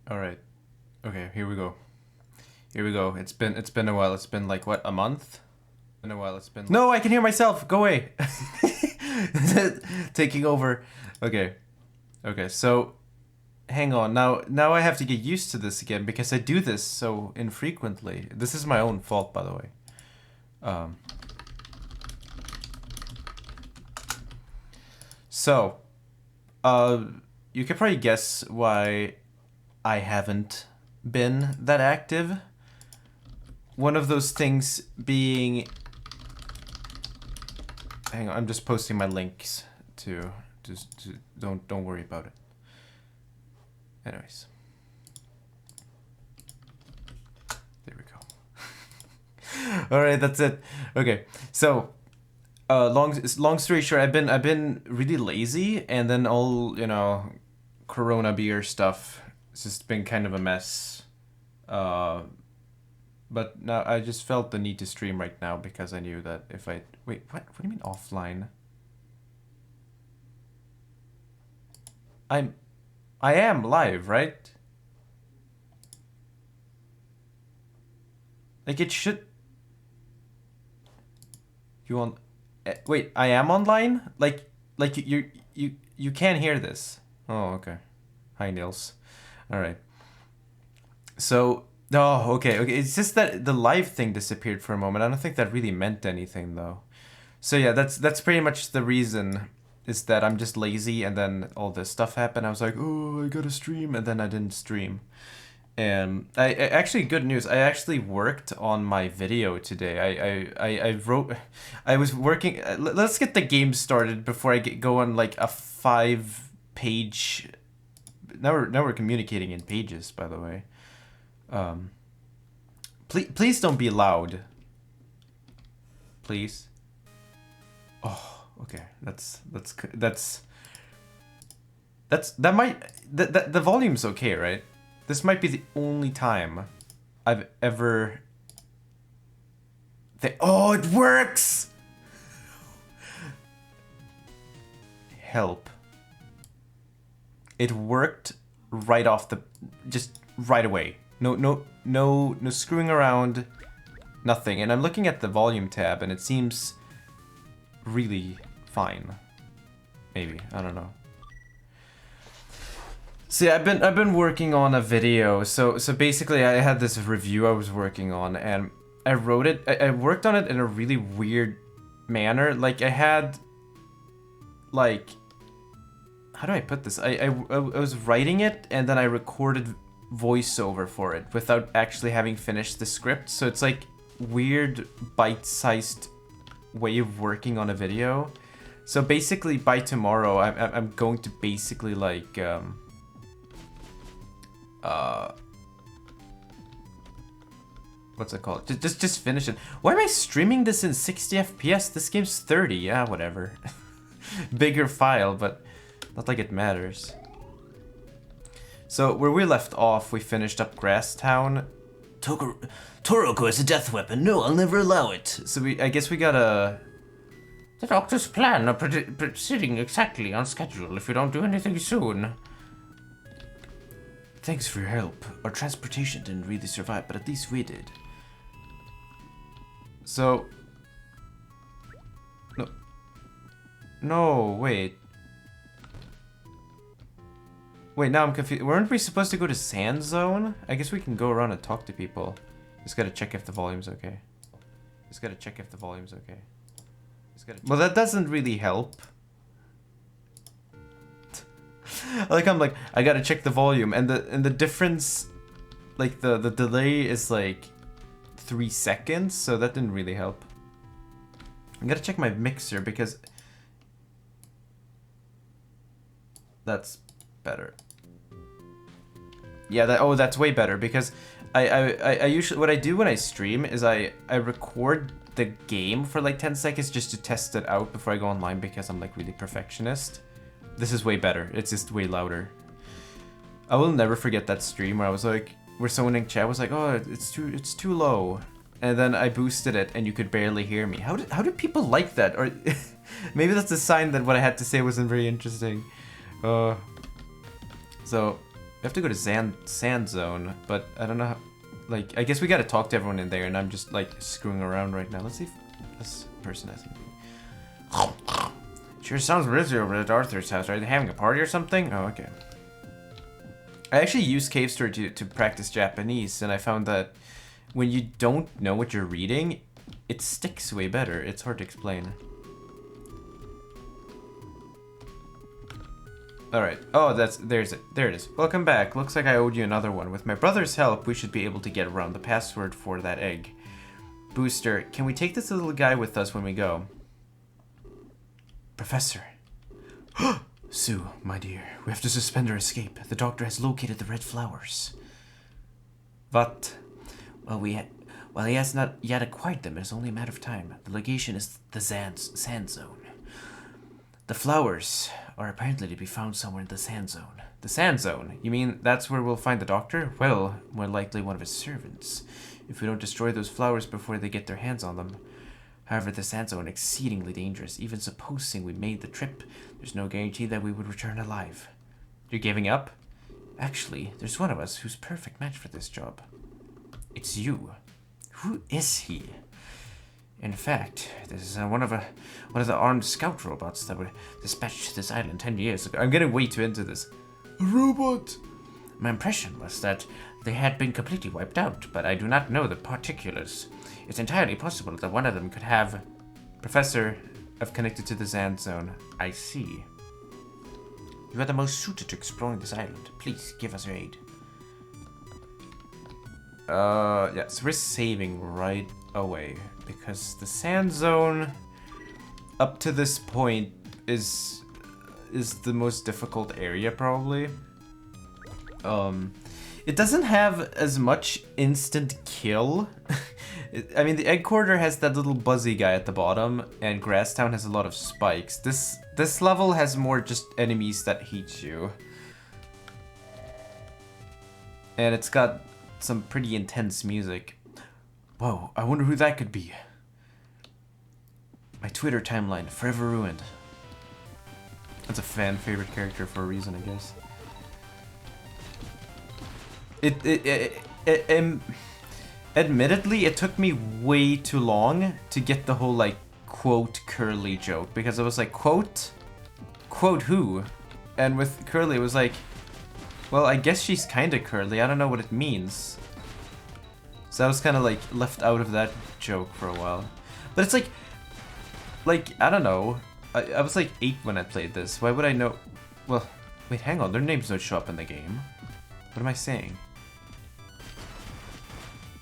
All right. Okay, here we go. Here we go. It's been a while. It's been like what, a month? Been a while. It's been. No, I can hear myself. Go away. Taking over. Okay. Okay. So, hang on. Now I have to get used to this again because I do this so infrequently. This is my own fault, by the way. So, you could probably guess why I haven't been that active. One of those things being... Hang on, I'm just posting my links to... Don't worry about it. Anyways. There we go. Alright, that's it. Okay, so... long story short, I've been really lazy, and then all, you know, Corona beer stuff. It's just been kind of a mess. But now I just felt the need to stream right now because I knew that if I... Wait, what do you mean offline? I am live, right? Like it should... You want... Wait, I am online? Like you can't hear this. Oh, okay. Hi, Nils. All right. So, oh, okay. It's just that the live thing disappeared for a moment. I don't think that really meant anything, though. So yeah, that's pretty much the reason. Is that I'm just lazy, and then all this stuff happened. I was like, oh, I gotta stream, and then I didn't stream. And I actually, good news. I actually worked on my video today. I wrote. I was working. Let's get the game started before I go on like a 5-page. Now we're communicating in pages, by the way. Please don't be loud. Please. Oh, okay. That might the volume's okay, right? This might be the only time I've ever... Oh, it works! Help. It worked right off the... Just right away. No screwing around. Nothing. And I'm looking at the volume tab and it seems really fine. Maybe. I don't know. See, I've been working on a video. So basically, I had this review I was working on, and I wrote it. I worked on it in a really weird manner. Like I had, like, how do I put this? I was writing it, and then I recorded voiceover for it without actually having finished the script. So it's like weird bite-sized way of working on a video. So basically, by tomorrow, I'm going to basically like. What's it called? Just finish it. Why am I streaming this in 60 FPS? This game's 30. Yeah, whatever. Bigger file, but not like it matters. So where we left off, we finished up Grasstown. Toroko is a death weapon. No, I'll never allow it. So I guess we gotta... The doctor's plan are proceeding exactly on schedule if we don't do anything soon. Thanks for your help. Our transportation didn't really survive, but at least we did. So... No, wait. Wait, now I'm confused. Weren't we supposed to go to Sand Zone? I guess we can go around and talk to people. Just gotta check if the volume's okay. Well, that doesn't really help. I'm like, I gotta check the volume, and the difference, like the delay is like 3 seconds, so that didn't really help. I gotta check my mixer because that's better. Yeah, that's way better because I usually, what I do when I stream is I record the game for like 10 seconds just to test it out before I go online because I'm like really perfectionist. This is way better. It's just way louder. I will never forget that stream where I was like, where someone in chat was like, oh, it's too low. And then I boosted it and you could barely hear me. How do people like that? Or maybe that's a sign that what I had to say wasn't very interesting. So We have to go to Sand Zone, but I don't know how, like, I guess we gotta talk to everyone in there, and I'm just, like, screwing around right now. Let's see if this person has anything. Sure sounds busy over at Arthur's house. Are they having a party or something? Oh, okay. I actually used Cave Story to practice Japanese, and I found that when you don't know what you're reading, it sticks way better. It's hard to explain. Alright. Oh, there it is. Welcome back. Looks like I owed you another one. With my brother's help, we should be able to get around the password for that egg. Booster, can we take this little guy with us when we go? Professor. Sue, my dear, we have to suspend our escape. The doctor has located the red flowers. What? Well, he has not yet acquired them. It's only a matter of time. The location is the sand zone. The flowers are apparently to be found somewhere in the sand zone. The sand zone? You mean that's where we'll find the doctor? Well, more likely one of his servants. If we don't destroy those flowers before they get their hands on them. However, the sand zone is exceedingly dangerous. Even supposing we made the trip, there's no guarantee that we would return alive. You're giving up? Actually, there's one of us who's perfect match for this job. It's you. Who is he? In fact, this is one of the armed scout robots that were dispatched to this island 10 years ago. I'm getting way too into this. A robot! My impression was that they had been completely wiped out, but I do not know the particulars. It's entirely possible that one of them could have... Professor, I've connected to the Sand Zone. I see. You are the most suited to exploring this island. Please, give us your aid. Yeah, so we're saving right away. Because the Sand Zone, up to this point, is the most difficult area, probably. It doesn't have as much instant kill. I mean, the Egg Quarter has that little buzzy guy at the bottom, and Grasstown has a lot of spikes. This level has more just enemies that hate you. And it's got some pretty intense music. Whoa, I wonder who that could be. My Twitter timeline, forever ruined. That's a fan favorite character for a reason, I guess. Admittedly, it took me way too long to get the whole, like, quote Curly joke, because I was like, quote who? And with Curly, it was like, well, I guess she's kinda curly, I don't know what it means. So I was kinda, like, left out of that joke for a while. But it's like, I don't know, I was like 8 when I played this, why would I know? Well, wait, hang on, their names don't show up in the game. What am I saying?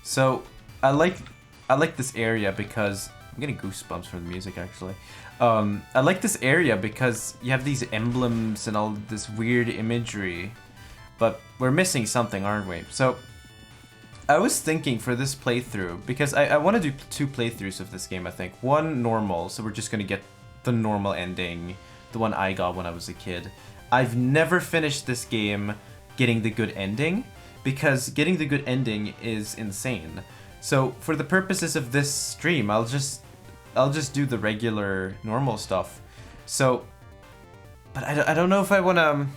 So, I like this area because... I'm getting goosebumps from the music, actually. I like this area because you have these emblems and all this weird imagery. But we're missing something, aren't we? So, I was thinking for this playthrough, because I want to do 2 playthroughs of this game, I think. One normal, so we're just going to get the normal ending. The one I got when I was a kid. I've never finished this game getting the good ending, because getting the good ending is insane. So for the purposes of this stream, I'll just do the regular normal stuff. So, but I don't know if I want to.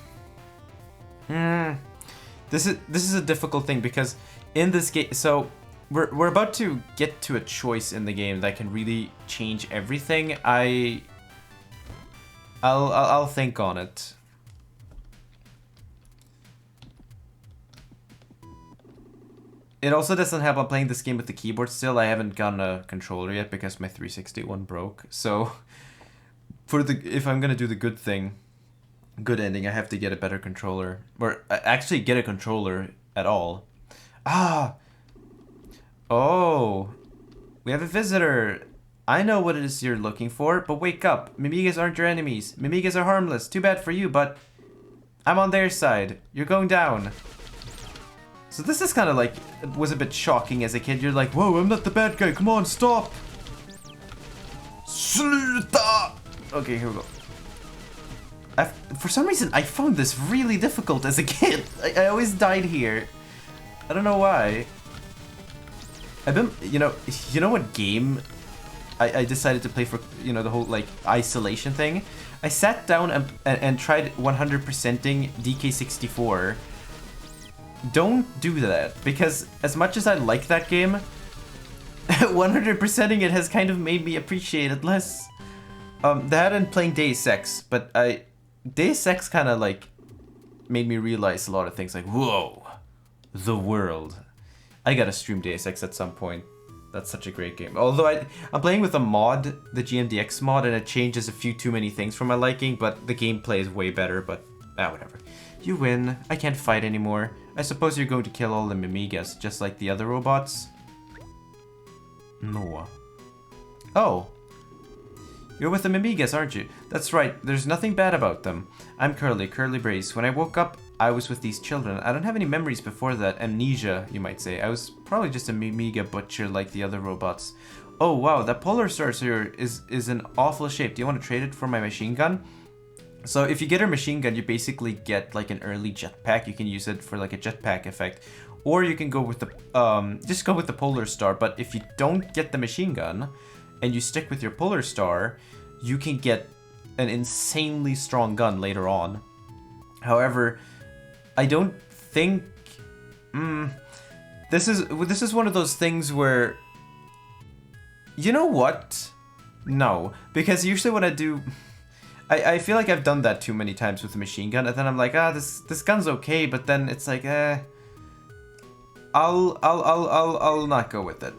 This is a difficult thing because in this game, so we're about to get to a choice in the game that can really change everything. I'll think on it. It also doesn't help I'm playing this game with the keyboard still. I haven't gotten a controller yet because my 360 one broke. So if I'm gonna do the good ending, I have to get a better controller. Or actually get a controller at all. Ah! Oh! We have a visitor! I know what it is you're looking for, but wake up. Mimigas aren't your enemies. Mimigas are harmless. Too bad for you, but I'm on their side. You're going down. So this is kind of like, it was a bit shocking as a kid. You're like, whoa, I'm not the bad guy. Come on, stop. Sluta! Okay, here we go. For some reason, I found this really difficult as a kid. I always died here. I don't know why. I've been, you know what game I decided to play for, the whole, like, isolation thing? I sat down and tried 100%ing DK64. don't do that, because as much as I like that game, 100%ing it has kind of made me appreciate it less. That and playing Deus Ex, but Deus Ex kind of like made me realize a lot of things, like, whoa, the world. I gotta stream Deus Ex at some point. That's such a great game. Although I'm playing with a mod, the GMDX mod, and it changes a few too many things for my liking, but the gameplay is way better, but whatever. You win. I can't fight anymore. I suppose you're going to kill all the Mimigas, just like the other robots? NOOOO. Oh. You're with the Mimigas, aren't you? That's right. There's nothing bad about them. I'm Curly Brace. When I woke up, I was with these children. I don't have any memories before that. Amnesia, you might say. I was probably just a Mimiga butcher like the other robots. Oh, wow. That Polar Star here is in awful shape. Do you want to trade it for my machine gun? So if you get her machine gun, you basically get like an early jetpack. You can use it for like a jetpack effect. Or you can go with the, just go with the Polar Star. But if you don't get the machine gun and you stick with your Polar Star, you can get an insanely strong gun later on. However, I don't think... This is one of those things where... You know what? No. Because usually when I do... I feel like I've done that too many times with the machine gun, and then I'm like, this gun's okay, but then it's like, I'll not go with it.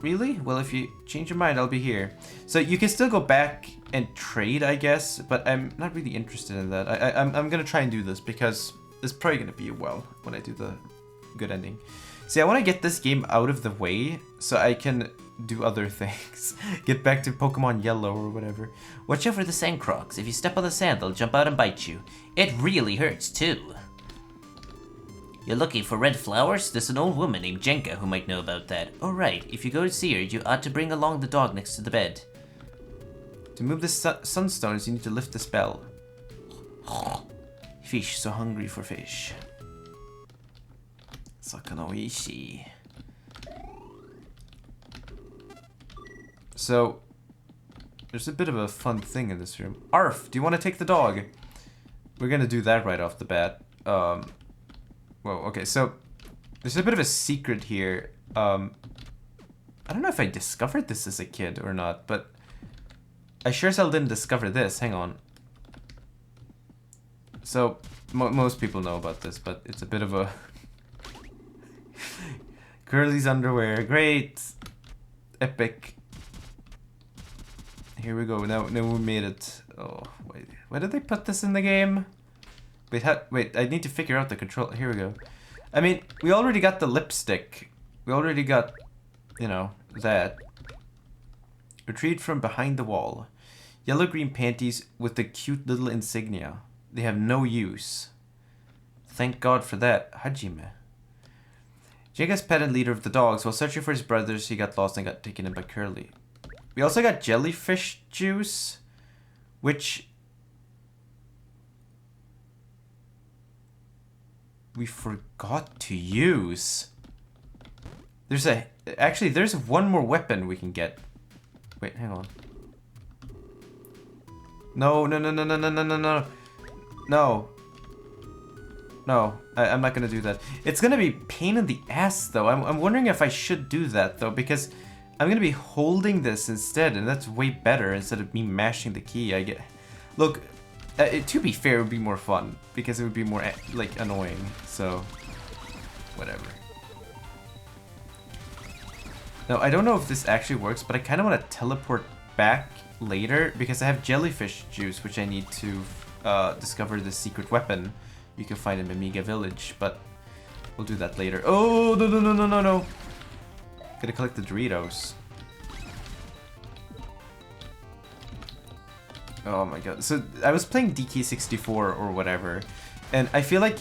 Really? Well, if you change your mind, I'll be here. So you can still go back and trade, I guess, but I'm not really interested in that. I'm gonna try and do this because it's probably gonna be well when I do the good ending. See, I want to get this game out of the way so I can do other things. Get back to Pokemon Yellow or whatever. Watch out for the sand crocs. If you step on the sand, they'll jump out and bite you. It really hurts too. You're looking for red flowers? There's an old woman named Jenka who might know about that. Oh right, if you go to see her, you ought to bring along the dog next to the bed. To move the sunstones, you need to lift the spell. Fish, so hungry for fish. Sakana oishii. So, there's a bit of a fun thing in this room. Arf, do you want to take the dog? We're gonna do that right off the bat. Well, okay, so there's a bit of a secret here. I don't know if I discovered this as a kid or not, but I sure as hell didn't discover this. Hang on. So, most people know about this, but it's a bit of a... Curly's underwear, great! Epic. Here we go, now we made it. Oh, wait, why did they put this in the game? Wait, I need to figure out the control. Here we go. I mean, we already got the lipstick. We already got, you know, that. Retrieved from behind the wall. Yellow-green panties with the cute little insignia. They have no use. Thank God for that, Hajime. Jenka's pet and leader of the dogs. While searching for his brothers, he got lost and got taken in by Curly. We also got jellyfish juice, which we forgot to use. There's one more weapon we can get. Wait, hang on. No. No, I'm not gonna do that. It's gonna be pain in the ass though. I'm wondering if I should do that though, because I'm gonna be holding this instead, and that's way better instead of me mashing the key. Look, to be fair, it would be more fun because it would be more like annoying. So, whatever. Now I don't know if this actually works, but I kind of want to teleport back later because I have jellyfish juice, which I need to discover the secret weapon you can find in Mimiga Village, but we'll do that later. Oh, no. Gotta collect the Doritos. Oh my god. So I was playing DK64 or whatever, and I feel like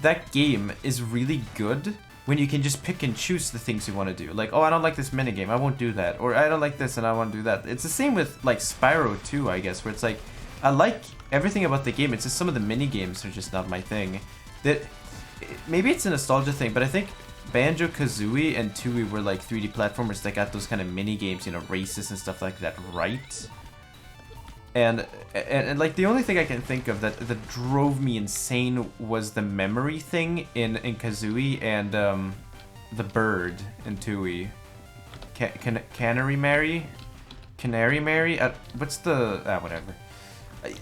that game is really good when you can just pick and choose the things you want to do. Like, oh, I don't like this minigame, I won't do that. Or I don't like this and I want to do that. It's the same with like Spyro 2, I guess, where it's like, I like everything about the game, it's just some of the mini-games are just not my thing. Maybe it's a nostalgia thing, but I think Banjo-Kazooie and Tooie were like 3D platformers that got those kind of mini-games, you know, races and stuff like that right. and like the only thing I can think of that drove me insane was the memory thing in Kazooie and the bird in Tooie. Canary Mary? What's the whatever.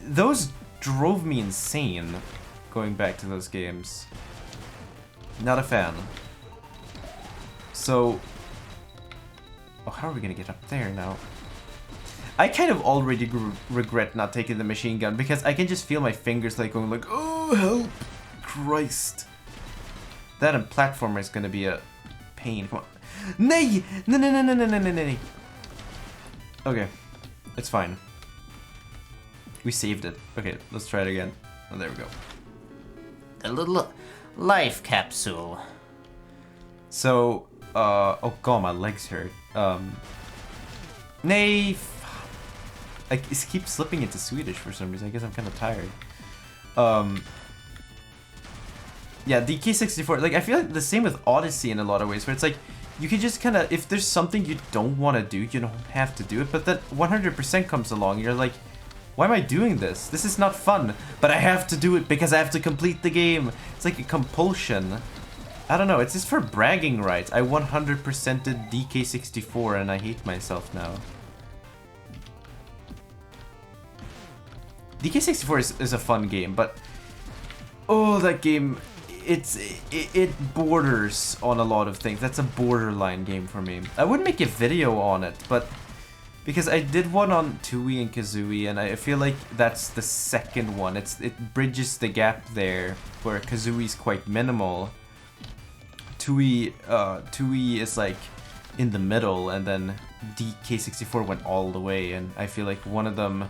Those drove me insane going back to those games. Not a fan. So oh, how are we gonna get up there now? I kind of already regret not taking the machine gun because I can just feel my fingers like going like, oh help, Christ. That and platformer is gonna be a pain. Come on, nay, nay. Okay, it's fine. We saved it. Okay, let's try it again. Oh, there we go. A little life capsule. So, oh god, my legs hurt. Nay. I keep slipping into Swedish for some reason. I guess I'm kind of tired. Yeah, DK64. Like, I feel like the same with Odyssey in a lot of ways, where it's like, you can just kind of, if there's something you don't want to do, you don't have to do it. But that 100% comes along, you're like, why am I doing this? This is not fun. But I have to do it because I have to complete the game. It's like a compulsion. I don't know. It's just for bragging rights. I 100%ed DK64 and I hate myself now. DK64 is a fun game, but oh, that game, it borders on a lot of things. That's a borderline game for me. I would make a video on it, but because I did one on Tooie and Kazooie, and I feel like that's the second one. It bridges the gap there, where Kazooie's quite minimal. Tooie is like in the middle, and then DK64 went all the way, and I feel like one of them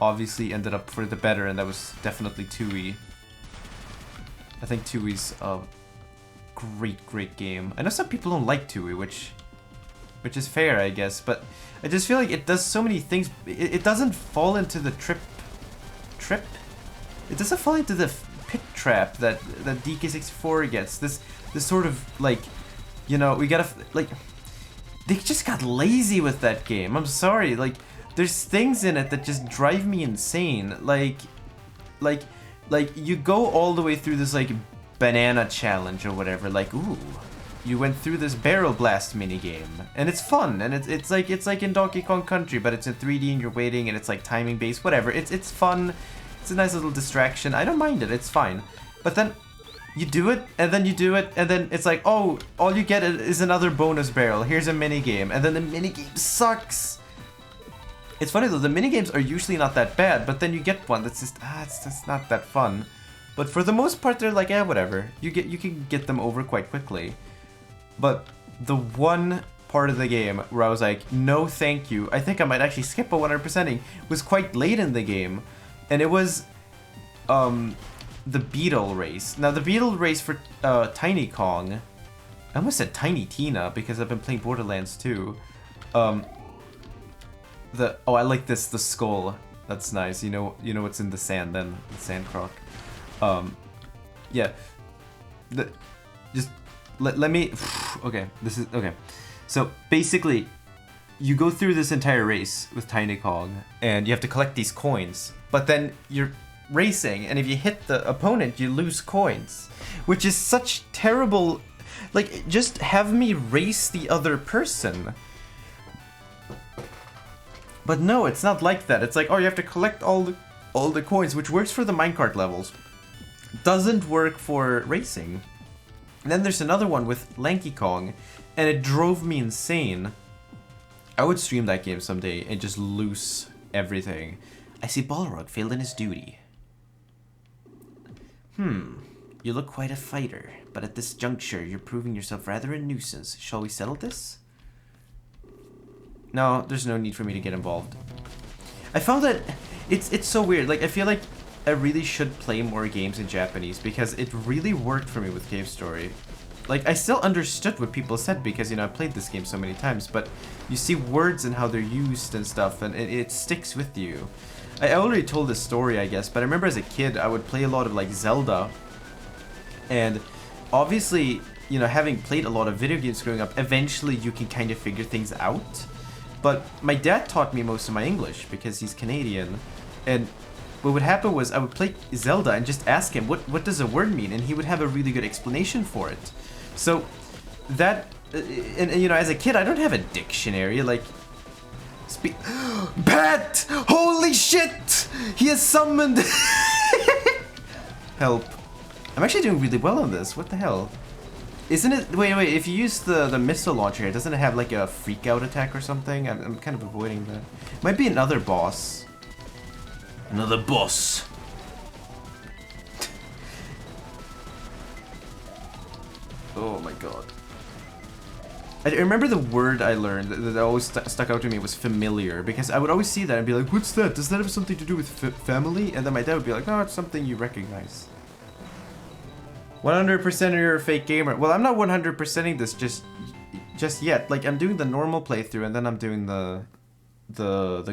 obviously ended up for the better, and that was definitely Tooie. I think Tooie's a great game. I know some people don't like Tooie, which is fair, I guess, but I just feel like it does so many things. It doesn't fall into the trip? It doesn't fall into the pit trap that DK64 gets. This sort of, like, you know, we gotta, like, they just got lazy with that game. I'm sorry, like, there's things in it that just drive me insane. Like you go all the way through this, like, banana challenge or whatever. Like, ooh, you went through this barrel blast minigame, and it's fun, and it's like in Donkey Kong Country, but it's in 3D and you're waiting, and it's like timing based, whatever. It's fun. It's a nice little distraction. I don't mind it. It's fine. But then you do it, and then you do it, and then it's like, oh, all you get is another bonus barrel. Here's a minigame, and then the minigame sucks. It's funny though, the minigames are usually not that bad, but then you get one that's just, it's just not that fun. But for the most part, they're like, whatever. You can get them over quite quickly. But the one part of the game where I was like, no thank you, I think I might actually skip a 100%ing, was quite late in the game. And it was the Beetle race. Now the Beetle race for Tiny Kong, I almost said Tiny Tina because I've been playing Borderlands 2. I like the skull. That's nice. You know what's in the sand then, the sand croc. Yeah. Let me. Okay, this is okay. So basically, you go through this entire race with Tiny Kong, and you have to collect these coins. But then you're racing, and if you hit the opponent, you lose coins, which is such terrible. Like, just have me race the other person. But no, it's not like that. It's like, oh, you have to collect all the coins, which works for the minecart levels. Doesn't work for racing. And then there's another one with Lanky Kong, and it drove me insane. I would stream that game someday and just lose everything. I see Balrog failed in his duty. You look quite a fighter, but at this juncture, you're proving yourself rather a nuisance. Shall we settle this? No, there's no need for me to get involved. I found that it's so weird. Like, I feel like I really should play more games in Japanese because it really worked for me with Cave Story. Like, I still understood what people said because, you know, I played this game so many times, but you see words and how they're used and stuff, and it sticks with you. I already told this story, I guess, but I remember as a kid, I would play a lot of, like, Zelda, and obviously, you know, having played a lot of video games growing up, eventually you can kind of figure things out. But my dad taught me most of my English because he's Canadian. And what would happen was I would play Zelda and just ask him, what does a word mean? And he would have a really good explanation for it. So that, and you know, as a kid, I don't have a dictionary, like, Pat! Holy shit! He has summoned... Help. I'm actually doing really well on this, what the hell? Isn't it, wait, if you use the missile launcher here, doesn't it have like a freak out attack or something? I'm kind of avoiding that. Might be another boss. Another boss. Oh my god. I remember the word I learned that always stuck out to me was familiar, because I would always see that and be like, what's that? Does that have something to do with family? And then my dad would be like, oh, it's something you recognize. 100% you're a fake gamer. Well, I'm not 100%ing this just yet. Like, I'm doing the normal playthrough and then I'm doing the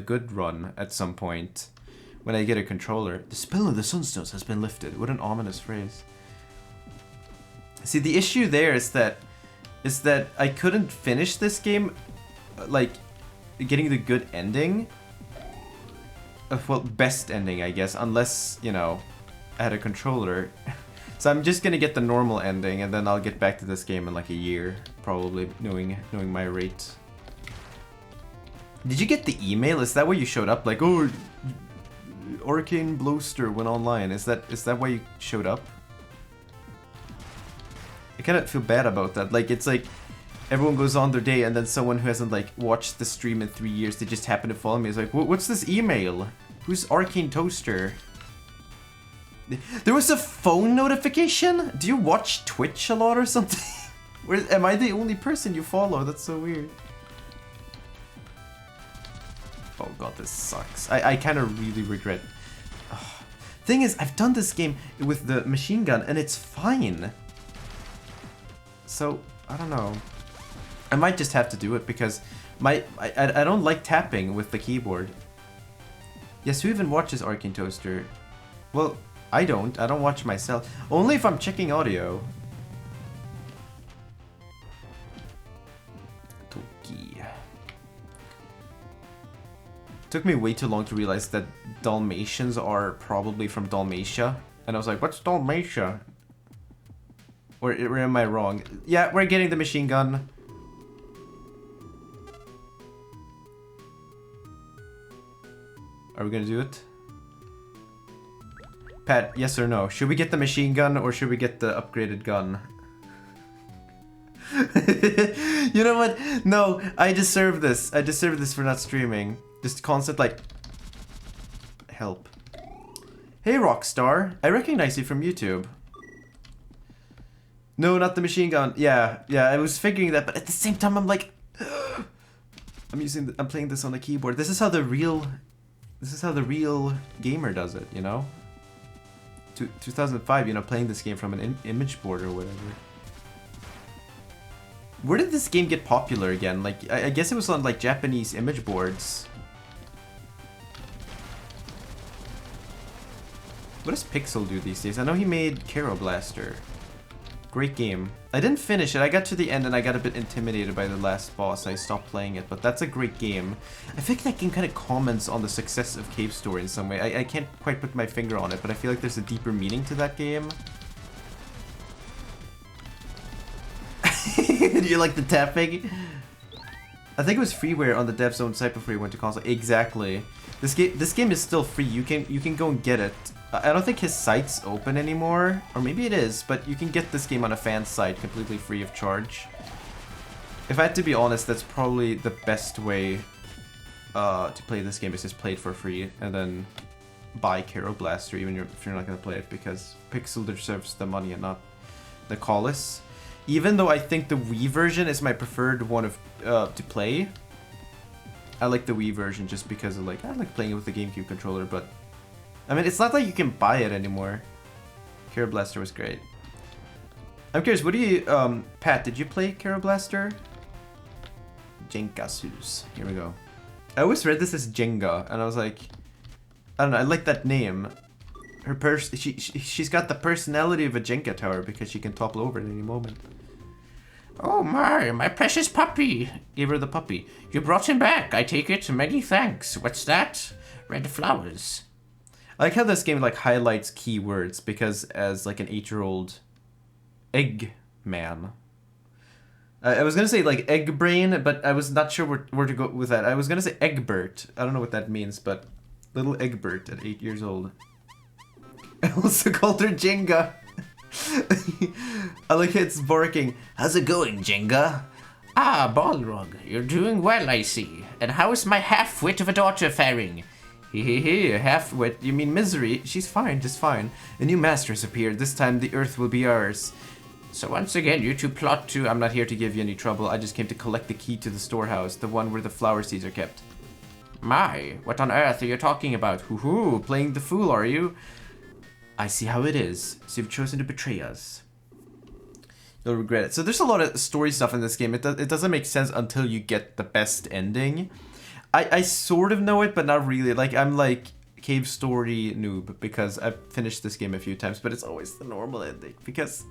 good run at some point when I get a controller. The spell of the Sunstones has been lifted. What an ominous phrase. See, the issue there is that I couldn't finish this game, like, getting the good ending. Well, best ending, I guess, unless, you know, I had a controller. So I'm just gonna get the normal ending, and then I'll get back to this game in like a year, probably, knowing my rate. Did you get the email? Is that why you showed up? Like, oh, Arcane Blowster went online. Is that why you showed up? I kind of feel bad about that. Like, it's like everyone goes on their day, and then someone who hasn't like watched the stream in 3 years, they just happen to follow me. It's like, what's this email? Who's Arcane Toaster? There was a phone notification? Do you watch Twitch a lot or something? Or am I the only person you follow? That's so weird. Oh god, this sucks. I kind of really regret. Ugh. Thing is, I've done this game with the machine gun and it's fine. So, I don't know. I might just have to do it because I don't like tapping with the keyboard. Yes, who even watches Arcane Toaster? Well, I don't watch myself. Only if I'm checking audio. Toki. Took me way too long to realize that Dalmatians are probably from Dalmatia. And I was like, what's Dalmatia? Or am I wrong? Yeah, we're getting the machine gun. Are we gonna do it? Pat, yes or no? Should we get the machine gun or should we get the upgraded gun? You know what? No, I deserve this. I deserve this for not streaming. Just constant like... Help. Hey Rockstar, I recognize you from YouTube. No, not the machine gun. Yeah, I was figuring that, but at the same time I'm like... I'm playing this on the keyboard. This is how the real gamer does it, you know? 2005, you know, playing this game from an image board or whatever. Where did this game get popular again? Like, I guess it was on like Japanese image boards. What does Pixel do these days? I know he made Kero Blaster. Great game. I didn't finish it. I got to the end and I got a bit intimidated by the last boss. I stopped playing it, but that's a great game. I think that game kind of comments on the success of Cave Story in some way. I can't quite put my finger on it, but I feel like there's a deeper meaning to that game. Do you like the tapping? I think it was freeware on the dev's own site before you went to console. Exactly. This game is still free. You can go and get it. I don't think his site's open anymore, or maybe it is, but you can get this game on a fan site completely free of charge. If I had to be honest, that's probably the best way to play this game, is just play it for free and then buy Kero Blaster even if you're not going to play it, because Pixel deserves the money and not the Collis. Even though I think the Wii version is my preferred one to play. I like the Wii version just because of I like playing it with the GameCube controller, but I mean, it's not like you can buy it anymore. Kero Blaster was great. I'm curious, what do you, Pat, did you play Kero Blaster? Jenkasus. Here we go. I always read this as Jenga, and I was like, I don't know, I like that name. She's got the personality of a Jenga tower because she can topple over at any moment. Oh my precious puppy. Gave her the puppy. You brought him back, I take it. Many thanks. What's that? Red flowers. I like how this game like highlights keywords because as like an 8-year-old egg man. I was gonna say like egg brain, but I was not sure where to go with that. I was gonna say Egbert. I don't know what that means, but little Egbert at 8 years old. I also called her Jenga. I like it's barking. How's it going, Jenga? Ah, Balrog, you're doing well, I see. And how is my half-wit of a daughter faring? Hee, half-wit, you mean Misery? She's fine, just fine. A new master has appeared. This time the earth will be ours. So once again, you two plot to... I'm not here to give you any trouble. I just came to collect the key to the storehouse, the one where the flower seeds are kept. My, what on earth are you talking about? Hoo-hoo, playing the fool, are you? I see how it is. So you've chosen to betray us. You'll regret it. So there's a lot of story stuff in this game. It doesn't make sense until you get the best ending. I sort of know it, but not really. Like, I'm like cave story noob because I've finished this game a few times, but it's always the normal ending because...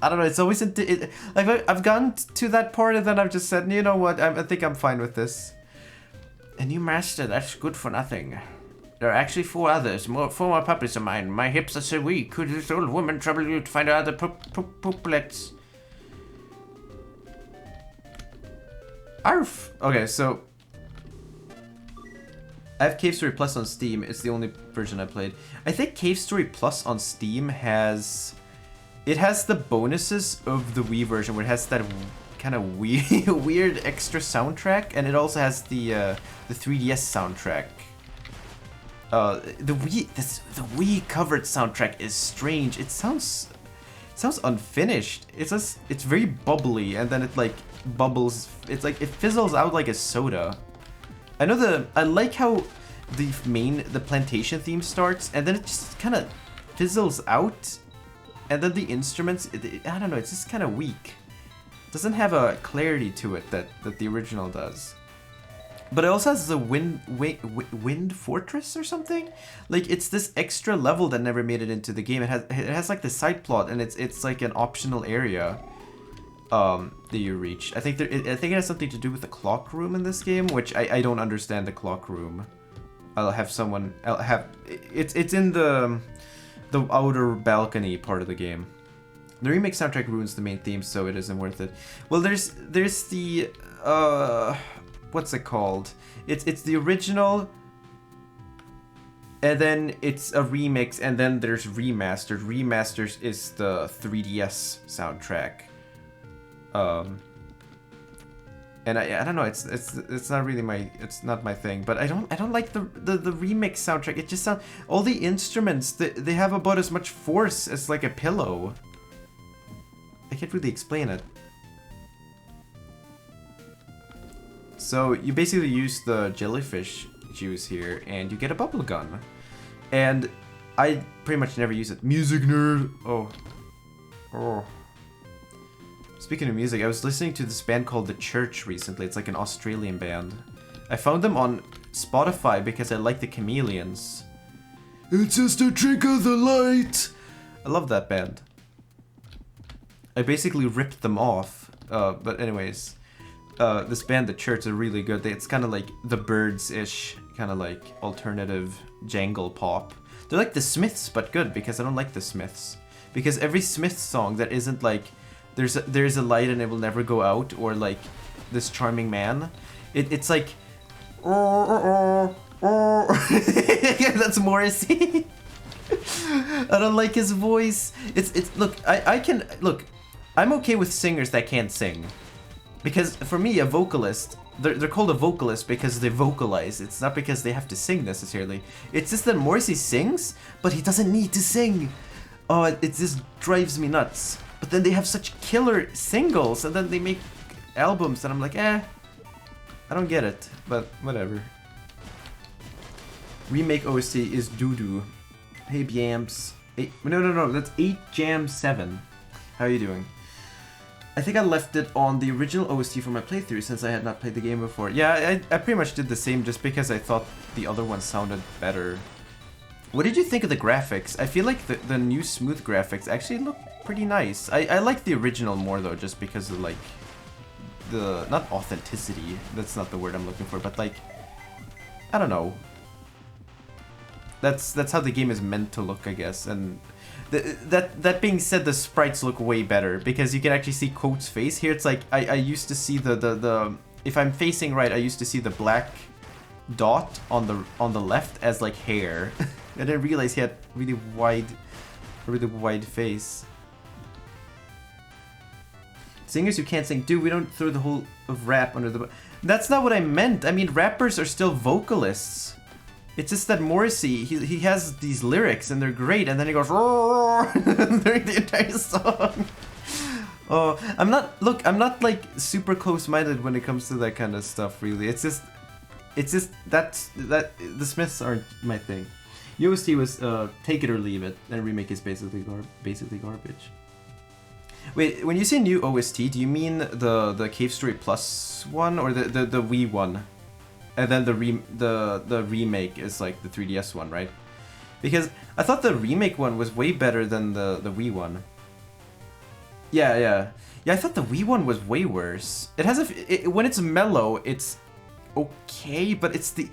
I don't know, it's always... like, I've gotten to that part and then I've just said, you know what, I think I'm fine with this. A new master, that's good for nothing. There are actually 4 others, 4 more puppies of mine. My hips are so weak. Could this old woman trouble you to find other pooplets? Arf! Okay, so... I have Cave Story Plus on Steam. It's the only version I played. I think Cave Story Plus on Steam has... It has the bonuses of the Wii version, where it has that kind of weird extra soundtrack, and it also has the 3DS soundtrack. The Wii covered soundtrack is strange. It sounds unfinished. It's very bubbly, and then it like bubbles. It's like it fizzles out like a soda. I like how the plantation theme starts, and then it just kind of fizzles out. And then the instruments, I don't know, it's just kind of weak. It doesn't have a clarity to it that the original does. But it also has the wind fortress or something. Like it's this extra level that never made it into the game. It has like the side plot, and it's like an optional area that you reach. I think it has something to do with the clock room in this game, which I don't understand the clock room. It's in the outer balcony part of the game. The remake soundtrack ruins the main theme, so it isn't worth it. Well, there's the what's it called? It's the original, and then it's a remix, and then there's remastered. Remasters is the 3DS soundtrack. And I don't know, it's not really it's not my thing, but I don't like the remix soundtrack. It just sounds, all the instruments, they have about as much force as like a pillow. I can't really explain it. So you basically use the jellyfish juice here and you get a bubble gun. And I pretty much never use it. Music nerd. Oh. Speaking of music, I was listening to this band called The Church recently. It's like an Australian band. I found them on Spotify because I like the Chameleons. It's just a trick of the light. I love that band. I basically ripped them off. But anyways, this band, The Church, are really good. It's kind of like the Byrds-ish, kind of like alternative jangle pop. They're like the Smiths, but good, because I don't like the Smiths. Because every Smiths song that isn't like there's a light and it will never go out, or like this charming man, it's like that's Morrissey. I don't like his voice. Look, I'm okay with singers that can't sing, because for me a vocalist, they're called a vocalist because they vocalize. It's not because they have to sing necessarily. It's just that Morrissey sings, but he doesn't need to sing. Oh, it just drives me nuts. But then they have such killer singles, and then they make albums, and I'm like, I don't get it, but whatever. Remake OST is doo-doo. Hey, Bamps. No, that's 8Jam7. How are you doing? I think I left it on the original OST for my playthrough since I had not played the game before. Yeah, I pretty much did the same just because I thought the other one sounded better. What did you think of the graphics? I feel like the new smooth graphics actually look pretty nice. I like the original more though, just because of like the not authenticity. That's not the word I'm looking for, but like I don't know. That's how the game is meant to look, I guess. And that being said, the sprites look way better because you can actually see Coat's face. Here it's like I used to see the if I'm facing right, I used to see the black dot on the left as like hair. I didn't realize he had really wide face. Singers who can't sing, dude, we don't throw the whole of rap under the. That's not what I meant. I mean, rappers are still vocalists. It's just that Morrissey, he has these lyrics and they're great, and then he goes roar during the entire song. Oh, I'm not like super close-minded when it comes to that kind of stuff. Really, it's just that the Smiths aren't my thing. UST was take it or leave it, and remake is basically garbage. Wait, when you say new OST, do you mean the Cave Story Plus one or the Wii one? And then the remake is like the 3DS one, right? Because I thought the remake one was way better than the Wii one. Yeah, I thought the Wii one was way worse. It has when it's mellow, it's okay, but it's the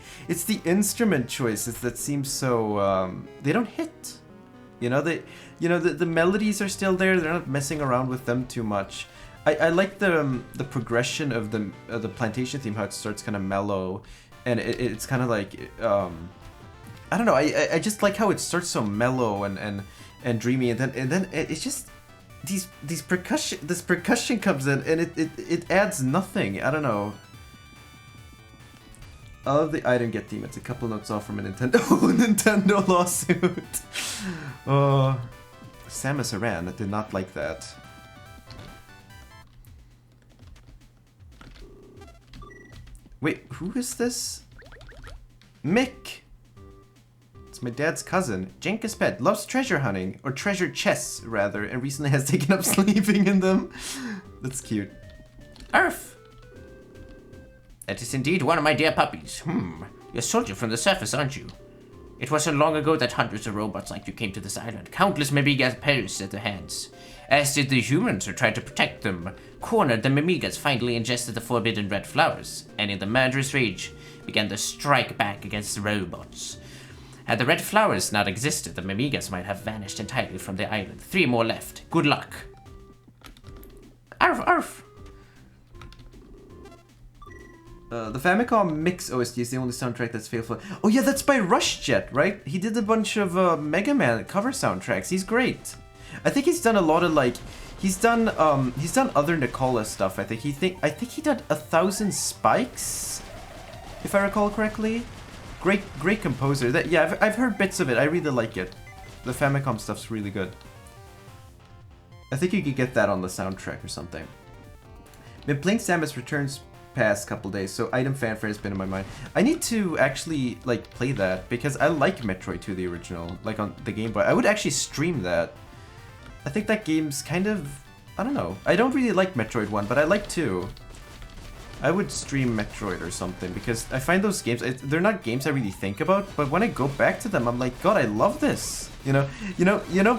instrument choices that seem so they don't hit. You know, the melodies are still there. They're not messing around with them too much. I like the progression of the plantation theme, how it starts kind of mellow, and it's kind of like I don't know. I just like how it starts so mellow and dreamy, and then it's just this percussion comes in and it adds nothing. I don't know. I love the item get theme. It's a couple notes off from a Nintendo lawsuit. Samus Aran did not like that. Wait, who is this? Mick! It's my dad's cousin. Jenka's pet loves treasure hunting, or treasure chests, rather, and recently has taken up sleeping in them. That's cute. Arf! That is indeed one of my dear puppies. You're a soldier from the surface, aren't you? It wasn't long ago that hundreds of robots like you came to this island. Countless Mimigas perished at their hands, as did the humans who tried to protect them. Cornered, the Mimigas finally ingested the forbidden red flowers, and in the murderous rage, began to strike back against the robots. Had the red flowers not existed, the Mimigas might have vanished entirely from the island. 3 more left. Good luck. Arf, arf! The Famicom Mix OST is the only soundtrack that's faithful. Oh yeah, that's by Rushjet, right? He did a bunch of Mega Man cover soundtracks. He's great. I think he's done a lot of like, he's done other Nicola stuff. I think he did 1,000 Spikes, if I recall correctly. Great composer. I've heard bits of it. I really like it. The Famicom stuff's really good. I think you could get that on the soundtrack or something. Been playing Samus Returns past couple days, so Item Fanfare has been in my mind. I need to actually like play that because I like Metroid 2, the original, like on the Game Boy. I would actually stream that. I think that game's kind of, I don't know. I don't really like Metroid 1, but I like 2. I would stream Metroid or something because I find those games, they're not games I really think about, but when I go back to them, I'm like, God, I love this. You know,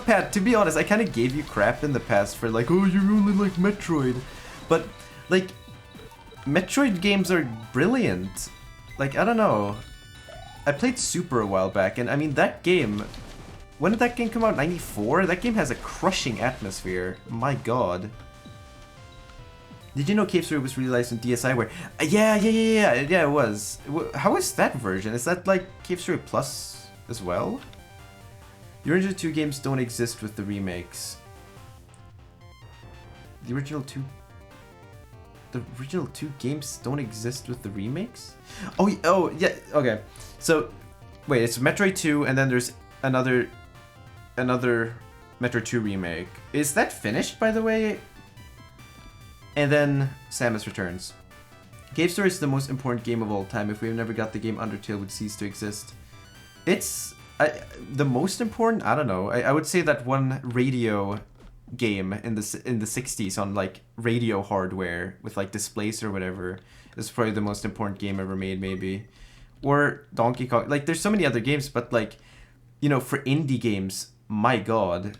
Pat, to be honest, I kind of gave you crap in the past for like, oh, you only like Metroid. But like, Metroid games are brilliant. Like, I don't know. I played Super a while back, and I mean, that game, when did that game come out? 94? That game has a crushing atmosphere. My God. Did you know Cave Story was released on DSiWare? Yeah, it was. How is that version? Is that like Cave Story Plus as well? The original 2 games don't exist with the remakes. The original two games don't exist with the remakes? Oh, yeah, okay. So, wait, it's Metroid 2, and then there's another Metroid 2 remake. Is that finished, by the way? And then Samus Returns. Cave Story is the most important game of all time. If we never got the game, Undertale would cease to exist. It's the most important. I don't know. I would say that one radio game in the 60s on like radio hardware with like displays or whatever is probably the most important game ever made, maybe. Or Donkey Kong. Like, there's so many other games, but like, you know, for indie games, my God,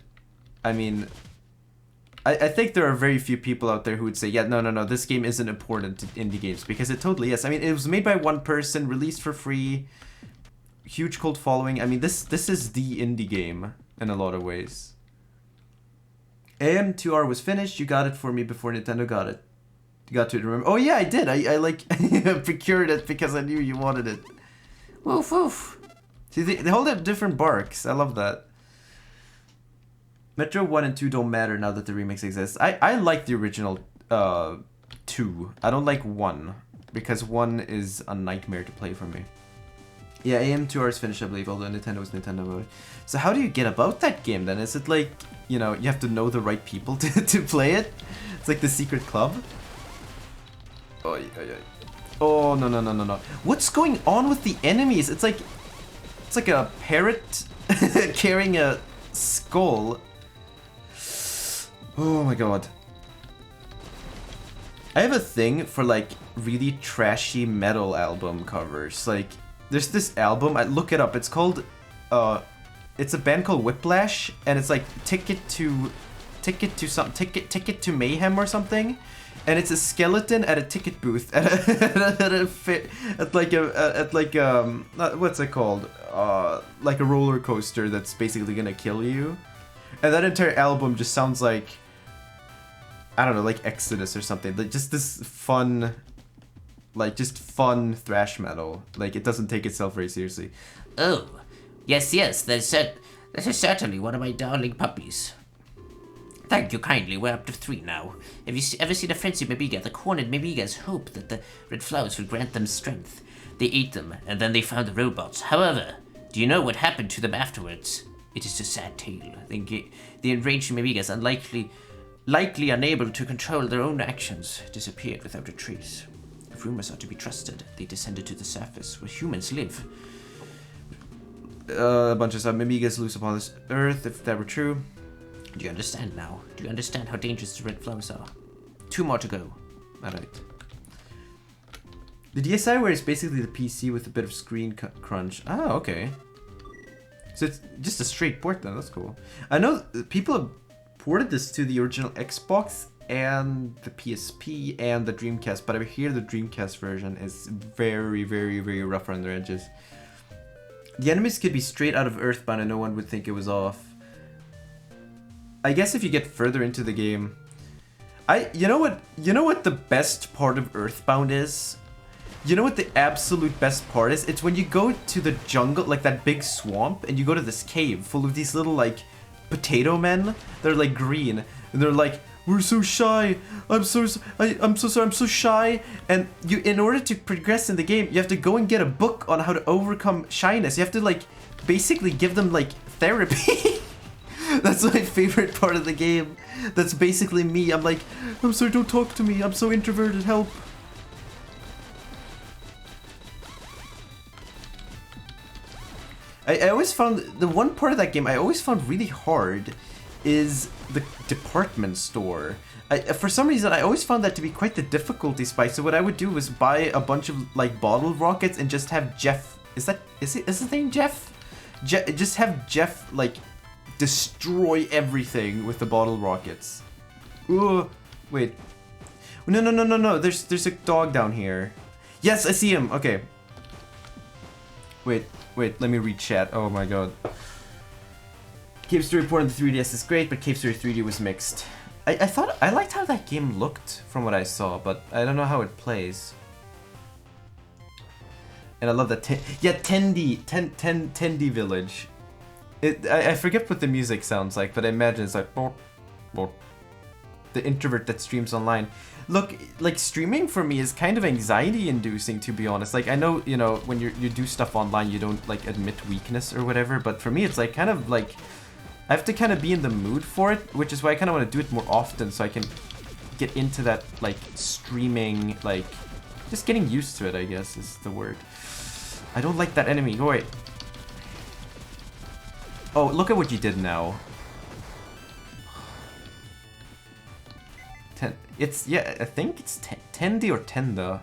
I mean, I think there are very few people out there who would say, yeah, no, this game isn't important to indie games, because it totally is. I mean, it was made by one person, released for free, huge cult following. I mean, this is the indie game in a lot of ways. AM2R was finished. You got it for me before Nintendo got it. You got to remember. Oh yeah, I did. I like procured it because I knew you wanted it. Woof woof. See, they hold up different barks. I love that. Metro 1 and 2 don't matter now that the remix exists. I like the original 2. I don't like 1 because 1 is a nightmare to play for me. Yeah, AM2R is finished, I believe, although Nintendo was Nintendo mode. So how do you get about that game then? Is it like, you know, you have to know the right people to play it? It's like the secret club? Oh, yeah. Oh, no. What's going on with the enemies? It's like a parrot carrying a skull. Oh my god. I have a thing for like really trashy metal album covers. Like, there's this album, I look it up, it's called, it's a band called Whiplash, and it's like Ticket to Mayhem or something. And it's a skeleton at a ticket booth what's it called? Like a roller coaster that's basically gonna kill you. And that entire album just sounds like, I don't know, like Exodus or something. Like just this fun, like just fun thrash metal. Like it doesn't take itself very seriously. Oh, yes, that is certainly one of my darling puppies. Thank you kindly, we're up to 3 now. Have you ever seen a frenzied Mimiga? The cornered Mimigas hoped that the red flowers would grant them strength. They ate them, and then they found the robots. However, do you know what happened to them afterwards? It is a sad tale. The enraged Mimigas, likely unable to control their own actions, disappeared without a trace. If rumors are to be trusted, they descended to the surface, where humans live. A bunch of Mimigas loose upon this earth, if that were true. Do you understand now? Do you understand how dangerous the red flowers are? 2 more to go. Alright. The DSiWare is basically the PC with a bit of screen crunch. Oh, okay. So it's just a straight port then, that's cool. I know people have ported this to the original Xbox and the PSP and the Dreamcast, but I hear the Dreamcast version is very, very, very rough around their edges. The enemies could be straight out of Earthbound and no one would think it was off. I guess if you get further into the game, you know what the best part of Earthbound is? You know what the absolute best part is? It's when you go to the jungle, like that big swamp, and you go to this cave full of these little like potato men. They're like green, and they're like, "We're so shy. I'm so sorry. I'm so shy." And in order to progress in the game, you have to go and get a book on how to overcome shyness. You have to like basically give them like therapy. That's my favorite part of the game. That's basically me. I'm like, "I'm sorry, don't talk to me. I'm so introverted, help." I always found, the one part of that game I always found really hard is the department store. For some reason, I always found that to be quite the difficulty spike. So what I would do was buy a bunch of like bottle rockets and just have Jeff, is his name Jeff? Just have Jeff like destroy everything with the bottle rockets. Ooh, wait. No. There's a dog down here. Yes, I see him. Okay. Wait, let me read chat. Oh my god. Cave Story port on the 3DS is great, but Cave Story 3D was mixed. I thought I liked how that game looked from what I saw, but I don't know how it plays. And I love that Tendi Village. I forget what the music sounds like, but I imagine it's like the introvert that streams online. Look, like streaming for me is kind of anxiety inducing, to be honest. Like I know, you know, when you do stuff online, you don't like admit weakness or whatever, but for me it's like kind of like I have to kind of be in the mood for it, which is why I kind of want to do it more often so I can get into that like streaming, like just getting used to it, I guess is the word. I don't like that enemy. Go away. Oh, look at what you did now. It's, yeah, I think it's Tendi or Tenda.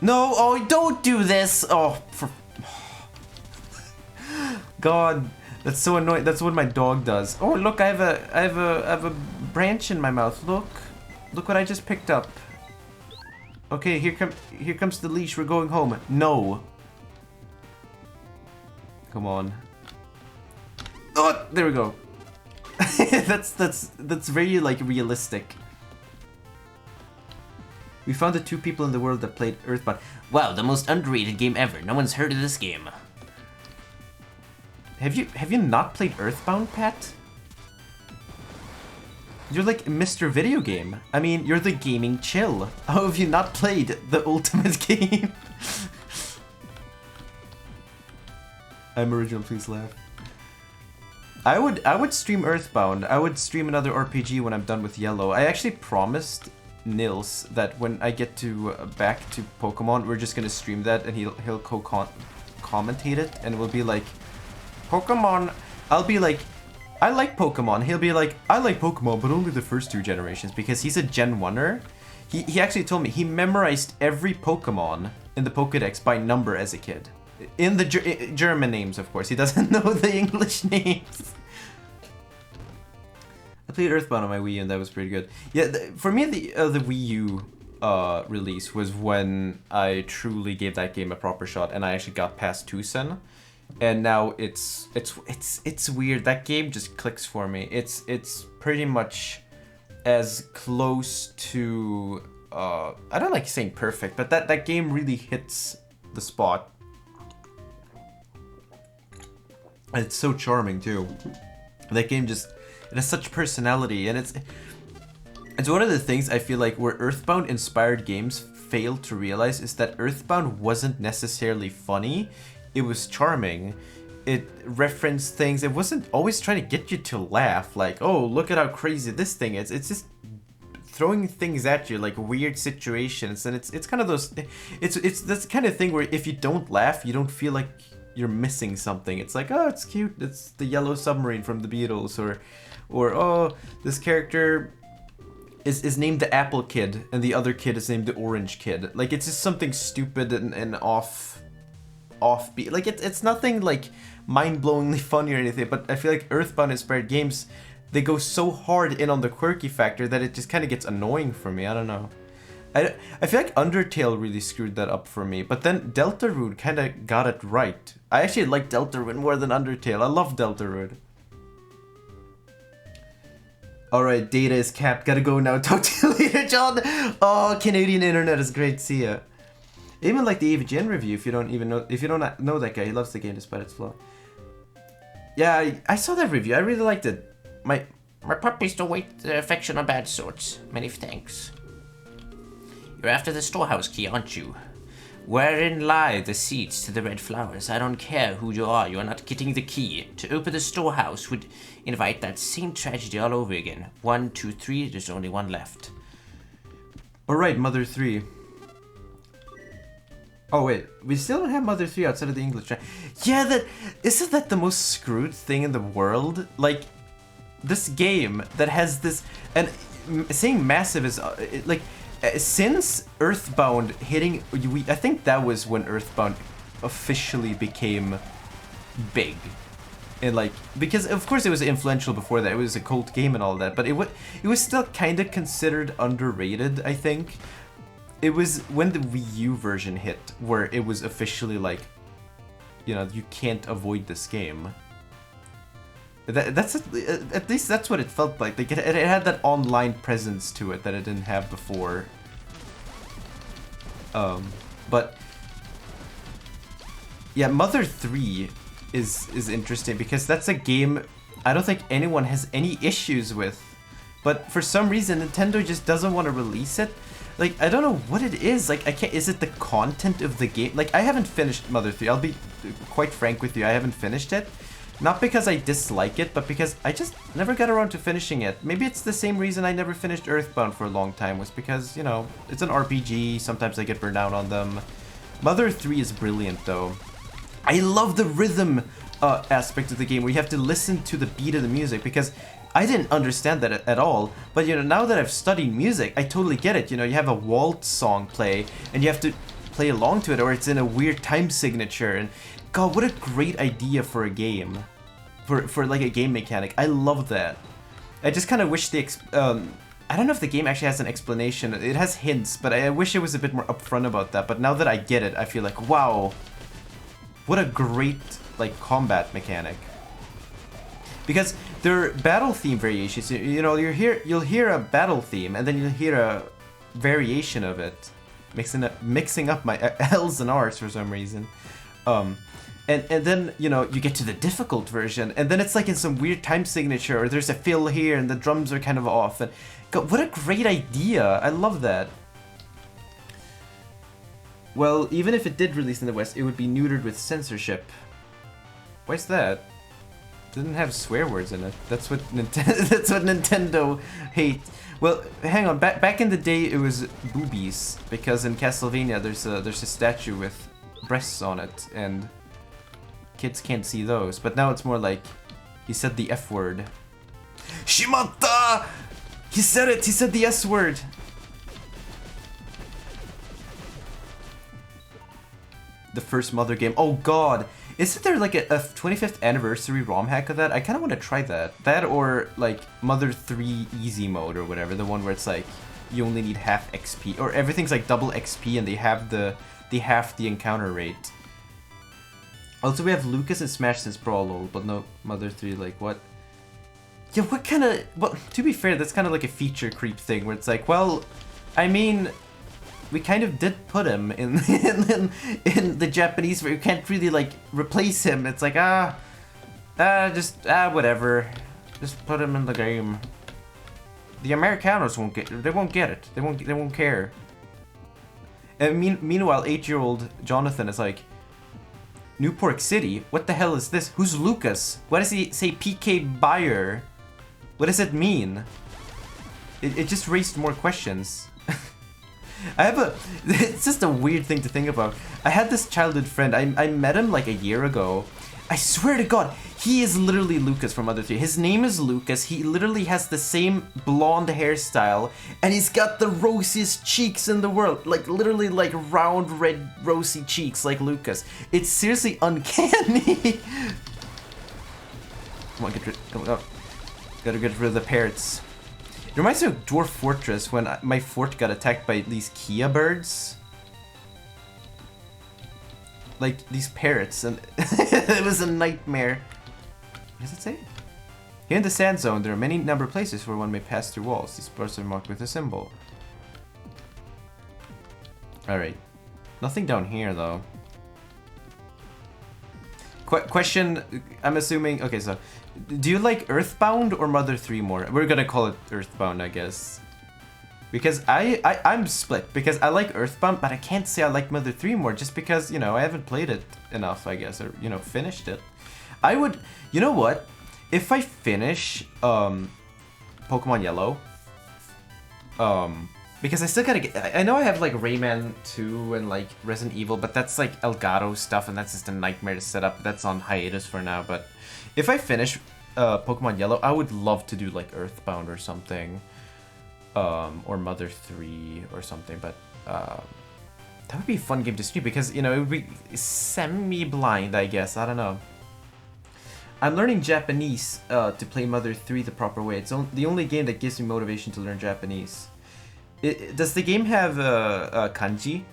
No, oh, don't do this! Oh, for... God, That's so annoying. That's what my dog does. Oh, look, I have a branch in my mouth. Look what I just picked up. Okay, here comes the leash. We're going home. No. Come on. Oh, there we go. that's very like realistic. We found the 2 people in the world that played Earthbound. Wow, the most underrated game ever. No one's heard of this game. Have you not played Earthbound, Pat? You're like Mr. Video Game. I mean, you're the gaming chill. How have you not played the ultimate game? I'm original, please laugh. I would stream Earthbound. I would stream another RPG when I'm done with Yellow. I actually promised Nils that when I get to back to Pokemon, we're just gonna stream that and he'll commentate it and we'll be like Pokemon. I'll be like, I like Pokemon. He'll be like, I like Pokemon, but only the first 2 generations because he's a Gen 1er. He actually told me he memorized every Pokemon in the Pokedex by number as a kid. In the German names, of course. He doesn't know the English names. I played Earthbound on my Wii and that was pretty good. Yeah, for me, the Wii U release was when I truly gave that game a proper shot and I actually got past Tucson. And now it's weird. That game just clicks for me. It's pretty much as close to I don't like saying perfect, but that game really hits the spot. And it's so charming too. That game just, it has such personality, and it's one of the things I feel like where Earthbound inspired games fail to realize is that Earthbound wasn't necessarily funny, it was charming. It referenced things, it wasn't always trying to get you to laugh, like, oh, look at how crazy this thing is. It's just throwing things at you, like weird situations, and it's kind of those, it's this kind of thing where if you don't laugh, you don't feel like you're missing something. It's like, oh, it's cute, it's the yellow submarine from the Beatles, or oh, this character is named the Apple Kid and the other kid is named the Orange Kid. Like, it's just something stupid and offbeat. Like, it's nothing like mind-blowingly funny or anything, but I feel like Earthbound inspired games, they go so hard in on the quirky factor that it just kind of gets annoying for me. I don't know. I feel like Undertale really screwed that up for me, but then Deltarune kind of got it right. I actually like Deltarune more than Undertale. I love Deltarune. Alright, data is capped. Gotta go now. Talk to you later, John. Oh, Canadian internet is great. See ya. Even like the AVGN review, if you don't know that guy, he loves the game despite its flaw. Yeah, I saw that review. I really liked it. My puppies don't wait their affection on bad sorts. Many thanks. You're after the storehouse key, aren't you? Wherein lie the seeds to the red flowers? I don't care who you are not getting the key. To open the storehouse would invite that same tragedy all over again. 1, 2, 3, there's only one left. Alright, Mother 3. Oh wait, we still don't have Mother 3 outside of the English. Yeah, isn't that the most screwed thing in the world? Like, this game that has this, and saying massive is, like, since Earthbound hitting, I think that was when Earthbound officially became big. And like, because of course it was influential before that, it was a cult game and all that, but it was still kind of considered underrated, I think. It was when the Wii U version hit, where it was officially like, you know, you can't avoid this game. That's at least that's what it felt like. Like it had that online presence to it that it didn't have before. But yeah, Mother 3 is interesting because that's a game I don't think anyone has any issues with. But for some reason, Nintendo just doesn't want to release it. Like, I don't know what it is. Like, I can't. Is it the content of the game? Like, I haven't finished Mother 3. I'll be quite frank with you. I haven't finished it. Not because I dislike it, but because I just never got around to finishing it. Maybe it's the same reason I never finished Earthbound for a long time, was because, you know, it's an RPG, sometimes I get burned out on them. Mother 3 is brilliant, though. I love the rhythm aspect of the game, where you have to listen to the beat of the music, because I didn't understand that at all. But, you know, now that I've studied music, I totally get it. You know, you have a waltz song play, and you have to play along to it, or it's in a weird time signature, and God, what a great idea for a game. for like a game mechanic. I love that. I just kind of wish the I don't know if the game actually has an explanation. It has hints, but I wish it was a bit more upfront about that. But now that I get it, I feel like, wow, what a great like combat mechanic. Because there are battle theme variations. You know, you'll hear a battle theme, and then you'll hear a variation of it, mixing up my L's and R's for some reason. And then, you know, you get to the difficult version, and then it's like in some weird time signature, or there's a fill here, and the drums are kind of off. And God, what a great idea! I love that. Well, even if it did release in the West, it would be neutered with censorship. Why's that? It didn't have swear words in it. That's what Nintendo hates. Well, hang on. Back in the day, it was boobies, because in Castlevania there's a statue with breasts on it, and kids can't see those. But now it's more like he said the F word. Shimata! He said it! He said the S word! The first Mother game. Oh god! Isn't there like a 25th anniversary ROM hack of that? I kind of want to try that. That or like Mother 3 easy mode or whatever. The one where it's like you only need half XP. Or everything's like double XP and they have the encounter rate. Also, we have Lucas and Smash since Pro lol, but no Mother 3, like, what? Yeah, what kind of... Well, to be fair, that's kind of like a feature creep thing, where it's like, well, I mean, we kind of did put him in the Japanese, where you can't really, like, replace him. It's like, whatever. Just put him in the game. The Americanos won't get it. They won't get it. They won't care. And meanwhile, 8-year-old Jonathan is like, New Pork City? What the hell is this? Who's Lucas? Why does he say PK Buyer? What does it mean? It just raised more questions. It's just a weird thing to think about. I had this childhood friend, I met him like a year ago. I swear to God, he is literally Lucas from Mother 3. His name is Lucas, he literally has the same blonde hairstyle, and he's got the rosiest cheeks in the world. Like, literally like round, red, rosy cheeks like Lucas. It's seriously uncanny. Come on, gotta get rid of the parrots. It reminds me of Dwarf Fortress when my fort got attacked by these Kia birds. Like these parrots, and it was a nightmare. What does it say? Here in the sand zone, there are many number of places where one may pass through walls. These parts are marked with a symbol. Alright. Nothing down here, though. Question, I'm assuming... Okay, so... Do you like Earthbound or Mother 3 more? We're gonna call it Earthbound, I guess. Because I'm split, because I like Earthbound, but I can't say I like Mother 3 more, just because, you know, I haven't played it enough, I guess, or, you know, finished it. I would, you know what? If I finish, Pokemon Yellow, because I still gotta get, I know I have, like, Rayman 2 and, like, Resident Evil, but that's, like, Elgato stuff, and that's just a nightmare to set up. That's on hiatus for now, but if I finish, Pokemon Yellow, I would love to do, like, Earthbound or something. Or Mother 3 or something, but that would be a fun game to stream because, you know, it would be semi-blind, I guess. I don't know. I'm learning Japanese to play Mother 3 the proper way. It's the only game that gives me motivation to learn Japanese. Does the game have kanji?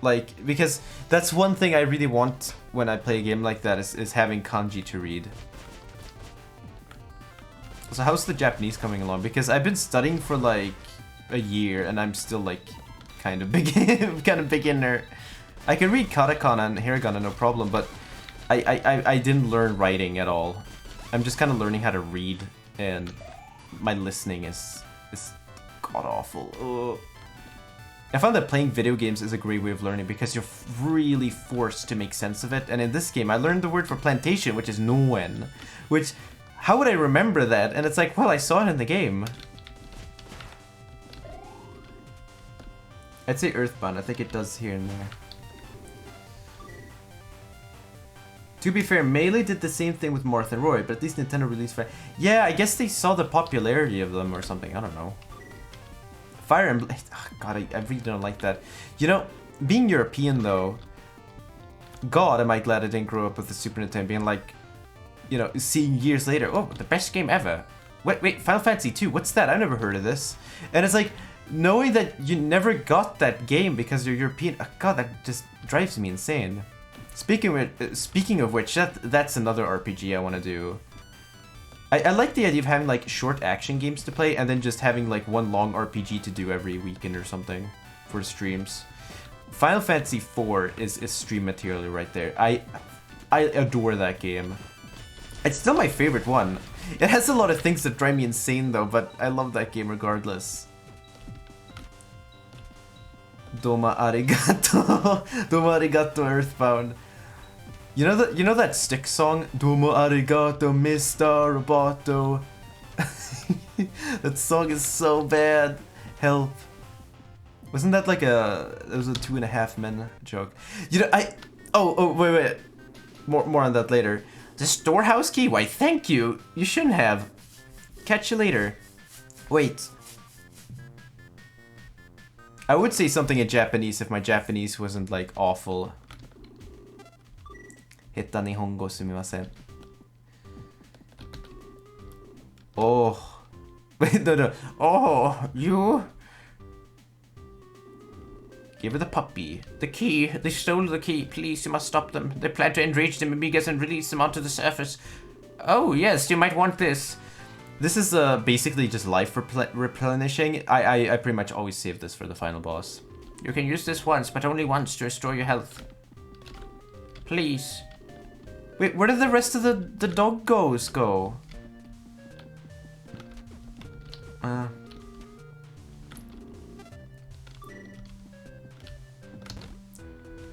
Like, because that's one thing I really want when I play a game like that is having kanji to read. So how's the Japanese coming along? Because I've been studying for like a year and I'm still like kind of beginner. I can read katakana and hiragana no problem, but I didn't learn writing at all. I'm just kind of learning how to read, and my listening is god awful. Ugh. I found that playing video games is a great way of learning because you're really forced to make sense of it. And in this game, I learned the word for plantation, which is noen, which... How would I remember that? And it's like, well, I saw it in the game. I'd say Earthbound. I think it does here and there. To be fair, Melee did the same thing with Marth and Roy, but at least Nintendo released Fire. Yeah, I guess they saw the popularity of them or something. I don't know. Fire Emblem. Oh, God, I really don't like that. You know, being European though, God, am I glad I didn't grow up with the Super Nintendo being like, you know, seeing years later, oh, the best game ever. Wait, Final Fantasy 2, what's that? I've never heard of this. And it's like, knowing that you never got that game because you're European, God, that just drives me insane. Speaking of which, that's another RPG I want to do. I like the idea of having like short action games to play and then just having like one long RPG to do every weekend or something for streams. Final Fantasy 4 is stream material right there. I adore that game. It's still my favorite one. It has a lot of things that drive me insane though, but I love that game regardless. Doma arigato. Doma arigato, Earthbound. You know that Stick song? Domo arigato, Mr. Roboto. That song is so bad. Help. Wasn't that like it was a 2.5 Men joke? You know, wait. More on that later. The storehouse key? Why, thank you. You shouldn't have. Catch you later. Wait. I would say something in Japanese if my Japanese wasn't like awful. Heta nihongo sumimasen. Oh. Wait, no. Oh, you. Give her the puppy. The key. They stole the key. Please, you must stop them. They plan to enrage the Amigas and release them onto the surface. Oh, yes, you might want this. This is basically just life replenishing. I pretty much always save this for the final boss. You can use this once, but only once to restore your health. Please. Wait, where did the rest of the doggos go?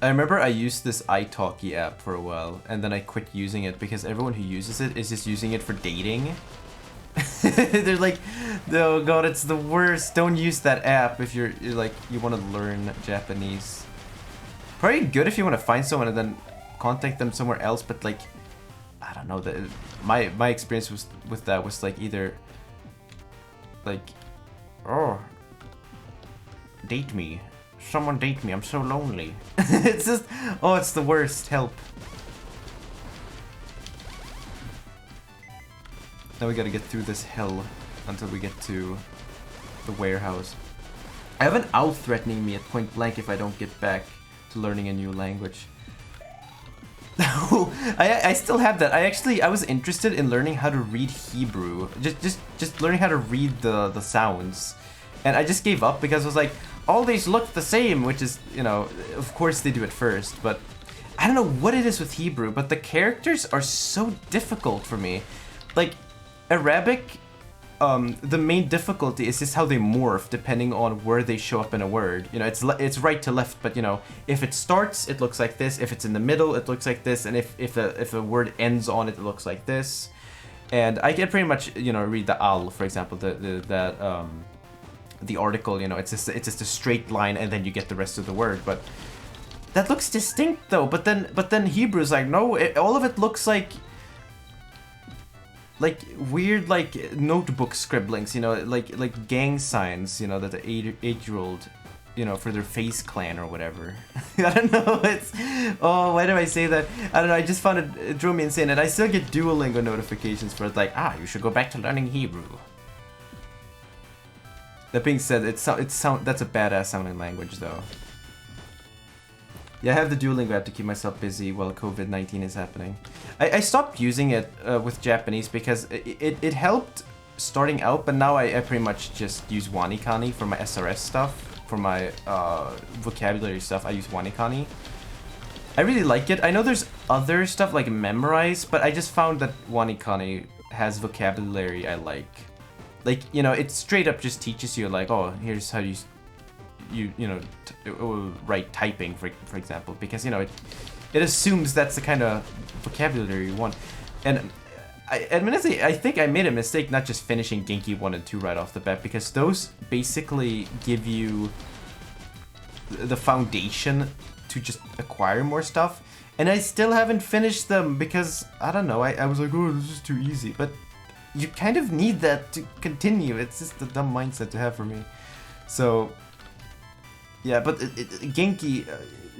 I remember I used this italki app for a while, and then I quit using it because everyone who uses it is just using it for dating. They're like, oh god, it's the worst. Don't use that app if you're like, you want to learn Japanese. Probably good if you want to find someone and then contact them somewhere else, but like, I don't know, my experience with that was like either like, oh, date me. Someone date me, I'm so lonely. It's just, oh, it's the worst, help. Now we gotta get through this hell until we get to the warehouse. I have an owl threatening me at point blank if I don't get back to learning a new language. I still have that. I was interested in learning how to read Hebrew. Just learning how to read the sounds. And I just gave up because I was like, all these look the same, which is, you know, of course they do at first, but I don't know what it is with Hebrew, but the characters are so difficult for me. Like, Arabic, the main difficulty is just how they morph depending on where they show up in a word. You know, it's right to left, but you know, if it starts, it looks like this. If it's in the middle, it looks like this. And if a word ends on it, it looks like this. And I can pretty much, you know, read the al, for example, the article. You know, it's just a straight line, and then you get the rest of the word. But that looks distinct though. But then Hebrew's like, no, all of it looks like weird, like notebook scribblings, you know, like gang signs, you know, that the 8-year-old, you know, for their Face Clan or whatever. I don't know. Oh, why do I say that? I don't know. I just found it drove me insane, and I still get Duolingo notifications for it, like, you should go back to learning Hebrew. That being said, that's a badass sounding language though. Yeah, I have the Duolingo app to keep myself busy while COVID-19 is happening. I stopped using it with Japanese because it helped starting out, but now I pretty much just use Wanikani for my SRS stuff. For my vocabulary stuff, I use Wanikani. I really like it. I know there's other stuff like Memorize, but I just found that Wanikani has vocabulary I like. Like, you know, it straight up just teaches you like, oh, here's how you write typing, for example, because, you know, it assumes that's the kind of vocabulary you want. And admittedly, I think I made a mistake not just finishing Genki 1 and 2 right off the bat, because those basically give you the foundation to just acquire more stuff. And I still haven't finished them because, I don't know, I was like, oh, this is too easy. But you kind of need that to continue. It's just a dumb mindset to have for me. So, yeah, but Genki,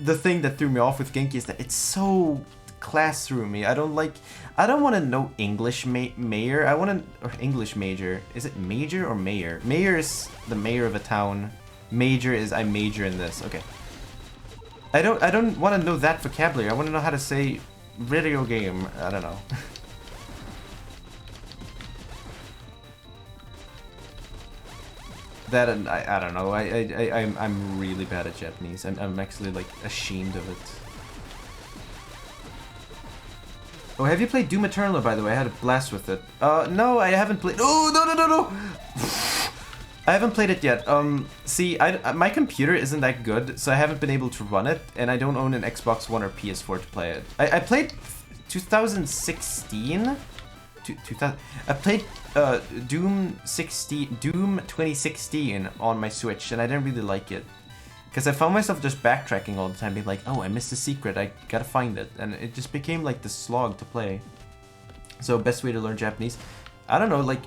the thing that threw me off with Genki is that it's so classroomy. I don't like. I don't want to know English mayor. I want to or English major. Is it major or mayor? Mayor is the mayor of a town. Major is I major in this. Okay. I don't want to know that vocabulary. I want to know how to say video game. I don't know. That and I don't know. I'm really bad at Japanese. I'm actually like ashamed of it. Oh, have you played Doom Eternal, by the way? I had a blast with it. No, I haven't played. Oh, no. I haven't played it yet. See, my computer isn't that good, so I haven't been able to run it, and I don't own an Xbox One or PS4 to play it. I played 2016. I played Doom 2016 on my Switch, and I didn't really like it. Because I found myself just backtracking all the time, being like, oh, I missed a secret, I gotta find it. And it just became like the slog to play. So best way to learn Japanese? I don't know, like,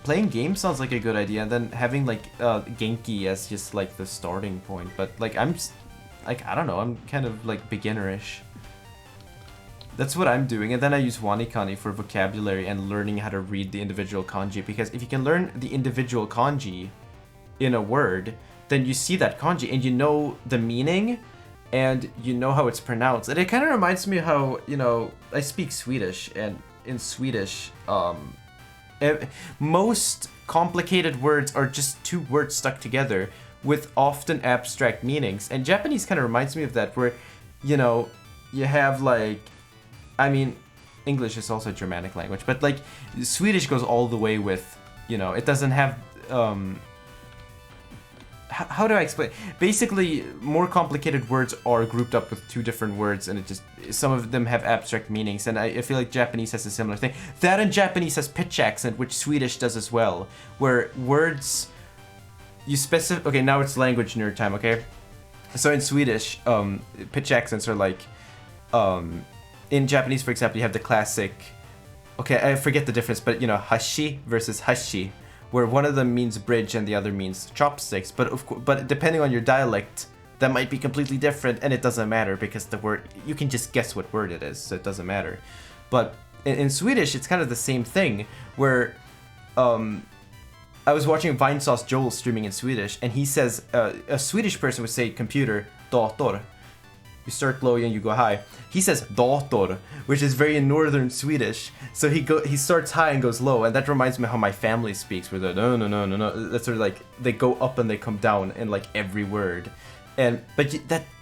playing games sounds like a good idea, and then having like Genki as just like the starting point. But like, I don't know, I'm kind of like beginnerish. That's what I'm doing, and then I use Wanikani for vocabulary and learning how to read the individual kanji, because if you can learn the individual kanji in a word, then you see that kanji and you know the meaning and you know how it's pronounced. And it kind of reminds me how, you know, I speak Swedish, and in Swedish, most complicated words are just two words stuck together with often abstract meanings. And Japanese kind of reminds me of that, where, you know, you have like, I mean, English is also a Germanic language, but like Swedish goes all the way with, you know, it doesn't have, how do I explain? Basically, more complicated words are grouped up with two different words, and it just, some of them have abstract meanings, and I feel like Japanese has a similar thing. That and Japanese has pitch accent, which Swedish does as well, where words, you specify, okay, now it's language nerd time, okay? So in Swedish, pitch accents are like, in Japanese, for example, you have the classic, okay, I forget the difference, but you know, hashi versus hashi, where one of them means bridge and the other means chopsticks. But depending on your dialect, that might be completely different, and it doesn't matter because the word, you can just guess what word it is, so it doesn't matter. But in Swedish, it's kind of the same thing, where I was watching Vinesauce Joel streaming in Swedish, and he says, a Swedish person would say computer, dator. You start low and you go high. He says dator, which is very northern Swedish. So he starts high and goes low, and that reminds me how my family speaks, where they're no. That's sort of like they go up and they come down in like every word, but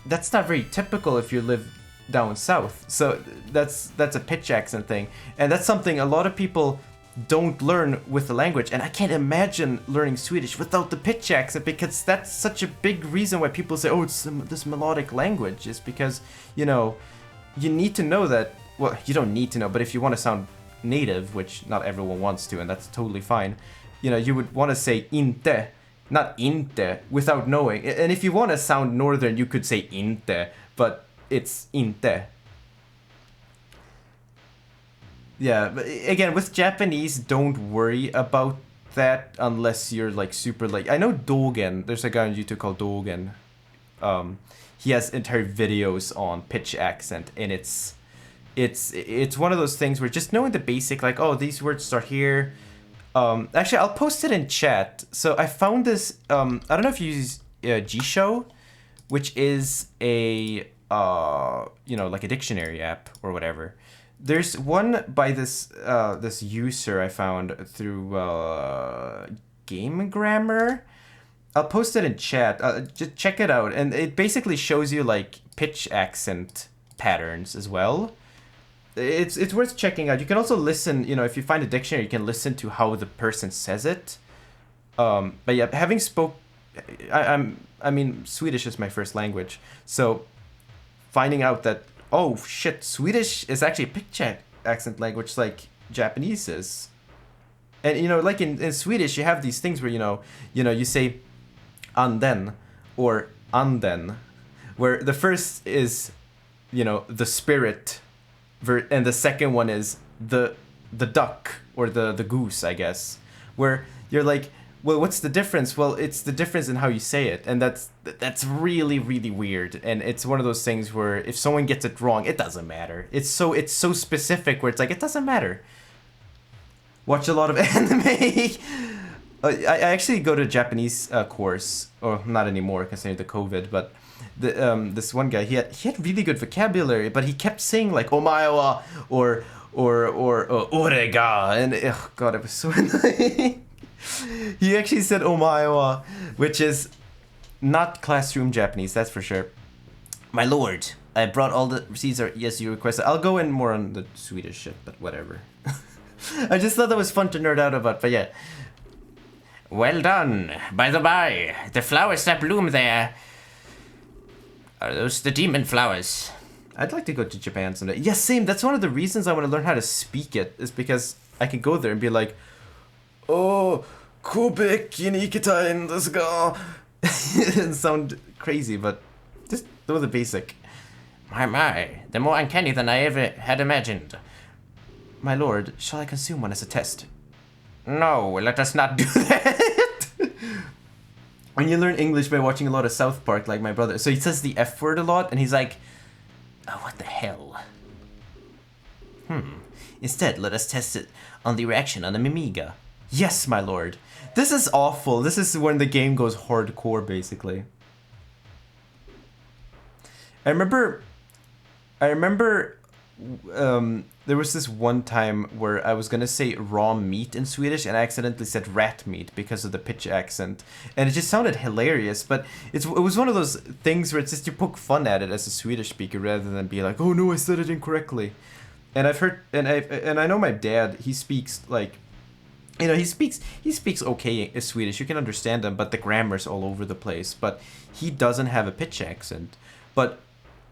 that's not very typical if you live down south. So that's a pitch accent thing, and that's something a lot of people don't learn with the language, and I can't imagine learning Swedish without the pitch accent, because that's such a big reason why people say, oh, it's this melodic language, is because, you know, you need to know that, well, you don't need to know, but if you want to sound native, which not everyone wants to, and that's totally fine, you know, you would want to say inte, not inte, without knowing. And if you want to sound northern, you could say inte, but it's inte. Yeah, but again, with Japanese, don't worry about that unless you're like super like, I know Dogen, there's a guy on YouTube called Dogen. He has entire videos on pitch accent, and it's one of those things where just knowing the basic, like, oh, these words start here. Actually, I'll post it in chat. So I found this, I don't know if you use G-Show, which is a, you know, like a dictionary app or whatever. There's one by this this user I found through Game Grammar. I'll post it in chat. Just check it out, and it basically shows you like pitch accent patterns as well. It's worth checking out. You can also listen. You know, if you find a dictionary, you can listen to how the person says it. But yeah, having I mean, Swedish is my first language, so finding out that, oh shit, Swedish is actually a pitch accent language like Japanese is. And you know, like in Swedish, you have these things where you know, you say anden or anden, where the first is, you know, the spirit, and the second one is the duck or the goose, I guess. Where you're like, Well, what's the difference? Well, it's the difference in how you say it, and that's really really weird. And it's one of those things where if someone gets it wrong, it doesn't matter. It's so specific where it's like it doesn't matter. Watch a lot of anime. I actually go to a Japanese course, or not anymore considering the COVID, but this one guy he had really good vocabulary, but he kept saying like omae wa or ore ga, and oh god, it was so annoying. He actually said omae wa, which is not classroom Japanese, that's for sure. My lord, I brought all the receipts yes you requested. I'll go in more on the Swedish shit, but whatever. I just thought that was fun to nerd out about, but yeah. Well done. By the by, the flowers that bloom there, are those the demon flowers? I'd like to go to Japan someday. Yeah, same. That's one of the reasons I want to learn how to speak it, is because I can go there and be like, oh, Kobe ni ikitai desu ga. And sound crazy, but just know the basic. My, they're more uncanny than I ever had imagined. My lord, shall I consume one as a test? No, let us not do that. When you learn English by watching a lot of South Park, like my brother, so he says the F word a lot, and he's like, oh, what the hell? Instead, let us test it on the reaction on the Mimiga. Yes, my lord. This is awful. This is when the game goes hardcore, basically. I remember there was this one time where I was gonna say raw meat in Swedish and I accidentally said rat meat because of the pitch accent, and it just sounded hilarious. But it was one of those things where it's just you poke fun at it as a Swedish speaker rather than be like, oh no, I said it incorrectly. And I've heard, and I know my dad, he speaks like, you know, he speaks okay Swedish. You can understand him, but the grammar's all over the place. But he doesn't have a pitch accent. But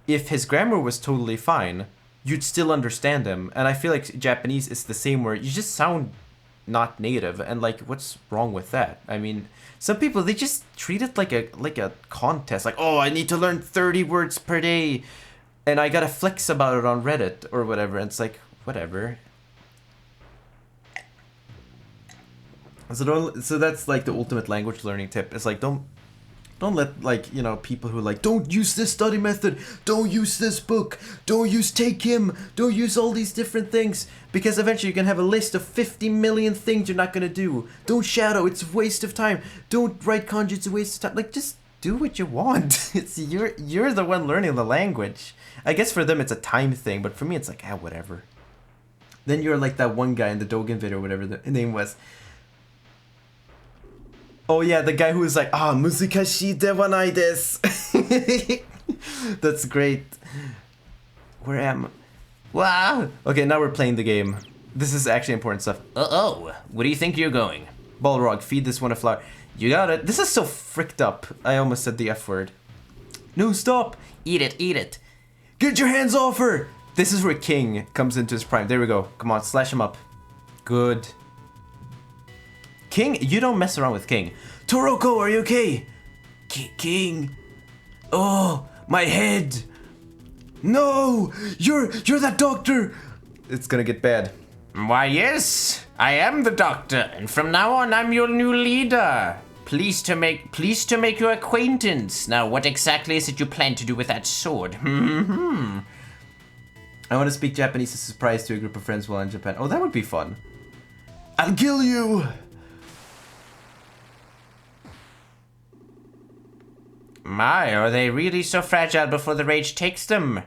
if his grammar was totally fine, you'd still understand him. And I feel like Japanese is the same, where you just sound not native, and like, what's wrong with that? I mean, some people, they just treat it like a contest, like, oh, I need to learn 30 words per day and I gotta flex about it on Reddit or whatever. And it's like, whatever. So that's like the ultimate language learning tip. It's like, don't let, like, you know, people who are like, don't use this study method, don't use this book, don't use Take Him, don't use all these different things, because eventually you can have a list of 50 million things you're not gonna do. Don't shadow, it's a waste of time. Don't write kanji, it's a waste of time. Like, just do what you want. It's you're the one learning the language. I guess for them it's a time thing, but for me it's like, whatever. Then you're like that one guy in the Dogen video or whatever the name was. Oh yeah, the guy who was like, muzikashi de wa nai desu. That's great. Where am I? Wow. Okay, now we're playing the game. This is actually important stuff. Uh-oh, where do you think you're going? Balrog, feed this one a flower. You got it. This is so fricked up. I almost said the F word. No, stop. Eat it, eat it. Get your hands off her. This is where King comes into his prime. There we go. Come on, slash him up. Good. King, you don't mess around with King. Toroko, are you okay? King. Oh, my head. No, you're that doctor. It's gonna get bad. Why, yes, I am the doctor, and from now on I'm your new leader. Pleased to make your acquaintance. Now, what exactly is it you plan to do with that sword? I want to speak Japanese as a surprise to a group of friends while in Japan. Oh, that would be fun. I'll kill you. My, are they really so fragile before the rage takes them?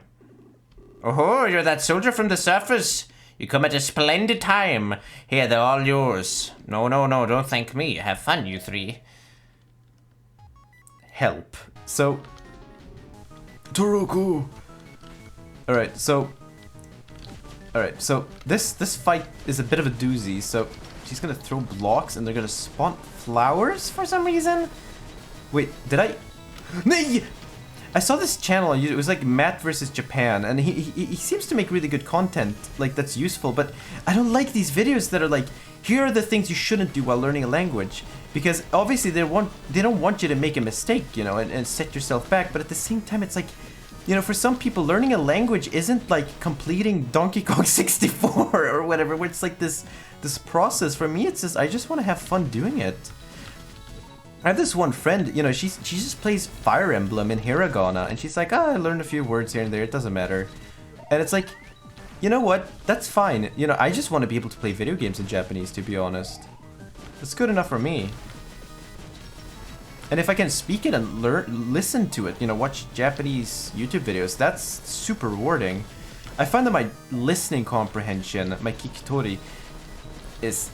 Oh, you're that soldier from the surface. You come at a splendid time. Here, they're all yours. No, don't thank me. Have fun, you three. Help. So... Toroku! Alright, so this fight is a bit of a doozy. So she's gonna throw blocks and they're gonna spawn flowers for some reason? Wait, did I... Nay! I saw this channel, it was like Matt versus Japan, and he seems to make really good content, like, that's useful, but I don't like these videos that are like, here are the things you shouldn't do while learning a language, because obviously they don't want you to make a mistake, you know, and set yourself back, but at the same time it's like, you know, for some people learning a language isn't like completing Donkey Kong 64 or whatever, where it's like this process. For me it's just, I just want to have fun doing it. I have this one friend, you know, she just plays Fire Emblem in Hiragana, and she's like, I learned a few words here and there, it doesn't matter. And it's like, you know what? That's fine. You know, I just want to be able to play video games in Japanese, to be honest. It's good enough for me. And if I can speak it and listen to it, you know, watch Japanese YouTube videos, that's super rewarding. I find that my listening comprehension, my kikitori, is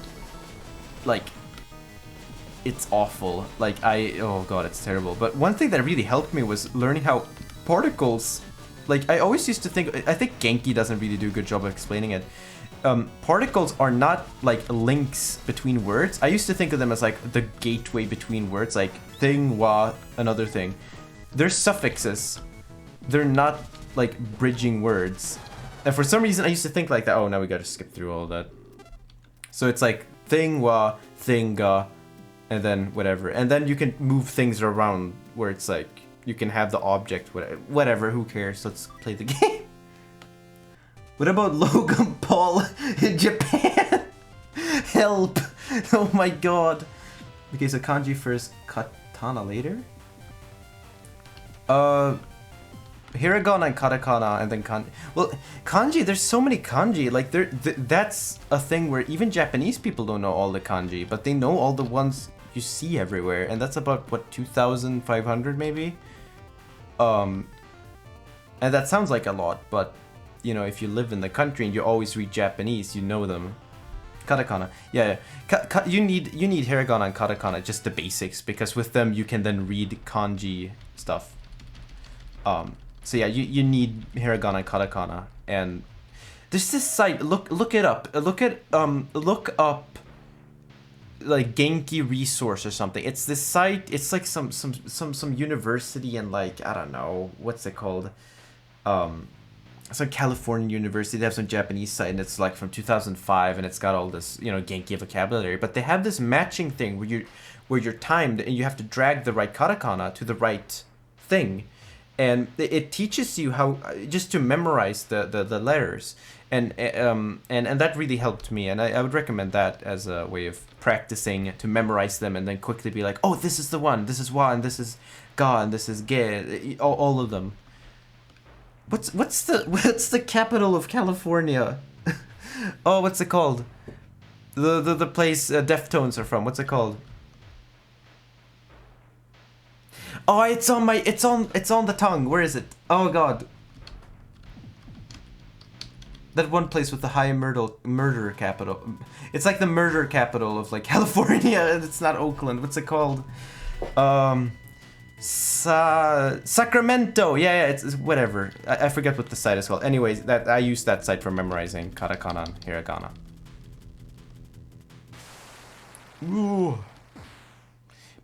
like, it's awful. Like oh god, it's terrible. But one thing that really helped me was learning how particles, like I always used to think, I think Genki doesn't really do a good job of explaining it. Particles are not like links between words. I used to think of them as like the gateway between words, like thing, wa, another thing. They're suffixes. They're not like bridging words. And for some reason I used to think like that. Oh, now we gotta skip through all that. So it's like thing, wa, thinga, and then whatever. And then you can move things around where it's like, you can have the object, whatever, who cares? Let's play the game. What about Logan Paul in Japan? Help! Oh my god. Okay, so kanji first, katana later? Hiragana and katakana, and then kanji. Well, kanji, there's so many kanji. Like, that's a thing where even Japanese people don't know all the kanji, but they know all the ones you see everywhere, and that's about, what, 2,500 maybe? And that sounds like a lot, but you know, if you live in the country and you always read Japanese, you know them. Katakana, yeah. You need hiragana and katakana, just the basics, because with them you can then read kanji stuff. So yeah, you need hiragana and katakana, and there's this site. Look it up. Look up like Genki resource or something. It's this site. It's like some university in, like, I don't know, what's it called? Some California university. They have some Japanese site, and it's like from 2005, and it's got all this, you know, Genki vocabulary. But they have this matching thing where you're timed, and you have to drag the right katakana to the right thing, and it teaches you how just to memorize the letters, and that really helped me, and I would recommend that as a way of practicing to memorize them, and then quickly be like, oh, this is the one, this is wa, and this is ga, and this is ge, all of them. What's the capital of California? Oh, what's it called? The place Deftones are from. What's it called? Oh, it's on the tongue. Where is it? Oh god. That one place with the high murder capital. It's like the murder capital of like California, and it's not Oakland. What's it called? Sacramento. Yeah, it's whatever. I forget what the site is called. Anyways, that I use that site for memorizing katakana and hiragana. Ooh.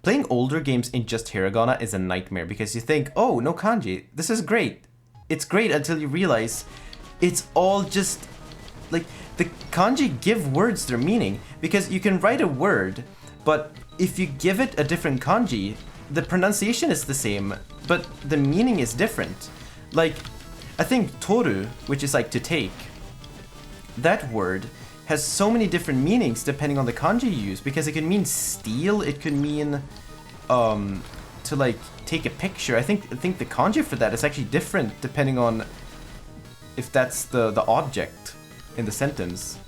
Playing older games in just hiragana is a nightmare because you think, oh, no kanji. This is great. It's great until you realize it's all just like the kanji give words their meaning, because you can write a word, but if you give it a different kanji, the pronunciation is the same, but the meaning is different. Like, I think toru, which is like to take, that word has so many different meanings depending on the kanji you use, because it can mean steal, it could mean to like take a picture. I think the kanji for that is actually different depending on if that's the object in the sentence.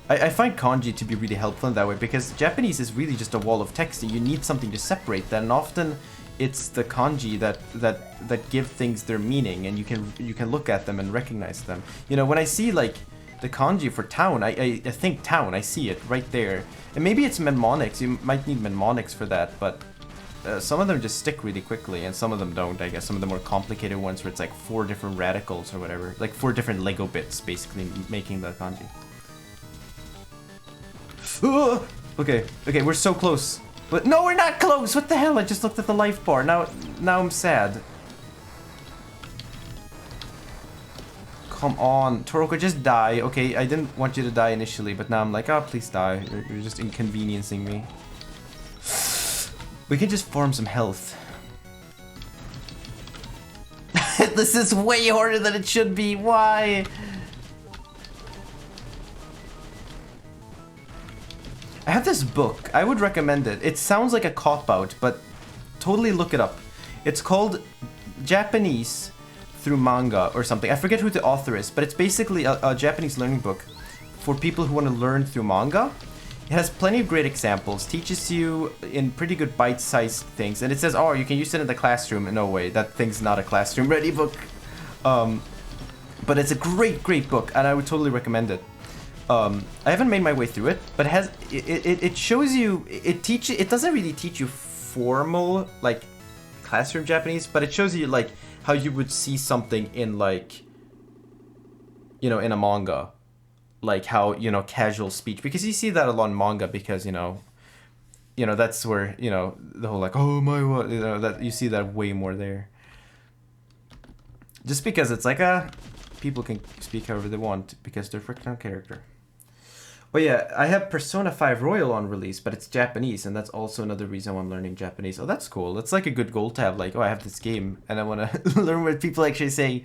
I find kanji to be really helpful in that way, because Japanese is really just a wall of text and you need something to separate that, and often it's the kanji that give things their meaning, and you can look at them and recognize them. You know, when I see like the kanji for town, I think town, I see it right there. And maybe it's mnemonics, you might need mnemonics for that, but some of them just stick really quickly, and some of them don't, I guess. Some of the more complicated ones where it's like 4 different radicals or whatever, like 4 different Lego bits basically making the kanji. Okay, we're so close. But no, we're not close! What the hell? I just looked at the life bar. Now I'm sad. Come on, Toroko, just die. Okay, I didn't want you to die initially, but now I'm like, oh, please die. You're just inconveniencing me. We can just farm some health. This is way harder than it should be. Why? I I have this book. I would recommend it. It sounds like a cop-out, but totally look it up. It's called Japanese Through Manga or something. I forget who the author is, but it's basically a Japanese learning book for people who want to learn through manga. It has plenty of great examples, teaches you in pretty good bite-sized things, and it says, oh, you can use it in the classroom. No way, that thing's not a classroom-ready book. But it's a great, great book, and I would totally recommend it. I haven't made my way through it, but it shows you, it doesn't really teach you formal, like, classroom Japanese, but it shows you, like, how you would see something in, like, you know, in a manga. Like how, you know, casual speech, because you see that a lot in manga, because, you know, that's where, you know, the whole, like, oh my, what, you know, that you see that way more there. Just because it's like, people can speak however they want, because they're freaking on character. Oh yeah, I have Persona 5 Royal on release, but it's Japanese, and that's also another reason why I'm learning Japanese. Oh, that's cool. It's like a good goal to have, like, oh, I have this game, and I want to learn what people actually say.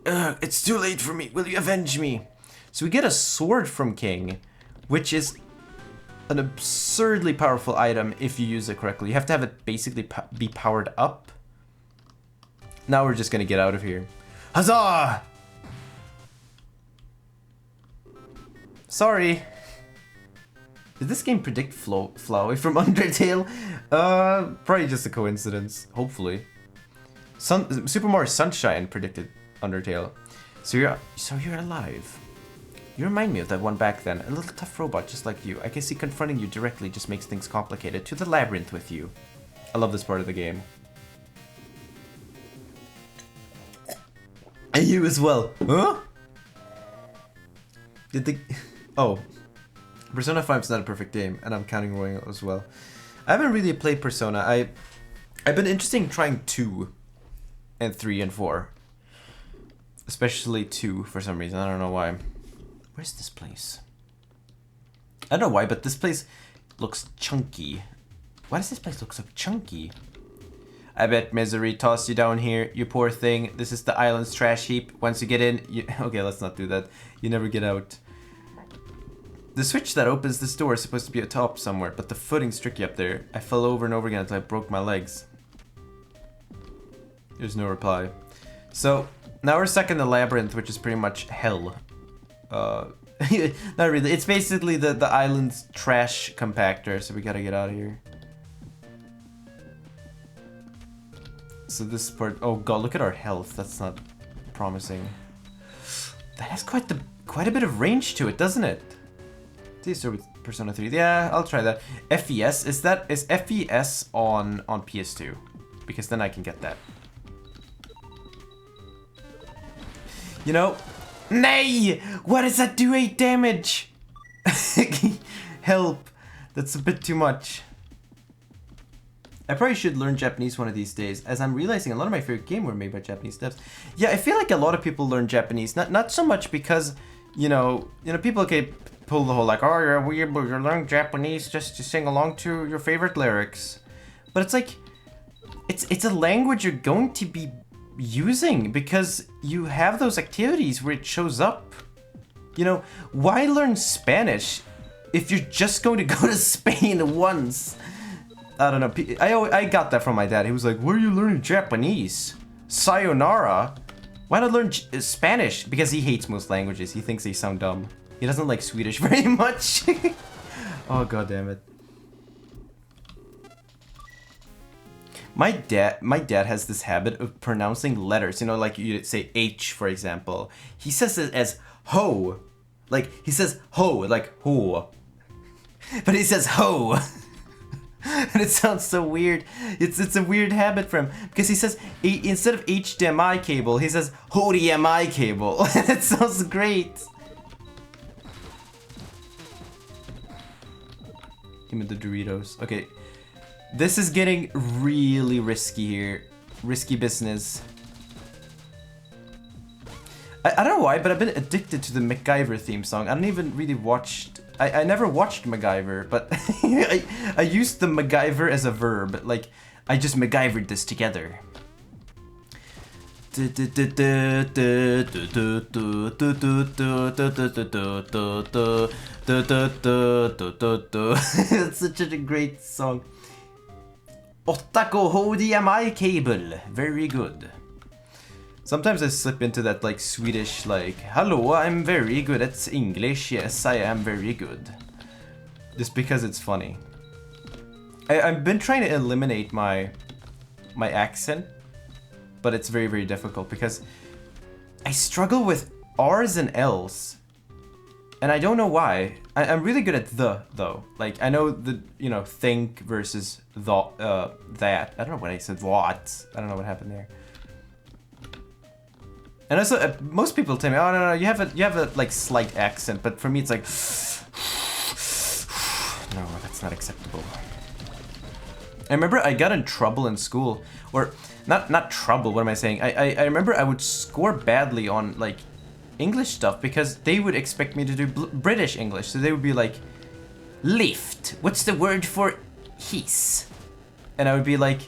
It's too late for me. Will you avenge me? So we get a sword from King, which is an absurdly powerful item if you use it correctly. You have to have it basically be powered up. Now we're just gonna get out of here. Huzzah! Sorry. Did this game predict Flowey from Undertale? Probably just a coincidence. Hopefully. Super Mario Sunshine predicted Undertale. So you're alive. You remind me of that one back then. A little tough robot just like you. I can see confronting you directly just makes things complicated. To the labyrinth with you. I love this part of the game. And you as well. Huh? Did the... Oh. Persona 5 is not a perfect game, and I'm counting Royal as well. I haven't really played Persona. I've been interested in trying 2 and 3 and 4. Especially 2 for some reason. I don't know why. Where's this place? I don't know why, but this place looks chunky. Why does this place look so chunky? I bet misery tossed you down here, you poor thing. This is the island's trash heap. Once you get in, you... Okay, let's not do that. You never get out. The switch that opens this door is supposed to be atop somewhere, but the footing's tricky up there. I fell over and over again until I broke my legs. There's no reply. So, now we're stuck in the labyrinth, which is pretty much hell. Not really. It's basically the island's trash compactor, so we gotta get out of here. So this part... Oh god, look at our health. That's not promising. That has quite a bit of range to it, doesn't it? Please start with Persona 3. Yeah, I'll try that. FES, is FES on PS2? Because then I can get that. You know... Nay! What does that do? 8 damage! Help! That's a bit too much. I probably should learn Japanese one of these days, as I'm realizing a lot of my favorite games were made by Japanese devs. Yeah, I feel like a lot of people learn Japanese, not so much because, you know, people can pull the whole like, oh, you're learning Japanese just to sing along to your favorite lyrics. But it's like, it's a language you're going to be using because you have those activities where it shows up. You know, why learn Spanish if you're just going to go to Spain once? I don't know. I got that from my dad. He was like, why are you learning Japanese? Sayonara? Why not learn Spanish? Because he hates most languages. He thinks they sound dumb. He doesn't like Swedish very much. Oh, god damn it. My dad has this habit of pronouncing letters. You know, like you say H, for example. He says it as ho. Like, he says ho, like ho. But he says ho. And it sounds so weird. It's a weird habit for him. Because he says, instead of HDMI cable, he says HDMI cable. And it sounds great. Give me the Doritos. Okay. This is getting really risky here. Risky business. I don't know why, but I've been addicted to the MacGyver theme song. I don't even really watched... I never watched MacGyver, but I used the MacGyver as a verb. Like, I just MacGyvered this together. It's such a great song. 8K HDMI cable. Very good. Sometimes I slip into that like Swedish like, hello, I'm very good at English. Yes, I am very good. Just because it's funny. I've been trying to eliminate my accent, but it's very, very difficult because I struggle with R's and L's. And I don't know why. I'm really good at the, though. Like, I know the, you know, think versus the, that. I don't know what I said, what. I don't know what happened there. And also, most people tell me, oh, no, you have a, like, slight accent. But for me, it's like, no, that's not acceptable. I remember I got in trouble in school, or not trouble, what am I saying? I remember I would score badly on like English stuff because they would expect me to do British English. So they would be like, lift, what's the word for hiss? And I would be like,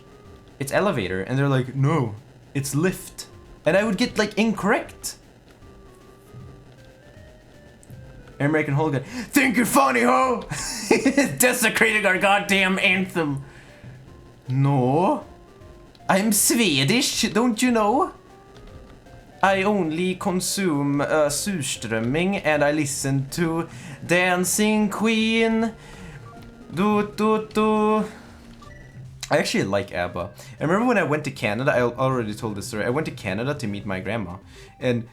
it's elevator. And they're like, no, it's lift. And I would get like incorrect. American Holgan, think you're funny, ho? Desecrating our goddamn anthem. No, I'm Swedish, don't you know? I only consume surströmming and I listen to Dancing Queen. I actually like ABBA. I remember when I went to Canada, I already told this story. I went to Canada to meet my grandma, and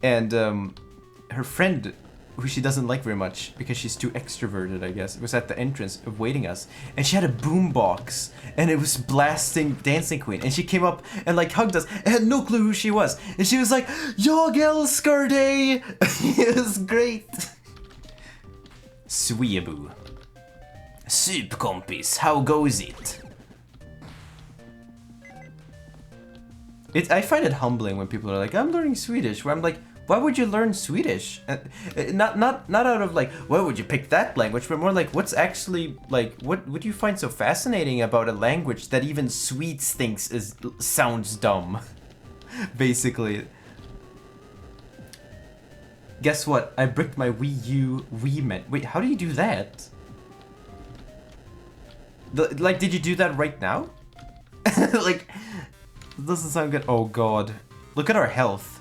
her friend, who she doesn't like very much because she's too extroverted, I guess, was at the entrance awaiting us, and she had a boombox and it was blasting Dancing Queen, and she came up and like hugged us and had no clue who she was, and she was like, "Jag älskar dig!" It was great. Sweeaboo. Sup kompis, how goes it? I find it humbling when people are like, I'm learning Swedish, where I'm like, why would you learn Swedish? Not out of like, why would you pick that language, but more like, what's actually like, what do you find so fascinating about a language that even Swedes thinks sounds dumb? Basically. Guess what? I bricked my Wii U Wii. Wait, how do you do that? Like, did you do that right now? Like, it doesn't sound good. Oh god, look at our health.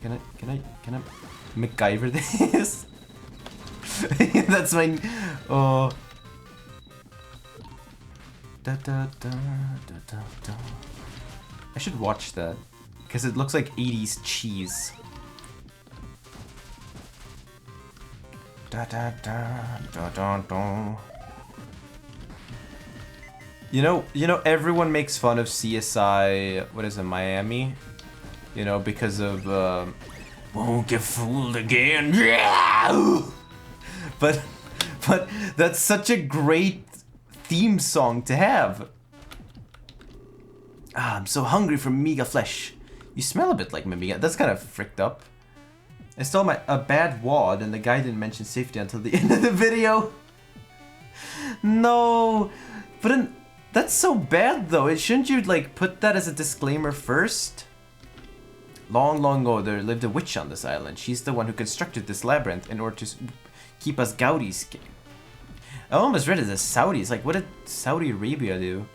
Can I MacGyver this? That's my, oh. Da, da, da, da, da, da. I should watch that, because it looks like 80s cheese. Da, da, da, da, da, da. You know, everyone makes fun of CSI, what is it, Miami? You know, because of, won't get fooled again, yeah! But that's such a great theme song to have. Ah, I'm so hungry for Mega Flesh. You smell a bit like Mega. That's kind of fricked up. I stole a bad wad, and the guy didn't mention safety until the end of the video. No, but then, that's so bad though. Shouldn't you like put that as a disclaimer first? Long, long ago, there lived a witch on this island. She's the one who constructed this labyrinth in order to keep us Gaudis. I almost read it as Saudis. Like, what did Saudi Arabia do?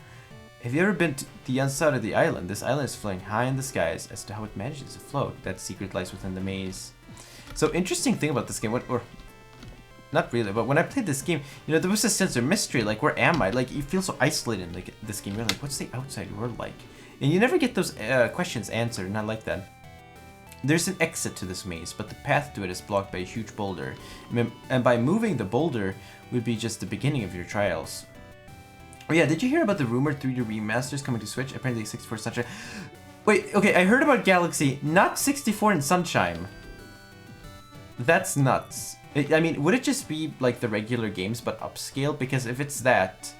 Have you ever been to the inside of the island? This island is floating high in the skies. As to how it manages to float, that secret lies within the maze. So, interesting thing about this game, or not really, but when I played this game, you know, there was a sense of mystery. Like, where am I? Like, you feel so isolated in like, this game. You're like, what's the outside world like? And you never get those questions answered, and I like that. There's an exit to this maze, but the path to it is blocked by a huge boulder. And by moving the boulder would be just the beginning of your trials. Oh yeah, did you hear about the rumored 3D remasters coming to Switch? Apparently 64 Sunshine. Wait, okay, I heard about Galaxy, not 64 and Sunshine. That's nuts. I mean, would it just be like the regular games but upscale? Because if it's that,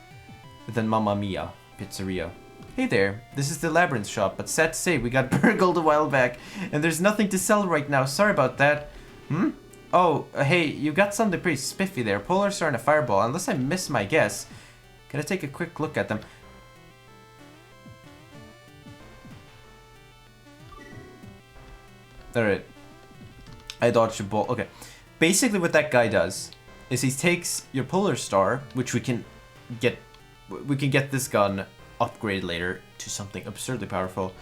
then Mamma Mia Pizzeria. Hey there, this is the Labyrinth shop, but sad to say we got burgled a while back, and there's nothing to sell right now. Sorry about that. Hmm? Oh, hey, you got something pretty spiffy there. Polar Star and a Fireball, unless I miss my guess. Can I take a quick look at them? Alright. I dodged a ball. Okay. Basically what that guy does is he takes your Polar Star, which we can get this gun upgraded later to something absurdly powerful.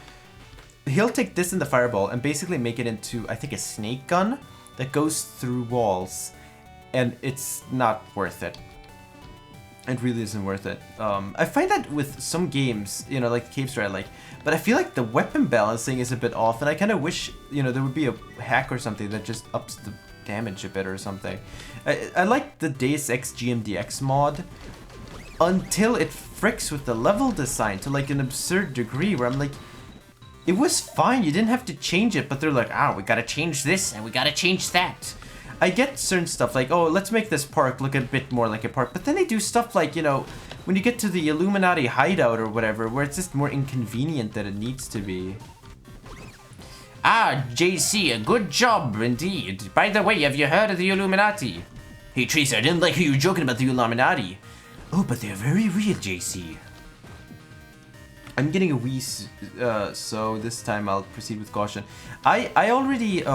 He'll take this in the fireball and basically make it into, I think, a snake gun that goes through walls, and it's not worth it. It really isn't worth it. I find that with some games, you know, like Cave Story I like, but I feel like the weapon balancing is a bit off, and I kind of wish, you know, there would be a hack or something that just ups the damage a bit or something. I like the Deus Ex GMDX mod until it fricks with the level design to like an absurd degree where I'm like, it was fine, you didn't have to change it, but they're like, we gotta change this and we gotta change that. I get certain stuff like, oh, let's make this park look a bit more like a park, but then they do stuff like, you know, when you get to the Illuminati hideout or whatever, where it's just more inconvenient than it needs to be. JC, a good job indeed. By the way, have you heard of the Illuminati? Hey Tracer, I didn't like how you were joking about the Illuminati. Oh, but they're very real, JC. I'm getting a wee, so this time I'll proceed with caution. I already, is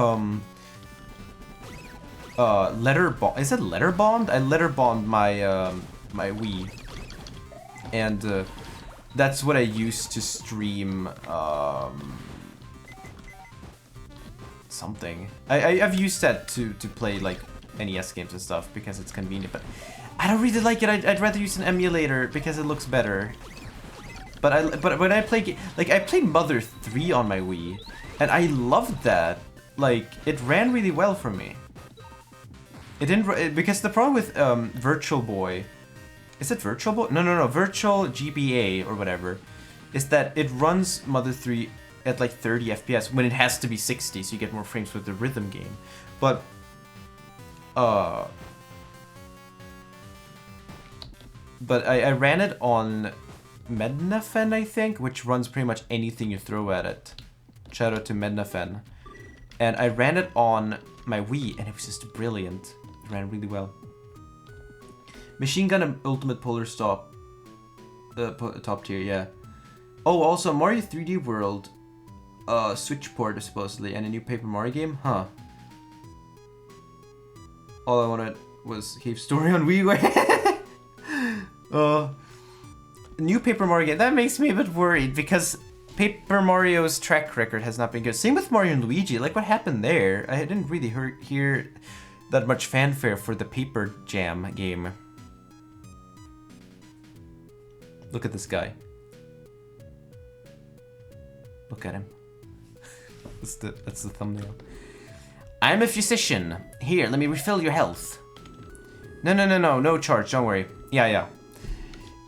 it letter bombed? I letter bombed my, my Wii. And, that's what I use to stream, something. I've used that to play, like, NES games and stuff because it's convenient, but I don't really like it. I'd rather use an emulator because it looks better. But when I play, like, I played Mother 3 on my Wii, and I loved that. Like, it ran really well for me. It didn't, because the problem with Virtual Boy, is it Virtual Boy? No, Virtual GBA or whatever, is that it runs Mother 3 at like 30 FPS when it has to be 60, so you get more frames with the rhythm game. But I ran it on Mednafen, I think, which runs pretty much anything you throw at it. Shout out to Mednafen. And I ran it on my Wii, and it was just brilliant. It ran really well. Machine Gun and Ultimate Polar Stop. Top tier, yeah. Oh, also Mario 3D World Switch port supposedly, and a new Paper Mario game? Huh. All I wanted was Cave Story on WiiWare. New Paper Mario game. That makes me a bit worried because Paper Mario's track record has not been good. Same with Mario and Luigi. Like, what happened there? I didn't really hear that much fanfare for the Paper Jam game. Look at this guy. Look at him. That's the thumbnail. I'm a physician. Here, let me refill your health. No charge, don't worry. Yeah.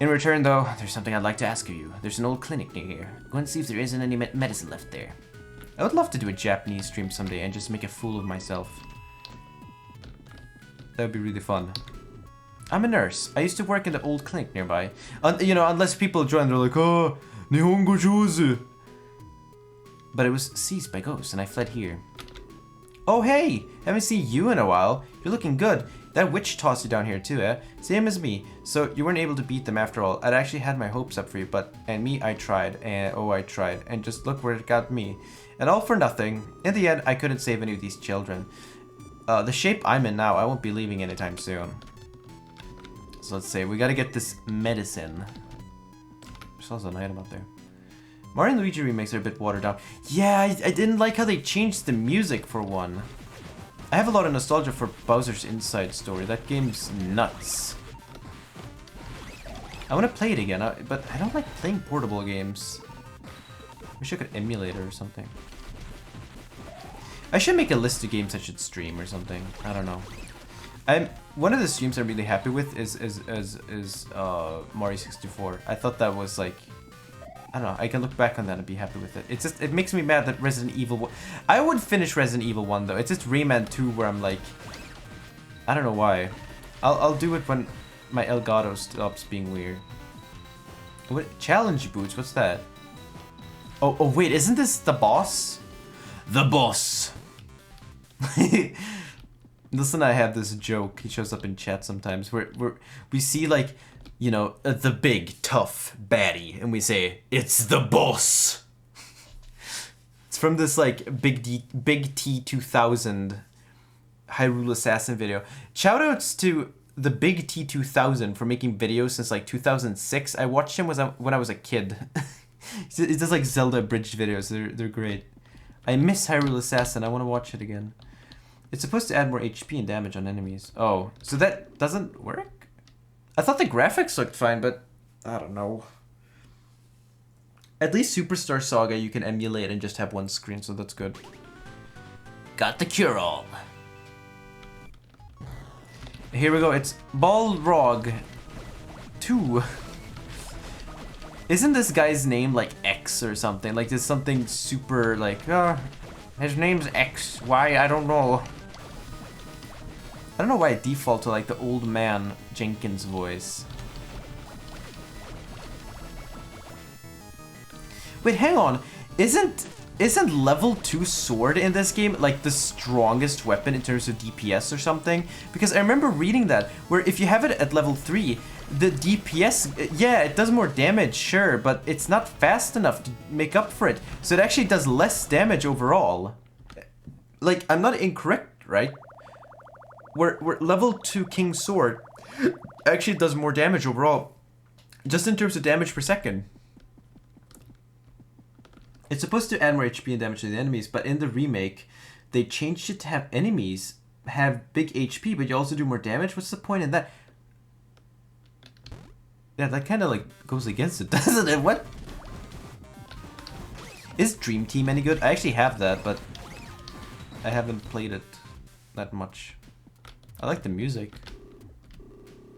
In return, though, there's something I'd like to ask of you. There's an old clinic near here. Go and see if there isn't any medicine left there. I would love to do a Japanese stream someday and just make a fool of myself. That would be really fun. I'm a nurse. I used to work in the old clinic nearby. You know, unless people join, they're like, oh, Nihongo Jozu. But it was seized by ghosts, and I fled here. Oh, hey! Haven't seen you in a while. You're looking good. That witch tossed you down here too, eh? Same as me. So you weren't able to beat them after all. I'd actually had my hopes up for you, but... And me, I tried. And oh, I tried. And just look where it got me. And all for nothing. In the end, I couldn't save any of these children. The shape I'm in now, I won't be leaving anytime soon. So let's say, we gotta get this medicine. There's also an item up there. Mario and Luigi remakes are a bit watered down. Yeah, I didn't like how they changed the music for one. I have a lot of nostalgia for Bowser's Inside Story. That game's nuts. I want to play it again, but I don't like playing portable games. Wish I could emulate it or something. I should make a list of games I should stream or something. I don't know. One of the streams I'm really happy with is Mario 64. I thought that was like, I don't know, I can look back on that and be happy with it. It's just, it makes me mad that Resident Evil 1... I would finish Resident Evil 1 though. It's just Rayman 2 where I'm like... I don't know why. I'll do it when my Elgato stops being weird. What? Challenge boots? What's that? Oh wait, isn't this the boss? The boss! Listen, I have this joke. He shows up in chat sometimes where we see like... You know, the big, tough baddie, and we say, it's the boss. It's from this like Big T 2000 Hyrule Assassin video. Shoutouts to the Big T 2000 for making videos since like 2006. I watched him when I was a kid. He does like Zelda abridged videos. They're great. I miss Hyrule Assassin. I want to watch it again. It's supposed to add more HP and damage on enemies. Oh, so that doesn't work? I thought the graphics looked fine, but I don't know. At least Superstar Saga you can emulate and just have one screen, so that's good. Got the cure-all. Here we go. It's Balrog 2. Isn't this guy's name like X or something? Like there's something super like, his name's X. Why? I don't know. I don't know why I default to like the old man Jenkins voice. Wait, hang on. Isn't level 2 sword in this game like the strongest weapon in terms of DPS or something? Because I remember reading that, where if you have it at level 3, the DPS, yeah, it does more damage, sure, but it's not fast enough to make up for it. So it actually does less damage overall. Like, I'm not incorrect, right? Where level 2 King Sword actually does more damage overall, just in terms of damage per second. It's supposed to add more HP and damage to the enemies, but in the remake, they changed it to have enemies have big HP, but you also do more damage. What's the point in that? Yeah, that kind of like goes against it, doesn't it? What? Is Dream Team any good? I actually have that, but I haven't played it that much. I like the music.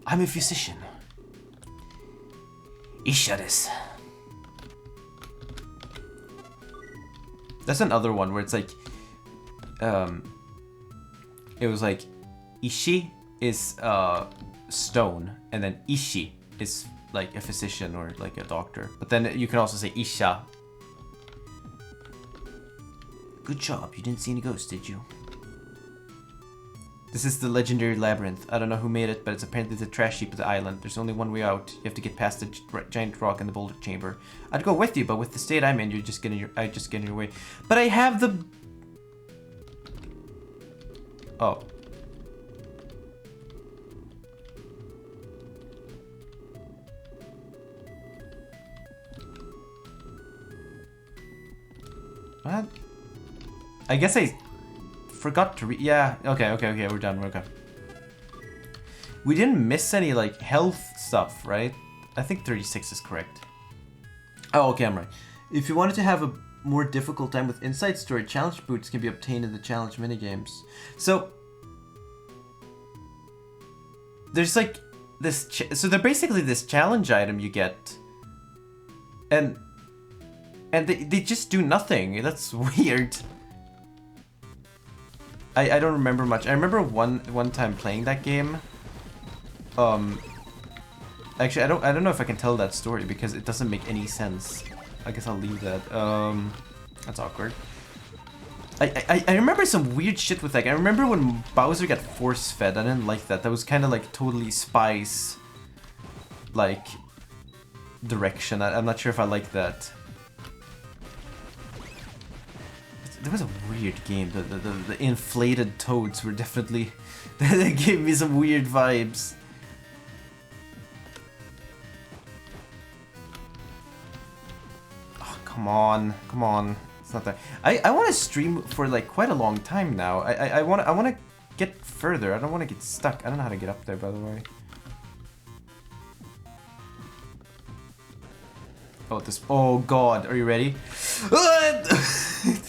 I'm a physician. Isharis. That's another one where it's like, it was like, Ishi is stone, and then Ishi is like a physician or like a doctor. But then you can also say Isha. Good job. You didn't see any ghosts, did you? This is the legendary labyrinth. I don't know who made it, but it's apparently the trash heap of the island. There's only one way out. You have to get past the giant rock in the boulder chamber. I'd go with you, but with the state I'm in, you're just getting in your way. But I have the... Oh. What? I guess I forgot to read. Yeah, okay, we're done, we're okay. We didn't miss any, like, health stuff, right? I think 36 is correct. Oh, okay, I'm right. If you wanted to have a more difficult time with Inside Story, challenge boots can be obtained in the challenge minigames. So, there's, like, this... So they're basically this challenge item you get. And they just do nothing. That's weird. I don't remember much. I remember one time playing that game. Actually, I don't know if I can tell that story because it doesn't make any sense. I guess I'll leave that. That's awkward. I remember some weird shit with that. I remember when Bowser got force fed. I didn't like that. That was kind of like totally Spice, like, direction. I'm not sure if I like that. There was a weird game. The inflated toads were definitely... They gave me some weird vibes. Oh, come on. Come on. It's not that... I want to stream for like quite a long time now. I want to get further. I don't want to get stuck. I don't know how to get up there, by the way. Oh, this... Oh, God. Are you ready?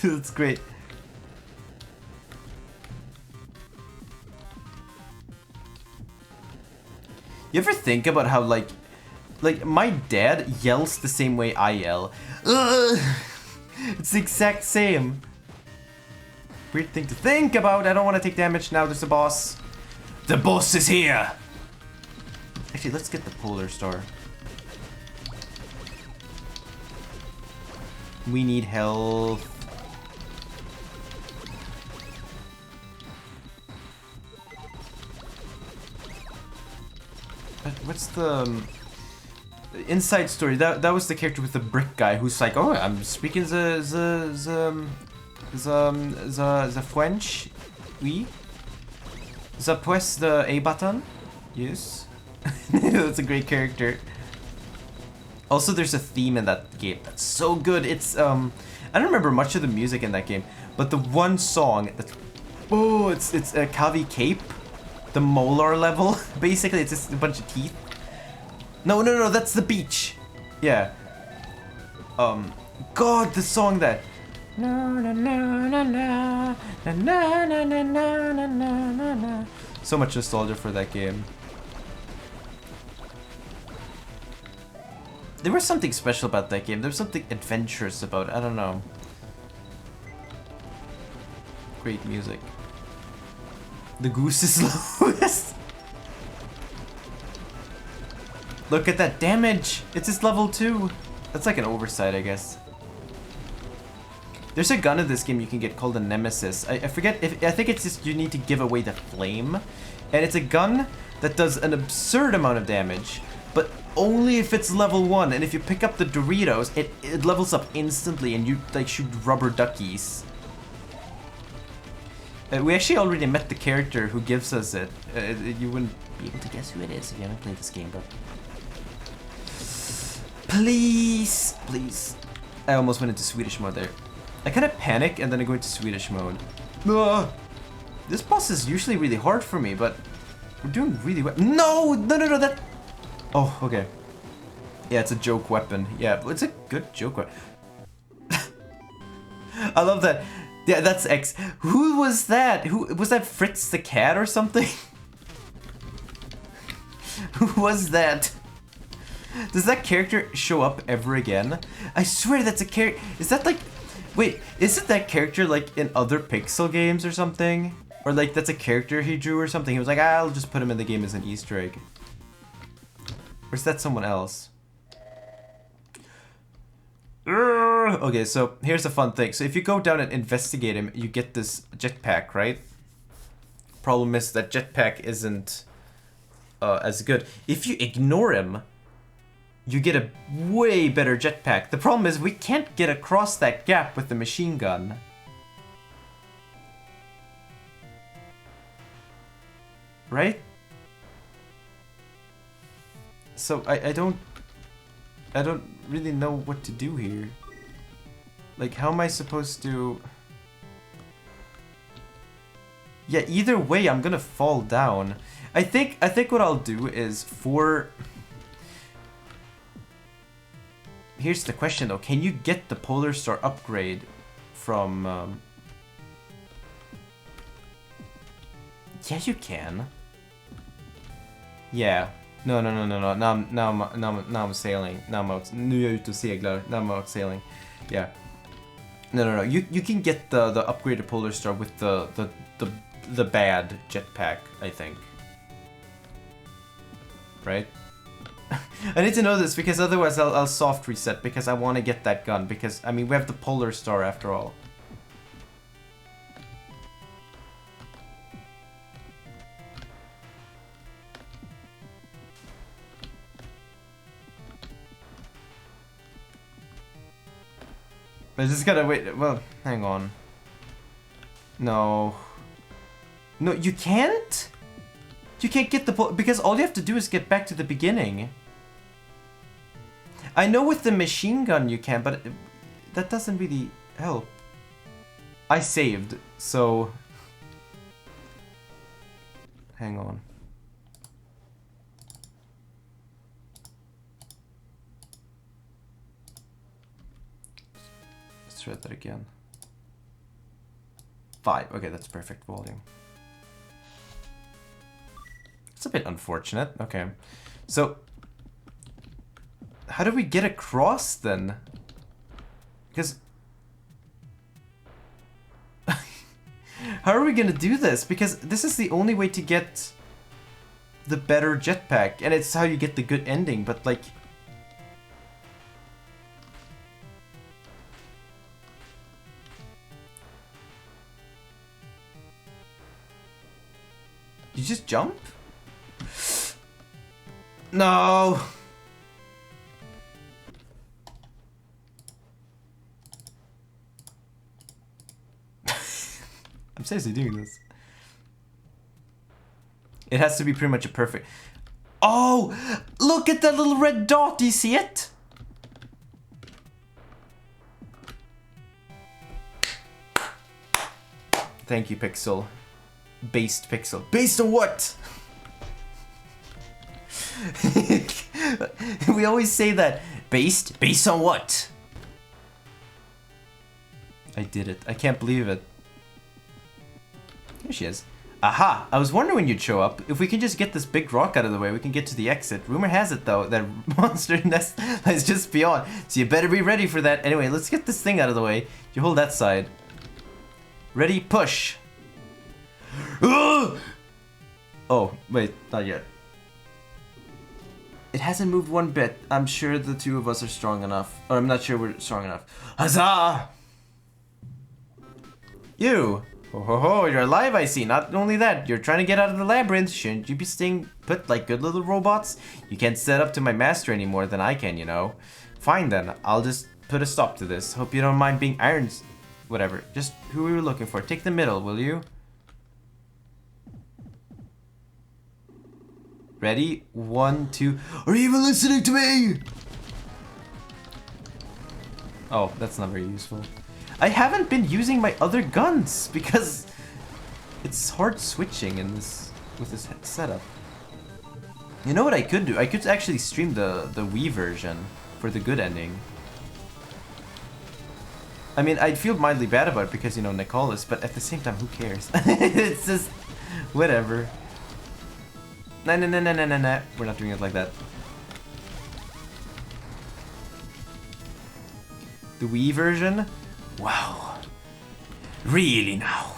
That's great. You ever think about how, like my dad yells the same way I yell? It's the exact same. Weird thing to think about. I don't want to take damage now. There's a boss. The boss is here. Actually, let's get the Polar Star. We need health. What's the... inside story. That was the character with the brick guy who's like, oh, I'm speaking the French. Oui. The press the A button. Yes. That's a great character. Also, there's a theme in that game that's so good. It's I don't remember much of the music in that game, but the one song that's it's a Kavi Cape, the Molar level. Basically, it's just a bunch of teeth. No, that's the beach. Yeah. God, the song that. So much nostalgia for that game. There was something special about that game. There was something adventurous about it. I don't know. Great music. The goose is lowest. Look at that damage. It's just level 2. That's like an oversight, I guess. There's a gun in this game you can get called a Nemesis. I forget if I think it's just you need to give away the flame, and it's a gun that does an absurd amount of damage, but only if it's level 1. And if you pick up the Doritos, it levels up instantly, and you like shoot rubber duckies. We actually already met the character who gives us it. You wouldn't be able to guess who it is if you haven't played this game, but please, please. I almost went into Swedish mode there. I kind of panic and then I go into Swedish mode. Ugh. This boss is usually really hard for me, but we're doing really well. No, that. Oh, okay. Yeah, it's a joke weapon. Yeah, it's a good joke weapon. I love that. Yeah, that's X. Who was that? Who was that? Fritz the cat or something? Who was that? Does that character show up ever again? I swear that's a character. Is that like... Wait, isn't that character like in other Pixel games or something? Or like that's a character he drew or something? He was like, I'll just put him in the game as an Easter egg. Or is that someone else? Okay, so here's a fun thing. So if you go down and investigate him, you get this jetpack, right? Problem is that jetpack isn't as good. If you ignore him, you get a way better jetpack. The problem is we can't get across that gap with the machine gun. Right? So I don't really know what to do here. Like, how am I supposed to... Yeah, either way I'm gonna fall down. I think what I'll do is for... Here's the question though, can you get the Polar Star upgrade from... Yeah, you can. Yeah. No. Now I'm sailing. Nu är jag ute och seglar. Now I'm out sailing. Yeah. No. You can get the upgraded Polar Star with the bad jetpack, I think. Right? I need to know this because otherwise I'll soft reset because I want to get that gun because I mean we have the Polar Star after all. I just gotta wait. Well, hang on. No, you can't. You can't get the because all you have to do is get back to the beginning. I know with the machine gun you can, but that doesn't really help. I saved, so hang on. Let's try that again. 5. Okay, that's perfect volume. It's a bit unfortunate. Okay. So, how do we get across then? Because... how are we gonna do this? Because this is the only way to get the better jetpack. And it's how you get the good ending, but like... You just jump? No! I'm seriously doing this. It has to be pretty much a perfect... Oh! Look at that little red dot! Do you see it? Thank you, Pixel. Based Pixel. Based on what? We always say that. Based? Based on what? I did it. I can't believe it. Here she is. Aha! I was wondering when you'd show up. If we can just get this big rock out of the way, we can get to the exit. Rumor has it, though, that monster nest is just beyond. So you better be ready for that. Anyway, let's get this thing out of the way. You hold that side. Ready, push. Oh, wait, not yet. It hasn't moved one bit. I'm sure the two of us are strong enough. Or I'm not sure we're strong enough. Huzzah! You! Ho ho ho, you're alive, I see. Not only that, you're trying to get out of the labyrinth. Shouldn't you be staying put like good little robots? You can't stand up to my master any more than I can, you know. Fine then, I'll just put a stop to this. Hope you don't mind being irons. Whatever, just who we were looking for. Take the middle, will you? Ready? 1, 2. Are you even listening to me? Oh, that's not very useful. I haven't been using my other guns because it's hard switching in this with this setup. You know what I could do? I could actually stream the Wii version for the good ending. I mean, I'd feel mildly bad about it because, you know, Nicholas, but at the same time, who cares? It's just whatever. Nah. We're not doing it like that. The Wii version? Wow. Really now?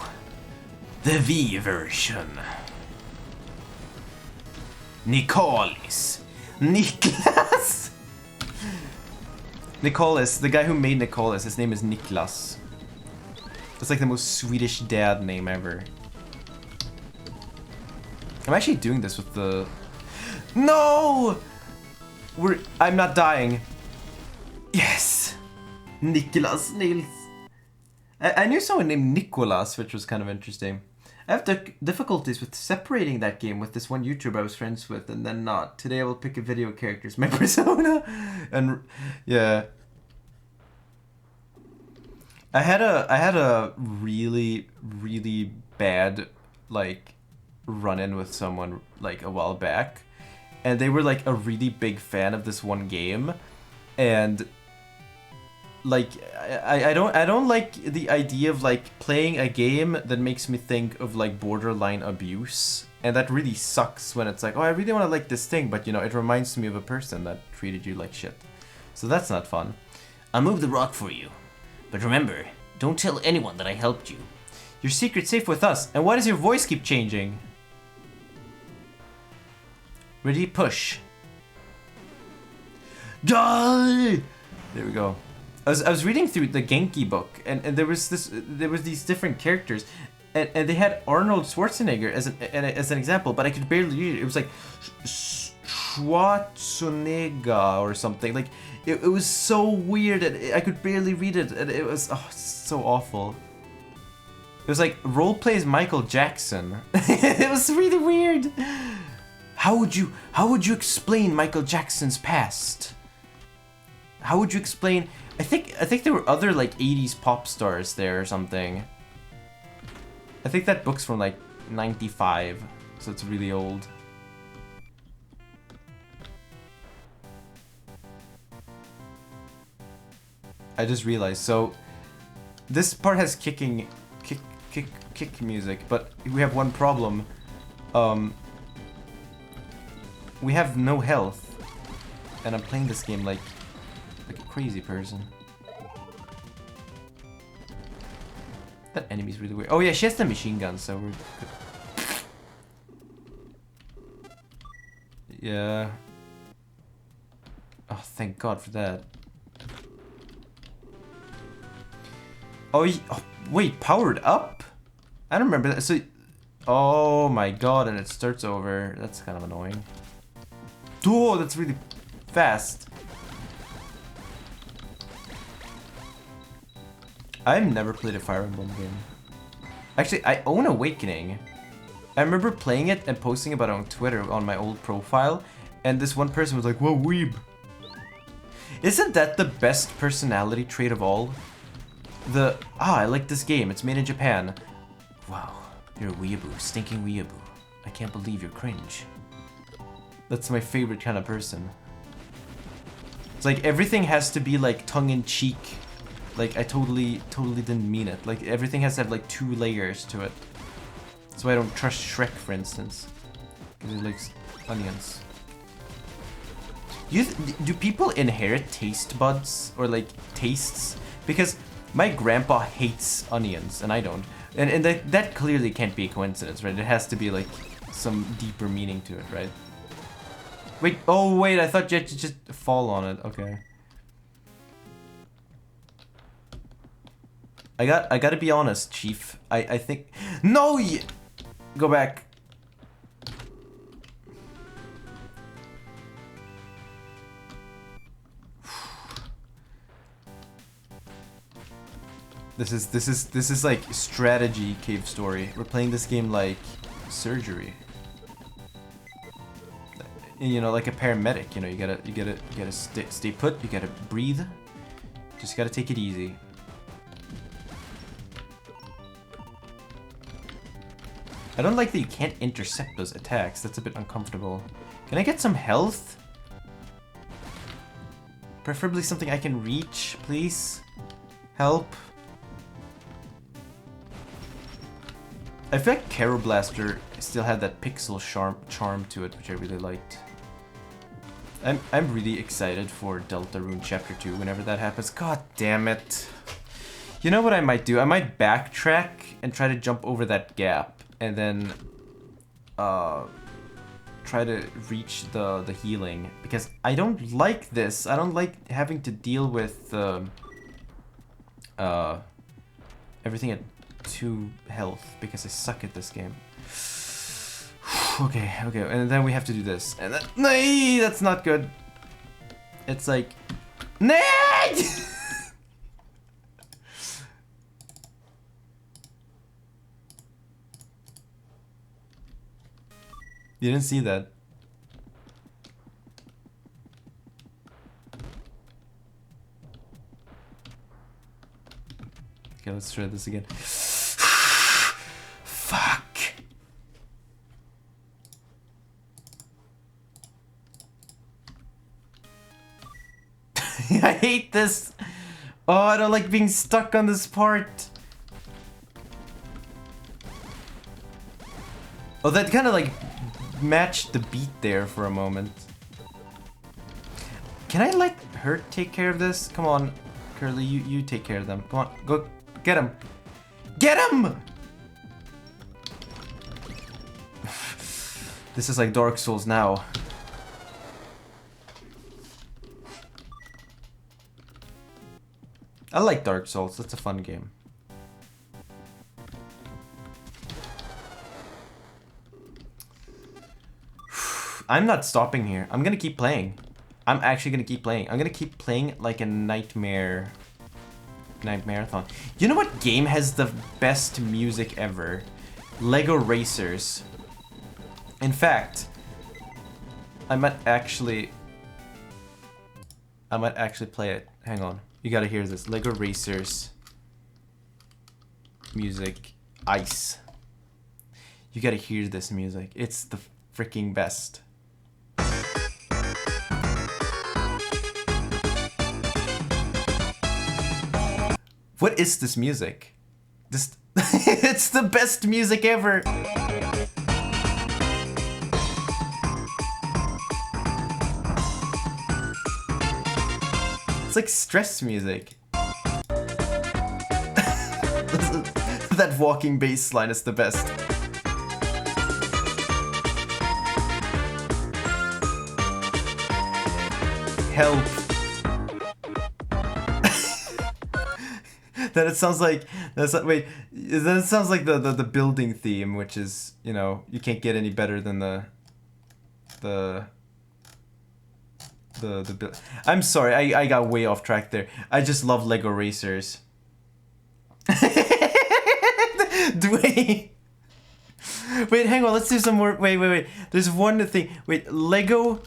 The Wii version. Niklas. Nicholas, the guy who made Nicholas, his name is Niklas. That's like the most Swedish dad name ever. I'm actually doing this with the... No! I'm not dying. Yes! Niklas Nils. I knew someone named Nicholas, which was kind of interesting. I have difficulties with separating that game with this one YouTuber I was friends with and then not. Today I will pick a video character as my persona. And yeah. I had a really bad like run-in with someone like a while back, and they were like a really big fan of this one game, and like I don't like the idea of like playing a game that makes me think of like borderline abuse, and that really sucks when it's like, oh, I really want to like this thing, but you know, it reminds me of a person that treated you like shit. So that's not fun. I'll move the rock for you, but remember, don't tell anyone that I helped you. Your secret's safe with us. And why does your voice keep changing? Ready, push. Die! There we go. I was reading through the Genki book, and there was these different characters, and they had Arnold Schwarzenegger as an example, but I could barely read it. It was like Schwarzenegger or something. Like it was so weird, and I could barely read it, and it was so awful. It was like roleplays Michael Jackson. It was really weird. How would you explain Michael Jackson's past? How would you explain? I think there were other like 80s pop stars there or something. I think that book's from like 95, so it's really old. I just realized, so this part has kick music, but we have one problem. We have no health, and I'm playing this game like a crazy person. That enemy's really weird. Oh yeah, she has the machine gun, so we're good. Yeah. Oh, thank God for that. Oh, wait, powered up? I don't remember that. So, oh my God, and it starts over. That's kind of annoying. Oh, that's really fast. I've never played a Fire Emblem game. Actually, I own Awakening. I remember playing it and posting about it on Twitter on my old profile, and this one person was like, "Whoa, weeb." Isn't that the best personality trait of all? I like this game. It's made in Japan. Wow, you're a weeaboo, stinking weeaboo. I can't believe you're cringe. That's my favorite kind of person. It's like everything has to be like tongue-in-cheek. Like I totally didn't mean it. Like everything has to have like 2 layers to it. That's why I don't trust Shrek, for instance, because he likes onions. Do people inherit taste buds or like tastes? Because my grandpa hates onions and I don't, and that clearly can't be a coincidence, right? It has to be like some deeper meaning to it, right? Wait, oh wait, I thought you had to just fall on it. Okay. I gotta be honest, Chief. I think no. Go back. This is like strategy cave story. We're playing this game like surgery. You know, like a paramedic. You know, you gotta stay put. You gotta breathe. Just gotta take it easy. I don't like that you can't intercept those attacks. That's a bit uncomfortable. Can I get some health? Preferably something I can reach, please. Help. I feel like Kero Blaster still had that pixel charm to it, which I really liked. I'm really excited for Deltarune Chapter 2 whenever that happens. God damn it. You know what I might do? I might backtrack and try to jump over that gap and then try to reach the healing, because I don't like this. I don't like having to deal with everything at 2 health because I suck at this game. Okay, and then we have to do this, and then, nay, that's not good. It's like, nay! You didn't see that. Okay, let's try this again. Fuck. I hate this. Oh, I don't like being stuck on this part. Oh, that kind of like matched the beat there for a moment. Can I let her take care of this? Come on, Curly, you take care of them. Come on, go get him. Get him! This is like Dark Souls now. I like Dark Souls, that's a fun game. I'm not stopping here. I'm gonna keep playing. I'm actually gonna keep playing. I'm gonna keep playing like a night marathon. You know what game has the best music ever? Lego Racers. In fact, I might actually play it. Hang on. You gotta hear this. Lego Racers music. Ice. You gotta hear this music. It's the freaking best. What is this music? This it's the best music ever. It's like stress music. That walking bass line is the best. Help. Then it sounds like wait. Then it sounds like the building theme, which is, you know, you can't get any better than the I'm sorry, I got way off track there. I just love Lego Racers. Wait. Wait, hang on. Let's do some more. Wait. There's one thing. Wait, Lego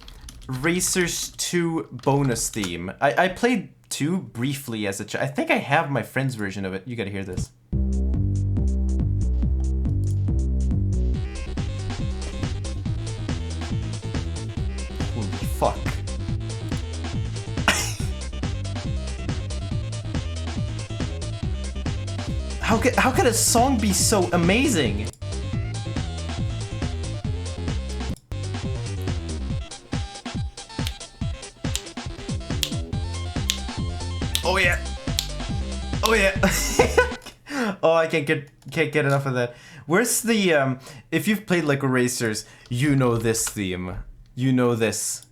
Racers 2 bonus theme. I played 2 briefly as a child. I think I have my friend's version of it. You gotta hear this. Holy fuck. How could a song be so amazing? Oh yeah. Oh yeah. Oh, I can't get enough of that. Where's the if you've played Lego Racers, you know this theme. You know this.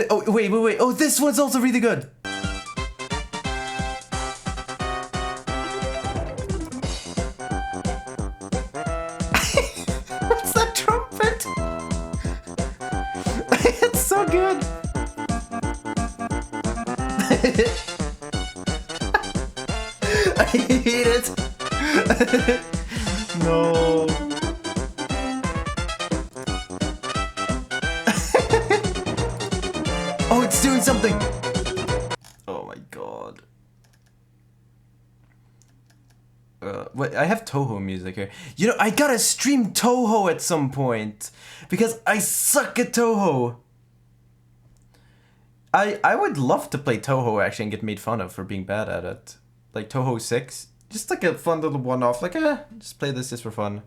Oh wait. Oh, this one's also really good. What's that trumpet? It's so good. I hate it. No. Oh, it's doing something. Oh my god. Wait, I have Toho music here. You know, I gotta stream Toho at some point because I suck at Toho. I would love to play Toho actually and get made fun of for being bad at it. Like Toho 6. Just like a fun little one-off, like, just play this just for fun.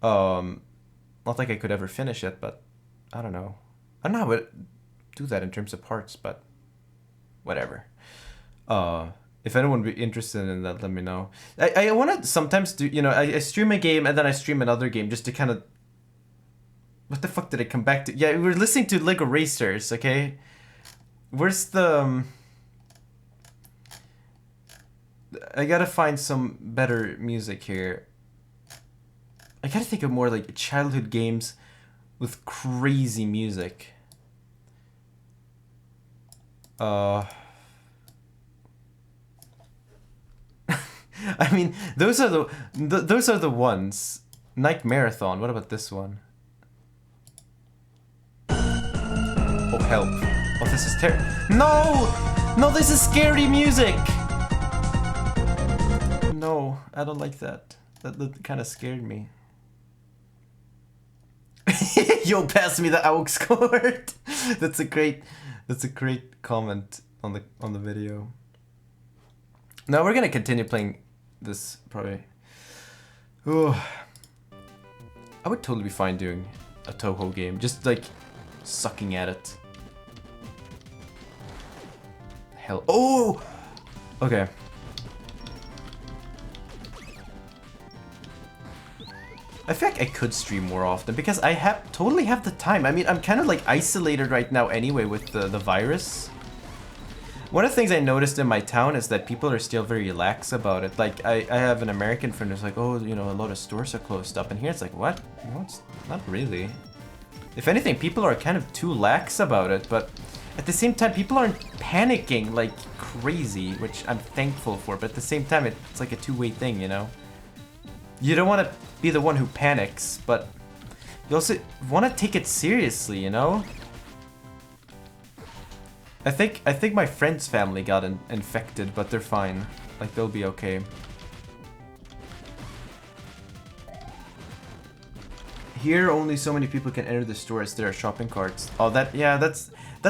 Not like I could ever finish it, but I don't know. I don't know how to do that in terms of parts, but whatever. If anyone would be interested in that, let me know. I want to sometimes do, you know, I stream a game and then I stream another game just to kind of... What the fuck did I come back to? Yeah, we're listening to Lego Racers, okay? Where's the... I gotta find some better music here. I gotta think of more like childhood games with crazy music. I mean, those are the ones. Night Marathon. What about this one? Oh help! Oh, this is terrible. No, this is scary music. No, I don't like that. That kind of scared me. Yo, pass me the aux cord. That's a great comment on the video. Now we're gonna continue playing this probably. Oh, I would totally be fine doing a Toho game, just like sucking at it. Hell, oh, okay. I feel like I could stream more often because I totally have the time. I mean, I'm kind of like isolated right now anyway with the virus. One of the things I noticed in my town is that people are still very lax about it. Like, I have an American friend who's like, oh, you know, a lot of stores are closed up. And here it's like, what? No, it's not really. If anything, people are kind of too lax about it. But at the same time, people aren't panicking like crazy, which I'm thankful for. But at the same time, it's like a two-way thing, you know? You don't want to be the one who panics, but you also want to take it seriously, you know? I think my friend's family got infected, but they're fine. Like, they'll be okay. Here, only so many people can enter the store as there are shopping carts. Oh, that's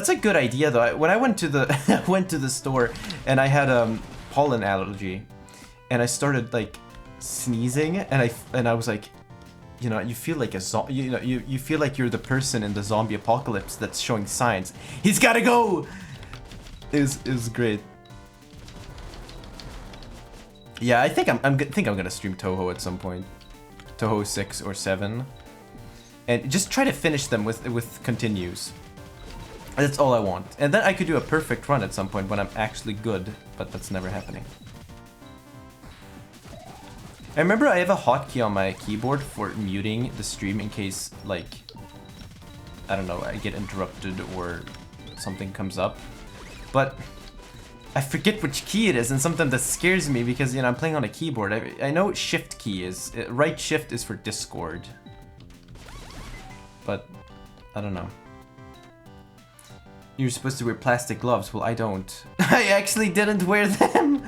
a good idea though. When I went to the store and I had pollen allergy, and I started like sneezing, and I was like, you know, you feel like you feel like you're the person in the zombie apocalypse that's showing signs. He's gotta go. It was great. Yeah, I think I'm gonna stream Toho at some point, Toho 6 or 7, and just try to finish them with continues. That's all I want, and then I could do a perfect run at some point when I'm actually good, but that's never happening. I remember I have a hotkey on my keyboard for muting the stream in case, like, I don't know, I get interrupted or something comes up. But I forget which key it is, and sometimes that scares me because, you know, I'm playing on a keyboard. I know shift key is, right shift is for Discord. But, I don't know. You're supposed to wear plastic gloves. Well, I don't. I actually didn't wear them.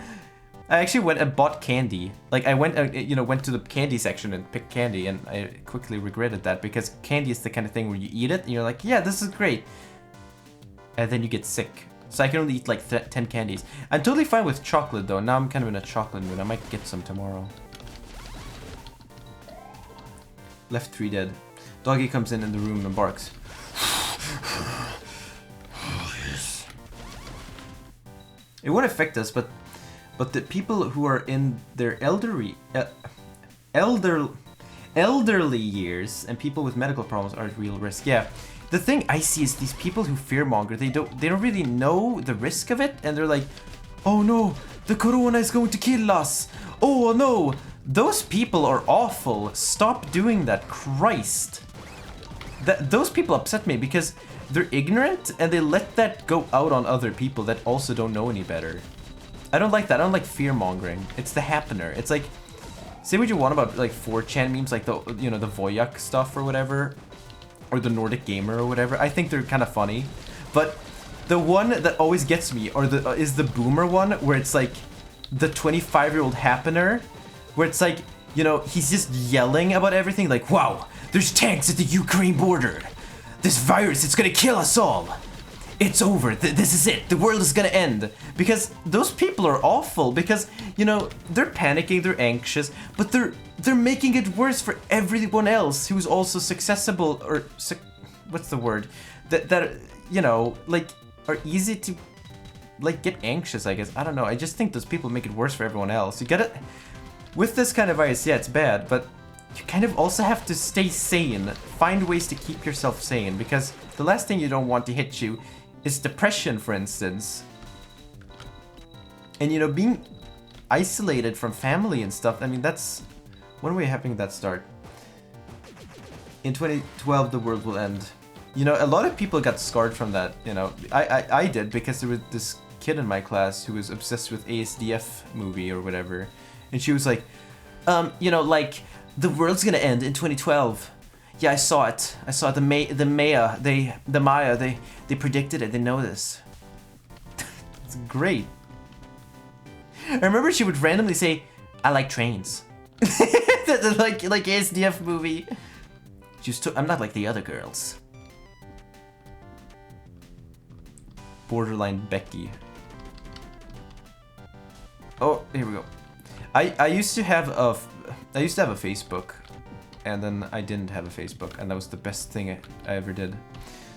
I actually went and bought candy. Like, I went, you know, went to the candy section and picked candy, and I quickly regretted that because candy is the kind of thing where you eat it and you're like, yeah, this is great. And then you get sick. So I can only eat like 10 candies. I'm totally fine with chocolate though. Now I'm kind of in a chocolate mood. I might get some tomorrow. Left 3 dead. Doggy comes in the room and barks. It won't affect us, but the people who are in their elderly years and people with medical problems are at real risk. Yeah, the thing I see is these people who fearmonger. They don't really know the risk of it, and they're like, "Oh no, the corona is going to kill us. Oh no." Those people are awful. Stop doing that, Christ. Those people upset me because they're ignorant and they let that go out on other people that also don't know any better. I don't like that. I don't like fear-mongering. It's the happener. It's like, say what you want about like 4chan memes, like the, you know, the Voyak stuff or whatever, or the Nordic Gamer or whatever. I think they're kind of funny, but the one that always gets me is the boomer one, where it's like the 25-year-old happener, where it's like, you know, he's just yelling about everything, like, wow, there's tanks at the Ukraine border. This virus, it's gonna kill us all. It's over. This is it. The world is gonna end. Because those people are awful. Because, you know, they're panicking, they're anxious, but they're making it worse for everyone else who's also successful, or what's the word? That you know, like, are easy to like get anxious, I guess. I don't know. I just think those people make it worse for everyone else. You get it? With this kind of virus, yeah, it's bad, but you kind of also have to stay sane. Find ways to keep yourself sane, because the last thing you don't want to hit you is depression, for instance. And, you know, being isolated from family and stuff, I mean, that's one way of having that start. In 2012, the world will end. You know, a lot of people got scarred from that, you know. I did, because there was this kid in my class who was obsessed with ASDF movie or whatever. And she was like, you know, like, the world's gonna end in 2012. Yeah, I saw it. I saw it. The Maya, they predicted it. They know this. It's great. I remember she would randomly say, "I like trains." like ASDF movie. She was I'm not like the other girls. Borderline Becky. Oh, here we go. I used to have a Facebook, and then I didn't have a Facebook, and that was the best thing I ever did.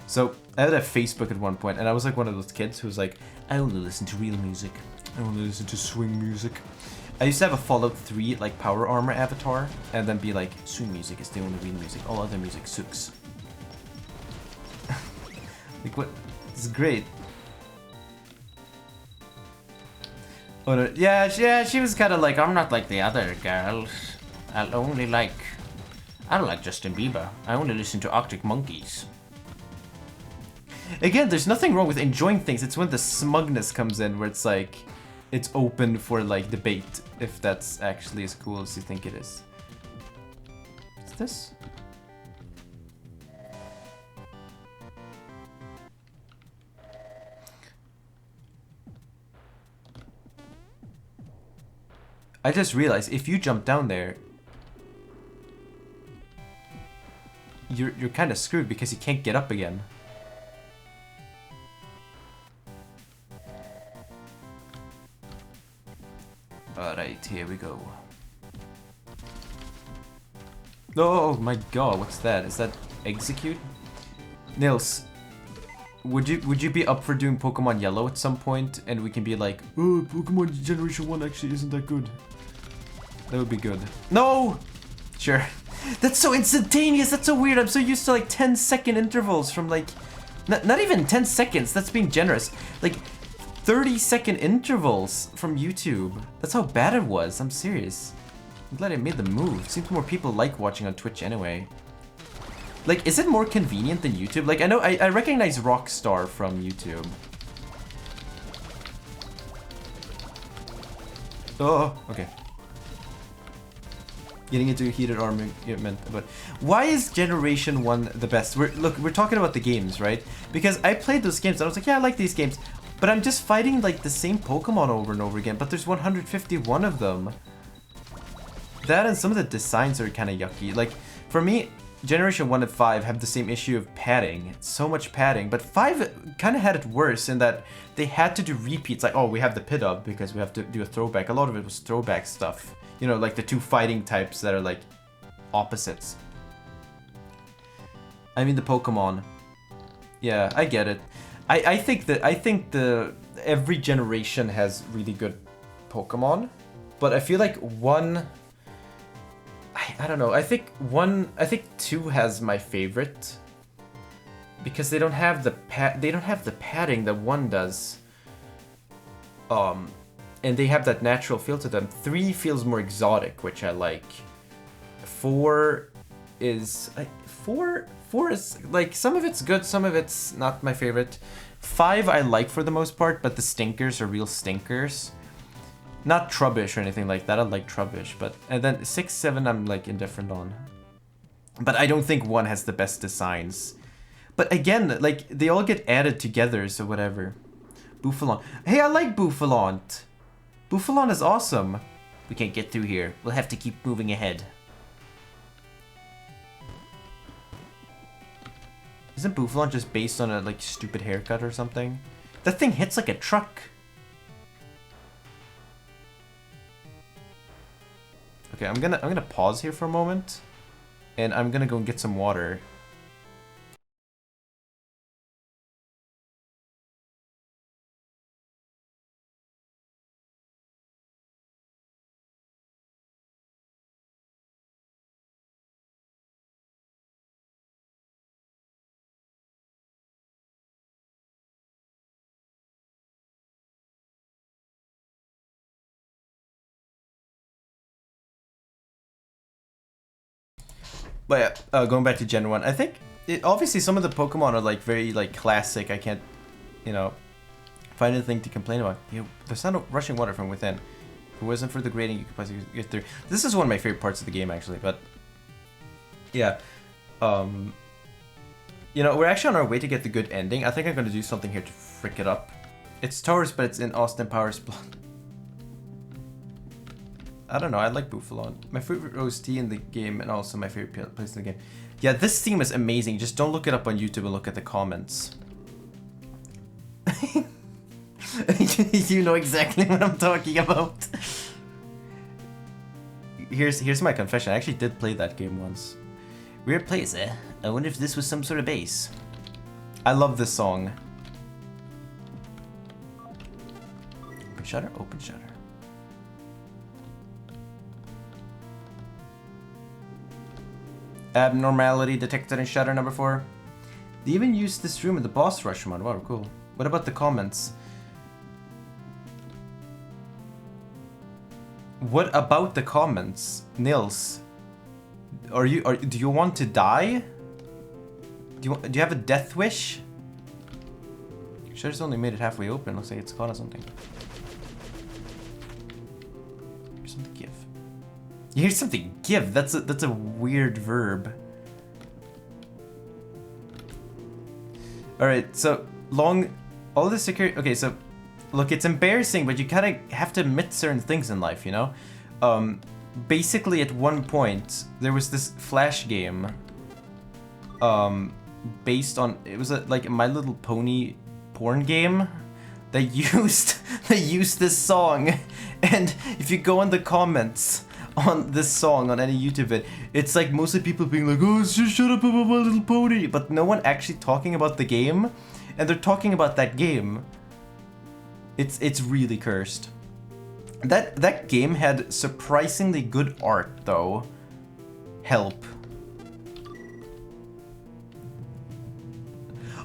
So I had a Facebook at one point, and I was like one of those kids who was like, I only listen to real music. I only listen to swing music. I used to have a Fallout 3 like power armor avatar, and then be like, swing music is the only real music. All other music sucks. Like what? It's great. Oh no, yeah, she was kind of like, I'm not like the other girls. I don't like Justin Bieber. I only listen to Arctic Monkeys. Again, there's nothing wrong with enjoying things. It's when the smugness comes in, where it's like, it's open for like debate, if that's actually as cool as you think it is. What's this? I just realized if you jump down there, you're kind of screwed because you can't get up again. Alright, here we go. Oh my god, what's that? Is that execute? Nils, would you be up for doing Pokemon Yellow at some point, and we can be like, oh, Pokemon Generation 1 actually isn't that good. That would be good. No! Sure. That's so instantaneous, that's so weird. I'm so used to like 10-second intervals from like, not even 10 seconds, that's being generous. Like 30-second intervals from YouTube. That's how bad it was, I'm serious. I'm glad I made the move. Seems more people like watching on Twitch anyway. Like, is it more convenient than YouTube? Like, I know I recognize Rockstar from YouTube. Oh, okay. Getting into a heated argument, but why is Generation 1 the best? Look, we're talking about the games, right? Because I played those games and I was like, yeah, I like these games, but I'm just fighting like the same Pokemon over and over again, but there's 151 of them. That and some of the designs are kind of yucky. Like, for me, Generation 1 and 5 have the same issue of padding. So much padding, but 5 kind of had it worse in that they had to do repeats. Like, oh, we have the pit up because we have to do a throwback. A lot of it was throwback stuff. You know, like the two fighting types that are like opposites. I mean the Pokemon. Yeah, I get it. I think the every generation has really good Pokemon, but I feel like one. I don't know. I think 2 has my favorite because they don't have the padding that 1 does. And they have that natural feel to them. 3 feels more exotic, which I like. 4 is like some of it's good, some of it's not my favorite. 5 I like for the most part, but the stinkers are real stinkers. Not Trubbish or anything like that. I like Trubbish, but and then 6, 7 I'm like indifferent on. But I don't think 1 has the best designs. But again, like they all get added together, so whatever. Bouffalon. Hey, I like Bouffalon. Bouffalon is awesome. We can't get through here. We'll have to keep moving ahead. Isn't Bouffalon just based on a like stupid haircut or something? That thing hits like a truck. Okay, I'm gonna pause here for a moment, and I'm gonna go and get some water. But yeah, going back to Gen 1, I think obviously some of the Pokemon are like very like classic. I can't, you know, find anything to complain about. The sound of rushing water from within. If it wasn't for the grading, you could possibly get through. This is one of my favorite parts of the game, actually. But yeah, you know, we're actually on our way to get the good ending. I think I'm gonna do something here to frick it up. It's Taurus, but it's in Austin Powers blood. I don't know, I like Bouffalon. My favorite OST in the game and also my favorite place in the game. Yeah, this theme is amazing. Just don't look it up on YouTube and look at the comments. You know exactly what I'm talking about. Here's my confession. I actually did play that game once. Weird place, eh? I wonder if this was some sort of base. I love this song. Open shutter, open shutter. Abnormality detected in shutter number 4. They even used this room in the boss rush one. Wow, cool. What about the comments? What about the comments, Nils? Do you want to die? Do you have a death wish? Shutter's only made it halfway open. Looks like it's caught on something. Here's something give. Here's something give. That's a weird verb. All right, so all the security. Okay, so look, it's embarrassing, but you kind of have to admit certain things in life, you know. Basically, at one point, there was this Flash game. Based on it was like a My Little Pony porn game. They used this song, and if you go in the comments on this song on any YouTube vid, it's like mostly people being like, oh, just shut up about My Little Pony, but no one actually talking about the game, and they're talking about that game. It's really cursed. That game had surprisingly good art though. Help.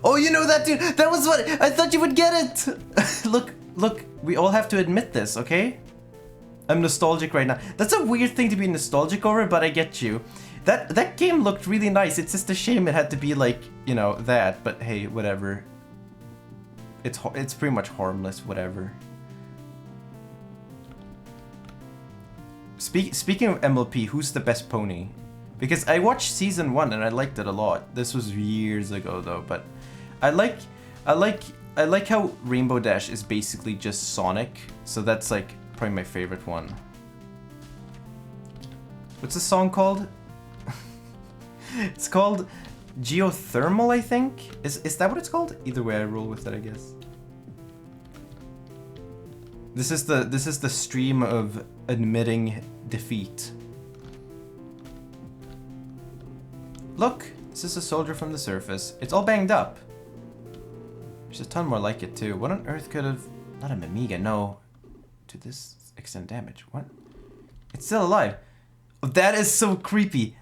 Oh, you know that dude? That was what I thought you would get it. Look, we all have to admit this, okay? I'm nostalgic right now. That's a weird thing to be nostalgic over, but I get you. That game looked really nice. It's just a shame it had to be like, you know, that. But hey, whatever. It's pretty much harmless, whatever. Speaking of MLP, who's the best pony? Because I watched season 1 and I liked it a lot. This was years ago though, but I like how Rainbow Dash is basically just Sonic. So that's like probably my favorite one. What's the song called? It's called Geothermal, I think. Is that what it's called? Either way, I roll with it, I guess. This is the stream of admitting defeat. Look, this is a soldier from the surface. It's all banged up. There's a ton more like it too. What on earth could have... Not a Mimiga, no. To this extent damage. What? It's still alive. Oh, that is so creepy.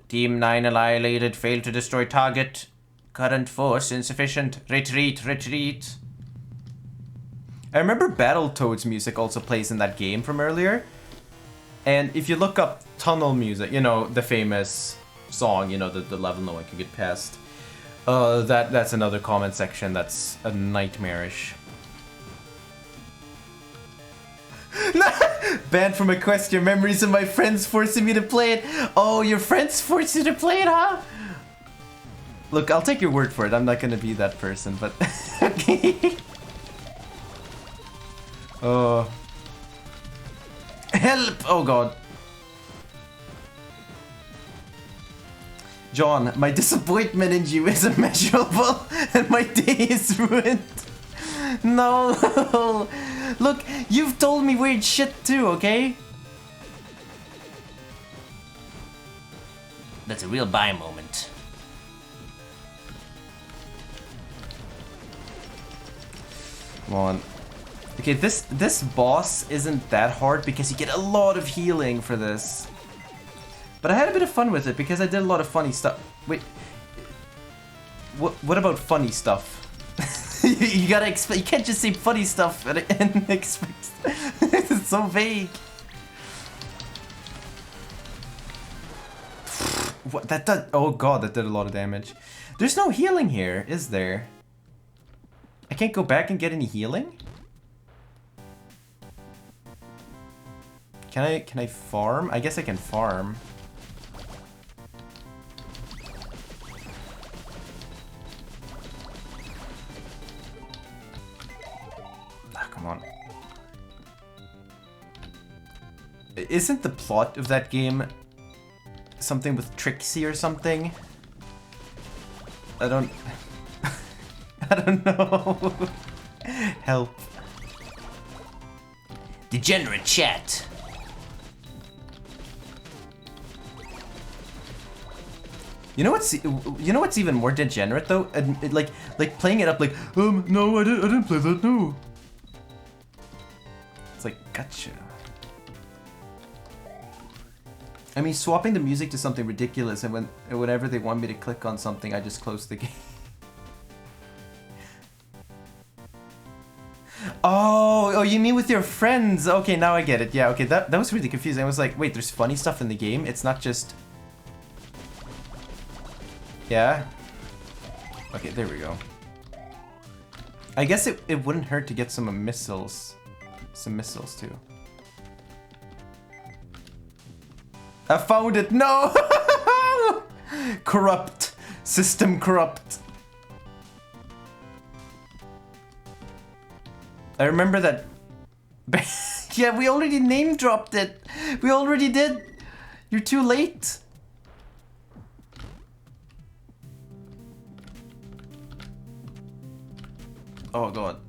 Team 9 annihilated. Failed to destroy target. Current force insufficient. Retreat, retreat. I remember Battletoads music also plays in that game from earlier. And if you look up tunnel music, you know, the famous song, you know, the level no one can get past. That's another comment section that's a nightmarish. Banned from Equestria, memories of my friends forcing me to play it. Oh, your friends forced you to play it, huh? Look, I'll take your word for it. I'm not gonna be that person, but okay. Oh. Help! Oh god. John, my disappointment in you is immeasurable and my day is ruined. No! Look, you've told me weird shit too, okay? That's a real buy moment. Come on. Okay, this boss isn't that hard because you get a lot of healing for this. But I had a bit of fun with it because I did a lot of funny stuff. Wait. What about funny stuff? You gotta expect. You can't just say funny stuff and expect. It's so vague. What that does? Oh god, that did a lot of damage. There's no healing here, is there? I can't go back and get any healing. Can I farm? I guess I can farm. Come on. Isn't the plot of that game something with Trixie or something? I don't... I don't know. Help. Degenerate chat. You know what's even more degenerate though? Like playing it up like, no, I didn't play that, no. It's like, gotcha. I mean, swapping the music to something ridiculous, and whenever they want me to click on something, I just close the game. Oh, you mean with your friends? Okay, now I get it. Yeah, okay, that was really confusing. I was like, wait, there's funny stuff in the game? It's not just... Yeah? Okay, there we go. I guess it wouldn't hurt to get some missiles. Some missiles, too. I found it! No! Corrupt. System corrupt. I remember that... Yeah, we already name dropped it. We already did. You're too late. Oh god.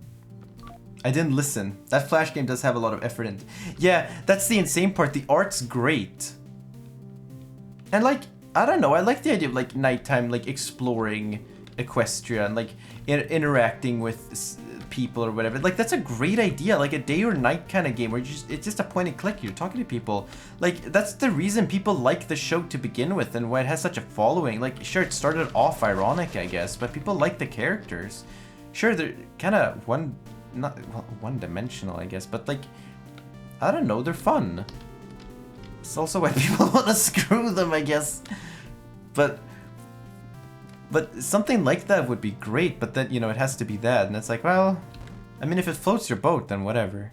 I didn't listen. That Flash game does have a lot of effort in it. Yeah, that's the insane part. The art's great. And like, I don't know, I like the idea of like nighttime, like exploring Equestria and like interacting with people or whatever. Like that's a great idea, like a day or night kind of game where it's just a point and click, you're talking to people. Like that's the reason people like the show to begin with and why it has such a following. Like sure, it started off ironic, I guess, but people like the characters. Sure, they're kind of one-dimensional, I guess, but like, I don't know, they're fun. It's also why people want to screw them, I guess. But something like that would be great, but then, you know, it has to be that, and it's like, well, I mean, if it floats your boat, then whatever.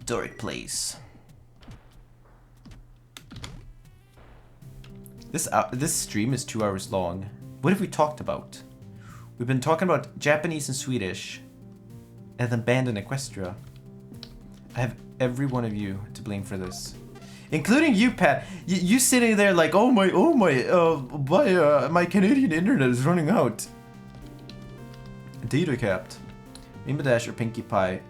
Doric Place. This stream is 2 hours long. What have we talked about? We've been talking about Japanese and Swedish, and then band and Equestria. I have every one of you to blame for this, including you, Pat. You sitting there like, my Canadian internet is running out. Data capped. Rainbow Dash or Pinkie Pie.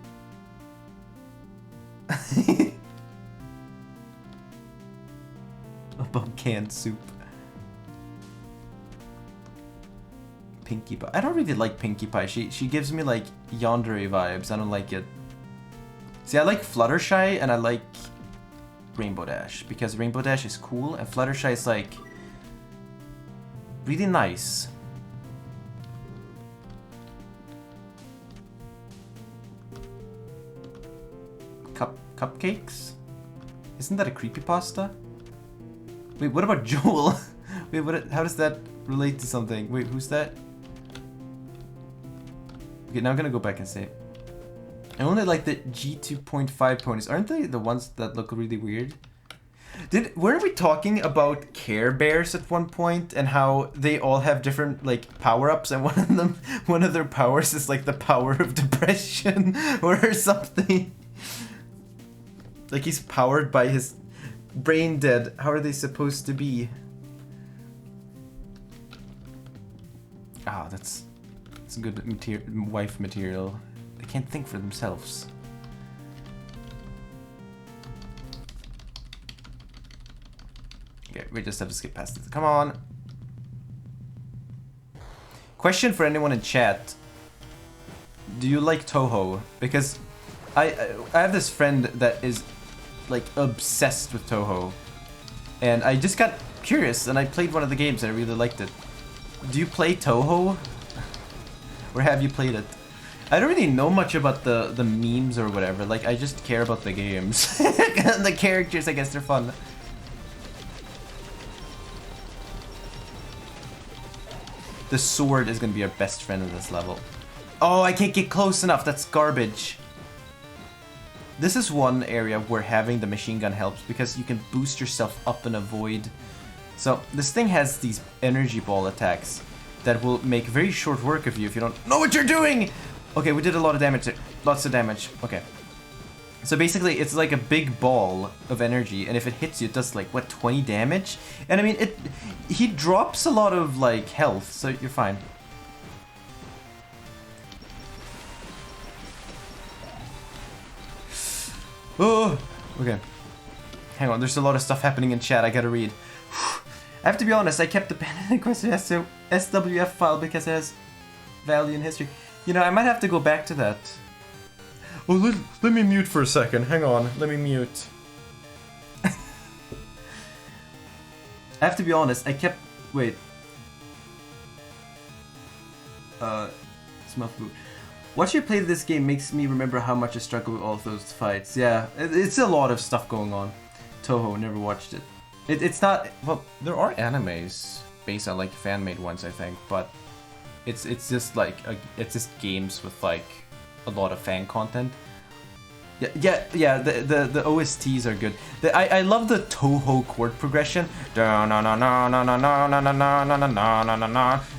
About canned soup. Pinkie Pie. I don't really like Pinkie Pie. She gives me like yandere vibes. I don't like it. See, I like Fluttershy and I like Rainbow Dash because Rainbow Dash is cool and Fluttershy is like really nice. Cupcakes? Isn't that a creepypasta? Wait, what about Joel? Wait, how does that relate to something? Wait, who's that? Okay, now I'm gonna go back and say. I only like the G2.5 ponies. Aren't they the ones that look really weird? Weren't we talking about Care Bears at one point and how they all have different like power-ups and one of their powers is like the power of depression or something? Like he's powered by his brain dead. How are they supposed to be? Ah, that's good wife material. They can't think for themselves. Okay, we just have to skip past it. Come on. Question for anyone in chat. Do you like Toho? Because I have this friend that is like obsessed with Toho. And I just got curious and I played one of the games and I really liked it. Do you play Toho? Or have you played it? I don't really know much about the memes or whatever. Like, I just care about the games. And the characters, I guess they're fun. The sword is gonna be our best friend in this level. Oh, I can't get close enough. That's garbage. This is one area where having the machine gun helps because you can boost yourself up and avoid. So this thing has these energy ball attacks that will make very short work of you if you don't know what you're doing. Okay, we did a lot of damage there. Lots of damage. Okay. So basically, it's like a big ball of energy, and if it hits you, it does like, what, 20 damage? And I mean, he drops a lot of like health, so you're fine. Oh, okay. Hang on, there's a lot of stuff happening in chat. I gotta read. I have to be honest, I kept the Panic Question SWF file because it has value in history. You know, I might have to go back to that. Oh, let me mute for a second. Hang on, let me mute. I have to be honest, I kept... Wait. Smell food. Watching you play this game makes me remember how much I struggled with all of those fights. Yeah, it's a lot of stuff going on. Toho, never watched it. It's not... Well, there are animes based on like fan-made ones, I think, but it's just like... it's just games with like a lot of fan content. Yeah, the OSTs are good. I love the Toho chord progression.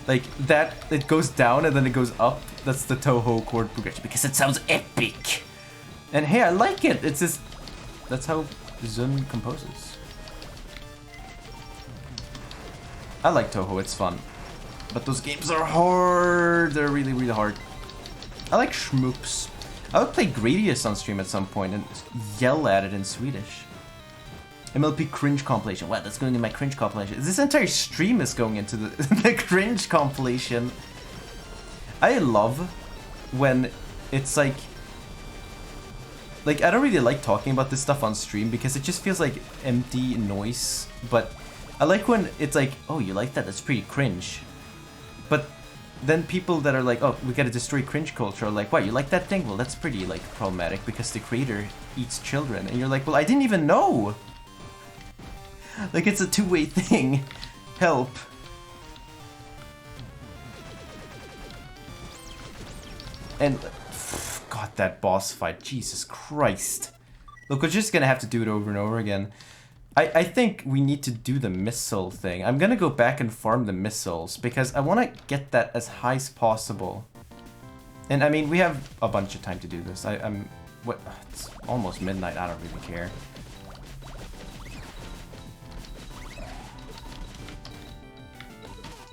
Like that, it goes down and then it goes up. That's the Toho chord progression because it sounds epic. And hey, I like it. It's just that's how Zun composes. I like Toho. It's fun, but those games are hard. They're really, really hard. I like Shmoops. I would play Gradius on stream at some point and yell at it in Swedish. MLP cringe compilation. Wow, that's going into my cringe compilation. This entire stream is going into the cringe compilation. I love when it's like I don't really like talking about this stuff on stream because it just feels like empty noise. But I like when it's like, oh, you like that? That's pretty cringe. But then people that are like, oh, we gotta destroy cringe culture are like, what, you like that thing? Well, that's pretty, like, problematic because the creator eats children. And you're like, well, I didn't even know! Like, it's a two-way thing. Help. And, God, that boss fight, Jesus Christ. Look, we're just gonna have to do it over and over again. I think we need to do the missile thing. I'm gonna go back and farm the missiles because I want to get that as high as possible. And I mean, we have a bunch of time to do this. I'm what? It's almost midnight. I don't really care.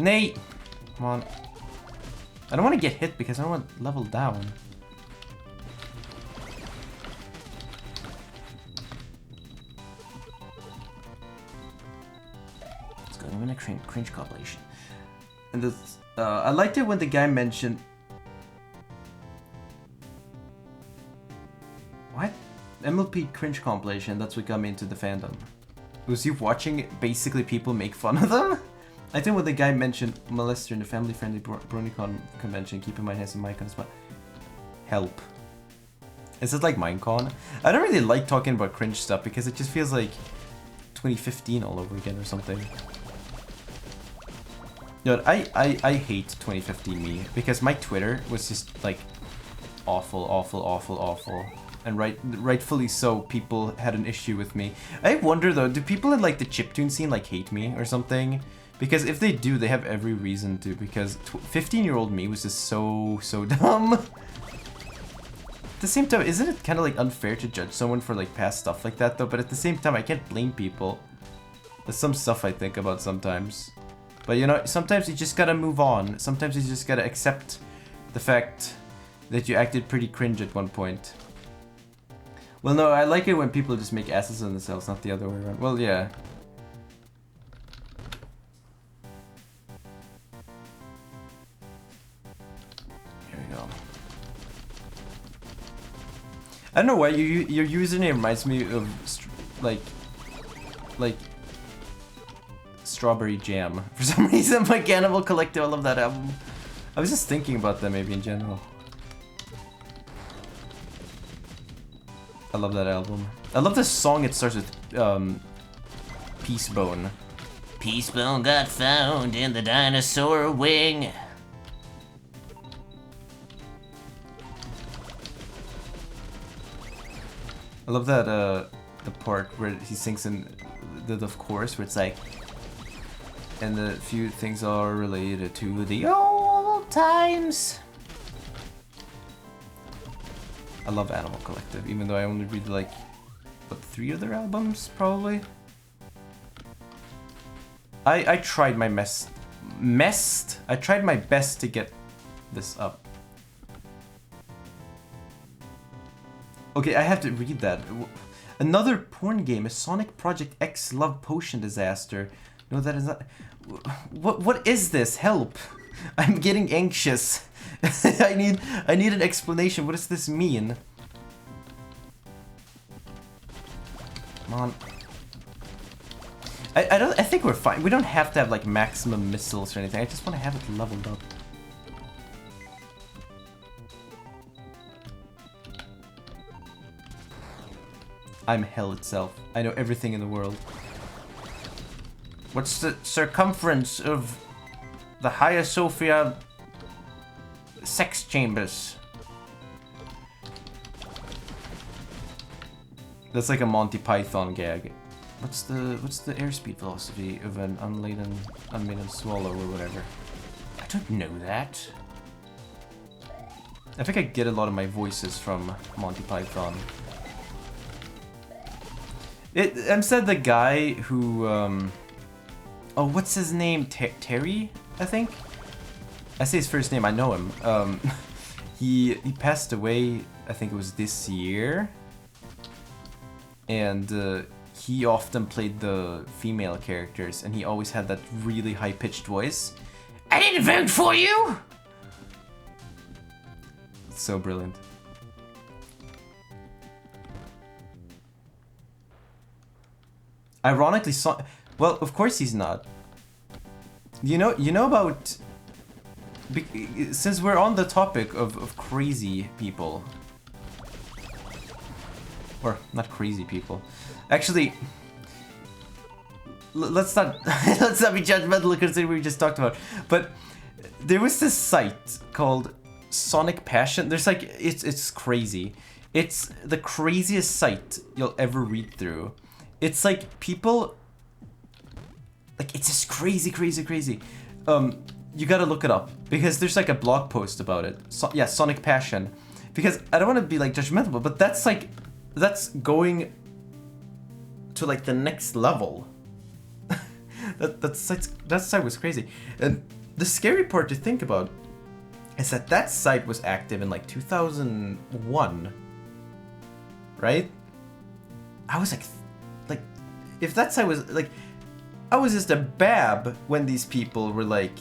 Nate, come on. I don't want to get hit because I don't want to level down. I'm in a cringe compilation. And this, I liked it when the guy mentioned... What? MLP cringe compilation, that's what got me into the fandom. Was you watching basically people make fun of them? I think when the guy mentioned molester in the family-friendly BronyCon convention, keep in mind has a mic on his spot. Help. Is it like Minecon? I don't really like talking about cringe stuff because it just feels like 2015 all over again or something. No, I hate 2015 me because my Twitter was just like awful, awful, awful, awful, and rightfully so. People had an issue with me. I wonder though, do people in like the chiptune scene like hate me or something? Because if they do, they have every reason to. Because 15-year-old me was just so dumb. At the same time, isn't it kind of like unfair to judge someone for like past stuff like that though? But at the same time, I can't blame people. There's some stuff I think about sometimes. But you know, sometimes you just gotta move on. Sometimes you just gotta accept the fact that you acted pretty cringe at one point. Well, no, I like it when people just make asses of themselves, not the other way around. Well, yeah. Here we go. I don't know why your username reminds me of like Strawberry Jam. For some reason, my Cannibal Collective, I love that album. I was just thinking about that maybe in general. I love that album. I love this song, it starts with Peacebone. Peacebone got found in the dinosaur wing. I love that the part where he sings in the chorus where it's like, and the few things are related to the old times. I love Animal Collective, even though I only read like, what, 3 of their albums, probably? I tried my I tried my best to get this up. Okay, I have to read that. Another porn game, a Sonic Project X Love Potion disaster. No, that is not... What is this? Help! I'm getting anxious. I need an explanation. What does this mean? Come on. I think we're fine. We don't have to have like maximum missiles or anything. I just want to have it leveled up. I'm hell itself. I know everything in the world. What's the circumference of the Hagia Sophia sex chambers? That's like a Monty Python gag. What's the airspeed velocity of an unmaiden swallow or whatever? I don't know that. I think I get a lot of my voices from Monty Python. I'm said the guy who oh, what's his name? Terry, I think. I say his first name. I know him. He passed away. I think it was this year. And he often played the female characters, and he always had that really high-pitched voice. I didn't vote for you. It's so brilliant. Ironically, well, of course he's not. You know about since we're on the topic of crazy people, or not crazy people, actually, let's not let's not be judgmental considering we just talked about. But there was this site called Sonic Passion. There's like it's crazy. It's the craziest site you'll ever read through. It's like people, like it's just crazy. You gotta look it up because there's like a blog post about it. So, yeah, Sonic Passion. Because I don't want to be like judgmental, but that's like, that's going to like the next level. that site was crazy. And the scary part to think about is that that site was active in like 2001, right? I was like, if that site was like, I was just a bab when these people were like,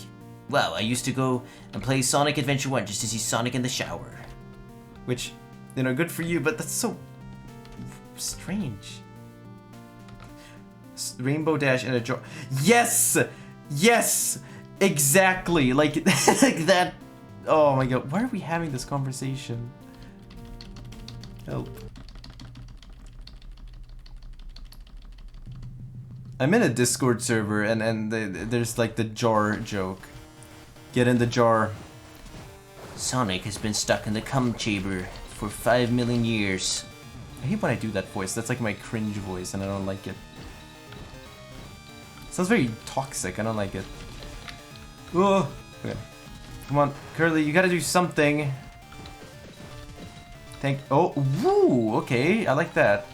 wow, I used to go and play Sonic Adventure 1 just to see Sonic in the shower. which, you know, good for you, but that's so strange. Rainbow Dash in a jar. Yes! Yes! Exactly! Like, like that. Oh my god, why are we having this conversation? Help. I'm in a Discord server and there's like the jar joke. Get in the jar. Sonic has been stuck in the cum chamber for 5 million years. I hate when I do that voice. That's like my cringe voice and I don't like it. Sounds very toxic. I don't like it. Oh, okay. Come on, Curly, you gotta do something. Oh, woo, okay, I like that.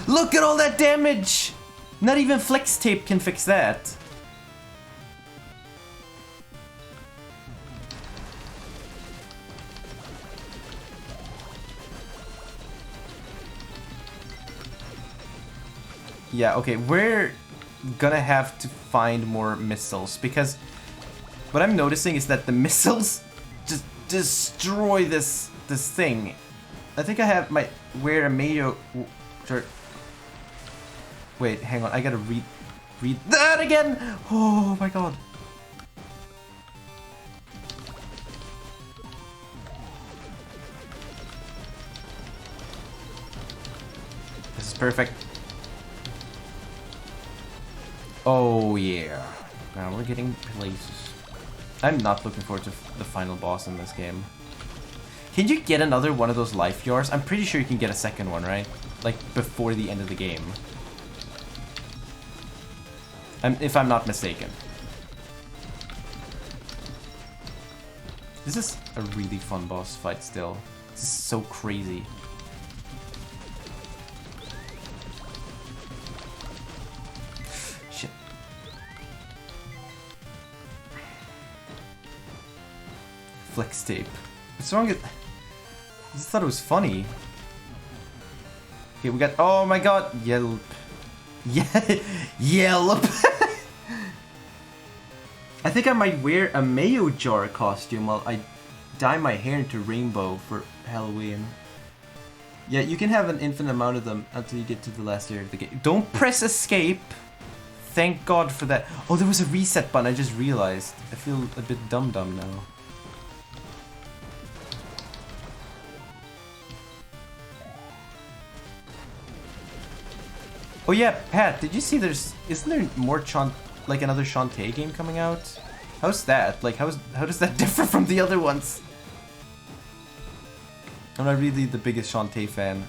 Look at all that damage! Not even flex tape can fix that. Yeah, okay, we're gonna have to find more missiles because what I'm noticing is that the missiles just destroy this thing. I think I wear a Mayo shirt. Wait, hang on, I gotta read that again! Oh my god. This is perfect. Oh yeah. Now we're getting places. I'm not looking forward to the final boss in this game. Can you get another one of those life jars? I'm pretty sure you can get a second one, right? Like before the end of the game. If I'm not mistaken. This is a really fun boss fight still. This is so crazy. Shit. Flex tape. What's wrong with... I just thought it was funny. Okay, we got... Oh my god! Yelp. Yeah, Yelp! I think I might wear a mayo jar costume while I dye my hair into rainbow for Halloween. Yeah, you can have an infinite amount of them until you get to the last area of the game. Don't press escape! Thank god for that. Oh, there was a reset button, I just realized. I feel a bit dumb now. Oh yeah, Pat, did you see isn't there more like another Shantae game coming out? How's that? Like, how does that differ from the other ones? I'm not really the biggest Shantae fan.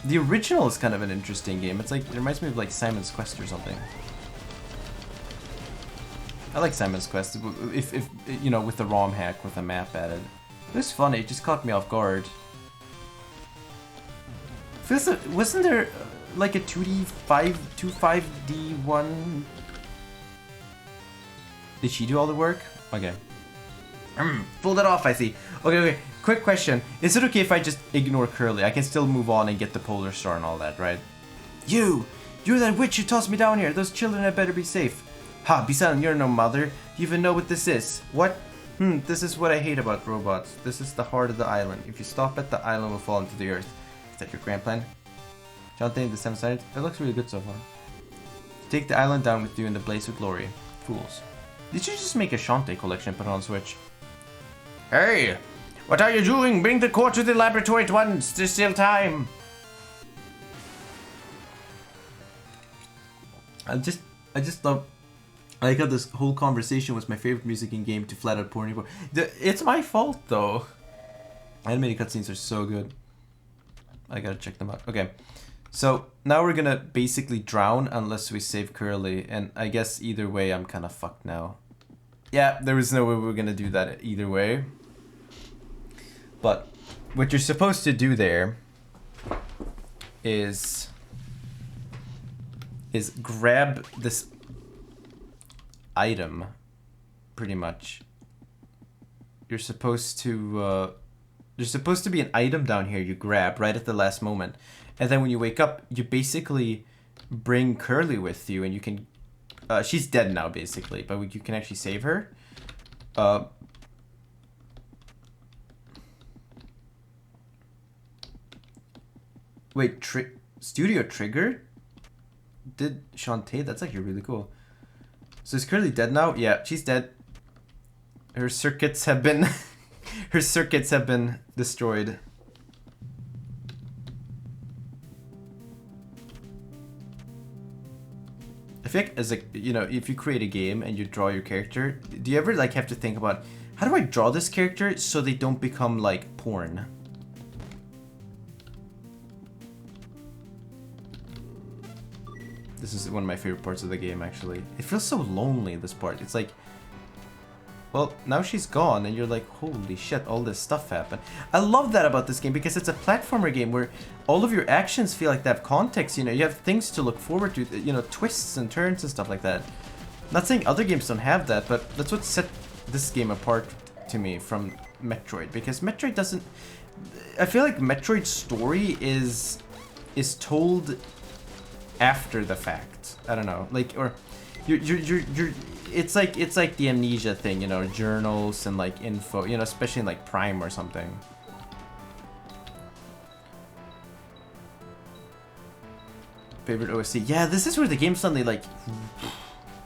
The original is kind of an interesting game. It's like, it reminds me of like Simon's Quest or something. I like Simon's Quest, if you know, with the ROM hack with a map added. It was funny, it just caught me off guard. Wasn't there like a 2D5D one? Did she do all the work? Okay. Pulled it off, I see. Okay. Quick question. Is it okay if I just ignore Curly? I can still move on and get the Polar Star and all that, right? You're that witch who tossed me down here. Those children had better be safe. Ha, be silent, you're no mother. Do you even know what this is? What? This is what I hate about robots. This is the heart of the island. If you stop at the island will fall into the earth. Is that your grand plan? Jonathan, the 7-sided? It looks really good so far. Take the island down with you in the blaze of glory. Fools. Did you just make a Shantae collection and put it on Switch? Hey! What are you doing? Bring the core to the laboratory at once. There's still time. I just love. I like how this whole conversation was my favorite music in game to flat out porn. It's my fault though. Animated cutscenes are so good. I gotta check them out. Okay, so now we're gonna basically drown unless we save Curly, and I guess either way I'm kind of fucked now. Yeah, there was no way we were gonna do that either way. But what you're supposed to do there is grab this item, pretty much. There's supposed to be an item down here you grab right at the last moment, and then when you wake up, you basically bring Curly with you, and you can. She's dead now, basically, but you can actually save her. Wait, Studio Trigger? Did Shantae? That's actually really cool. So is Curly dead now? Yeah, she's dead. Her circuits have been her circuits have been destroyed. I feel like as a, you know, if you create a game and you draw your character, do you ever like have to think about how do I draw this character so they don't become like porn? This is one of my favorite parts of the game, actually. It feels so lonely, this part. It's like, well, now she's gone, and you're like, holy shit, all this stuff happened. I love that about this game, because it's a platformer game where all of your actions feel like they have context, you know, you have things to look forward to, you know, twists and turns and stuff like that. Not saying other games don't have that, but that's what set this game apart to me from Metroid, because Metroid doesn't... I feel like Metroid's story is told after the fact. I don't know, like, or you're it's like the Amnesia thing, you know, journals and like info, you know, especially in like Prime or something. Favorite OSC? Yeah, this is where the game suddenly like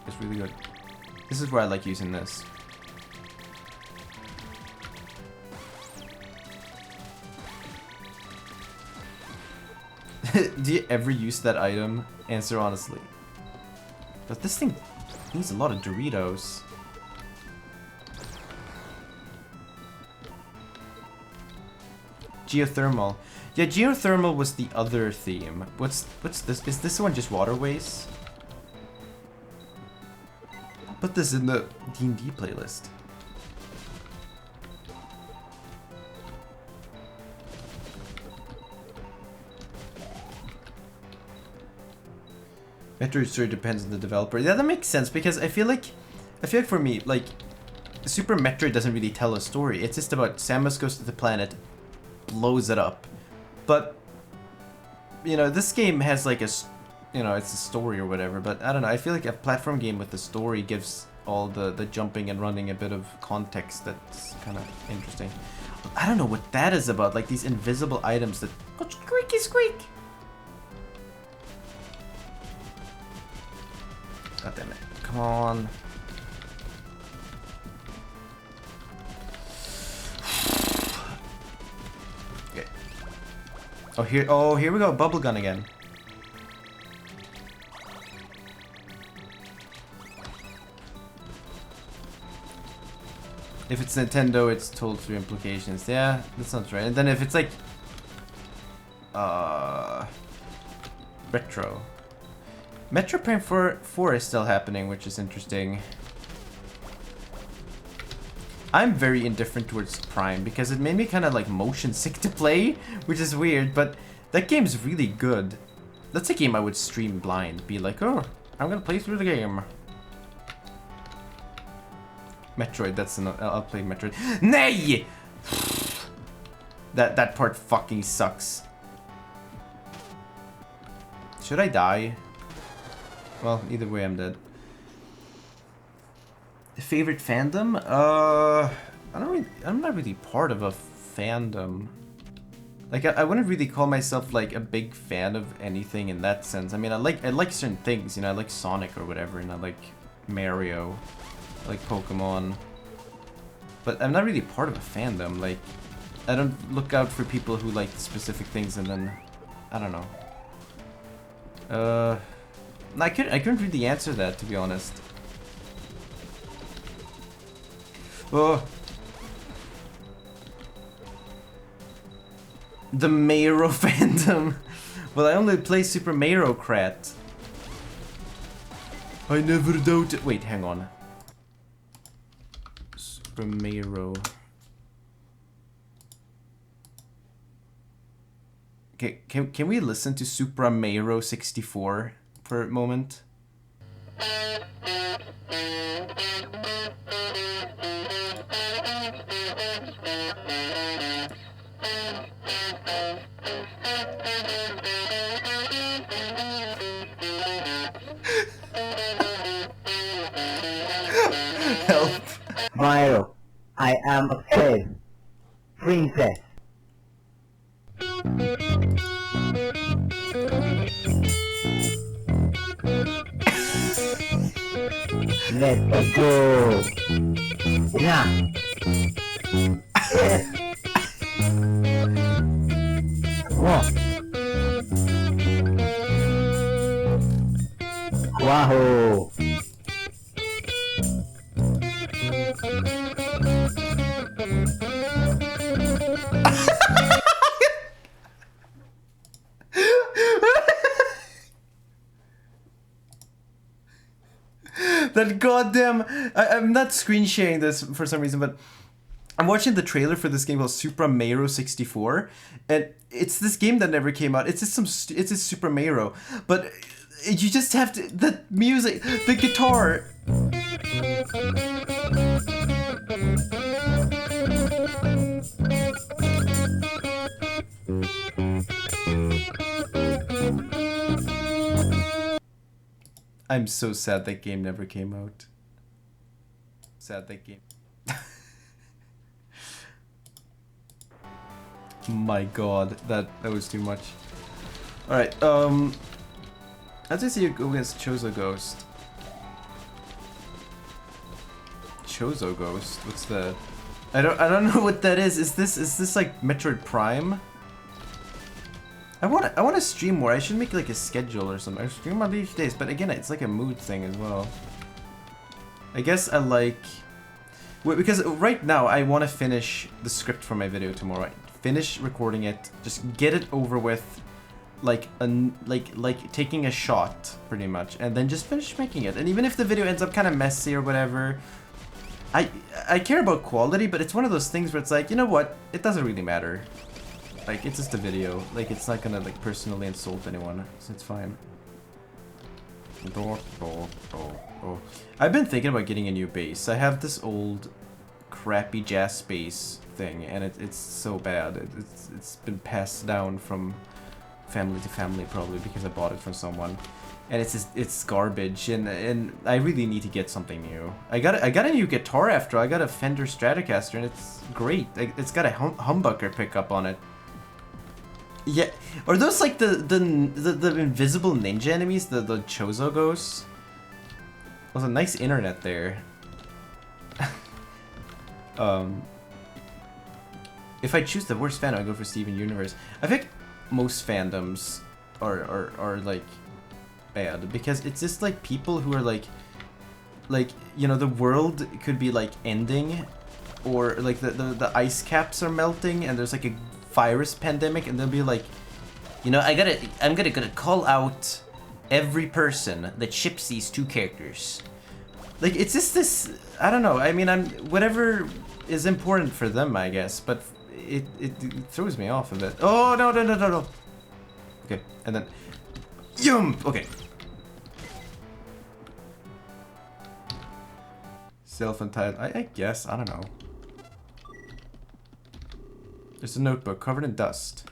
it's really good. This is where I like using this. Do you ever use that item? Answer honestly. But this thing needs a lot of Doritos. Geothermal. Yeah, geothermal was the other theme. What's this? Is this one just waterways? I'll put this in the D&D playlist. Metroid story depends on the developer. Yeah, that makes sense, because I feel like for me, like, Super Metroid doesn't really tell a story. It's just about Samus goes to the planet, blows it up. But, you know, this game has like a, you know, it's a story or whatever, but I don't know, I feel like a platform game with the story gives all the jumping and running a bit of context that's kind of interesting. I don't know what that is about, like these invisible items that go squeaky squeak. God damn it. Come on. Okay. Oh, here we go. Bubble gun again. If it's Nintendo, it's told through implications. Yeah, that sounds right. And then if it's like... retro. Metro Prime 4 is still happening, which is interesting. I'm very indifferent towards Prime because it made me kind of like motion sick to play, which is weird, but that game's really good. That's a game I would stream blind, be like, oh, I'm gonna play through the game. Metroid, that's enough. I'll play Metroid. Nay! That part fucking sucks. Should I die? Well, either way, I'm dead. Favorite fandom? I'm not really part of a fandom. Like I wouldn't really call myself like a big fan of anything in that sense. I mean, I like certain things, you know, I like Sonic or whatever, and I like Mario, I like Pokemon. But I'm not really part of a fandom. Like, I don't look out for people who like specific things and then I don't know. I couldn't really answer that, to be honest. Oh. The Mayro fandom. Well, I only play Super Mario Kart. I never doubted. Wait, hang on. Super Mario. Okay, can we listen to Super Mario 64 for a moment? Help. Mario, I am a slave. Princess. Let's go. Yeah. Yes. Whoa. Wahoo. That goddamn... I'm not screen sharing this for some reason, but I'm watching the trailer for this game called Super Mario 64, and it's this game that never came out. It's just it's just Super Mario, but you just have to... The music, the guitar... I'm so sad that game never came out. Sad that game. My god, that was too much. Alright, how do I see you go against Chozo Ghost? Chozo Ghost? What's that? I don't know what that is. Is this like Metroid Prime? I want to stream more. I should make like a schedule or something. I stream on these days, but again, it's like a mood thing as well. I guess I like... Well, because right now I want to finish the script for my video tomorrow. Finish recording it, just get it over with, like taking a shot pretty much, and then just finish making it. And even if the video ends up kind of messy or whatever, I care about quality, but it's one of those things where it's like, you know what? It doesn't really matter. Like, it's just a video. Like, it's not gonna, like, personally insult anyone, so it's fine. I've been thinking about getting a new bass. I have this old, crappy jazz bass thing, and it's so bad. It's been passed down from family to family, probably, because I bought it from someone. And it's garbage, and I really need to get something new. I got a new guitar after. I got a Fender Stratocaster, and it's great. It's got a humbucker pickup on it. Yeah, are those like the invisible ninja enemies, the Chozo ghosts? There's a nice internet there. If I choose the worst fandom, I go for Steven Universe. I think most fandoms are like bad because it's just like people who are like you know, the world could be like ending, or like the ice caps are melting and there's like a virus pandemic, and they'll be like, you know, I'm gonna call out every person that ships these two characters. Like, it's just this, I don't know, I mean, whatever is important for them, I guess, but it throws me off a bit. Oh, no. Okay, and then, yum, okay. Self-entitled, I guess, I don't know. There's a notebook covered in dust.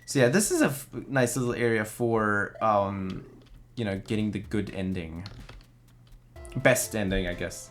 So yeah, this is a nice little area for, you know, getting the good ending. Best ending, I guess.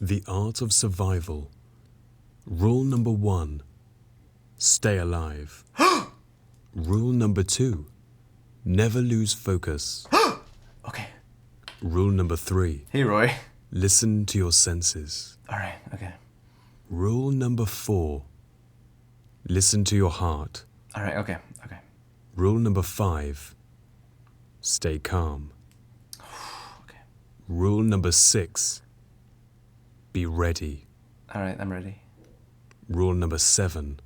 The art of survival. Rule number 1. Stay alive. Rule number 2. Never lose focus. Okay. Rule number 3. Hey, Roy. Listen to your senses. Alright, okay. Rule number 4. Listen to your heart. Alright, okay, okay. Rule number 5. Stay calm. Okay. Rule number 6. Be ready. Alright, I'm ready. Rule number 7.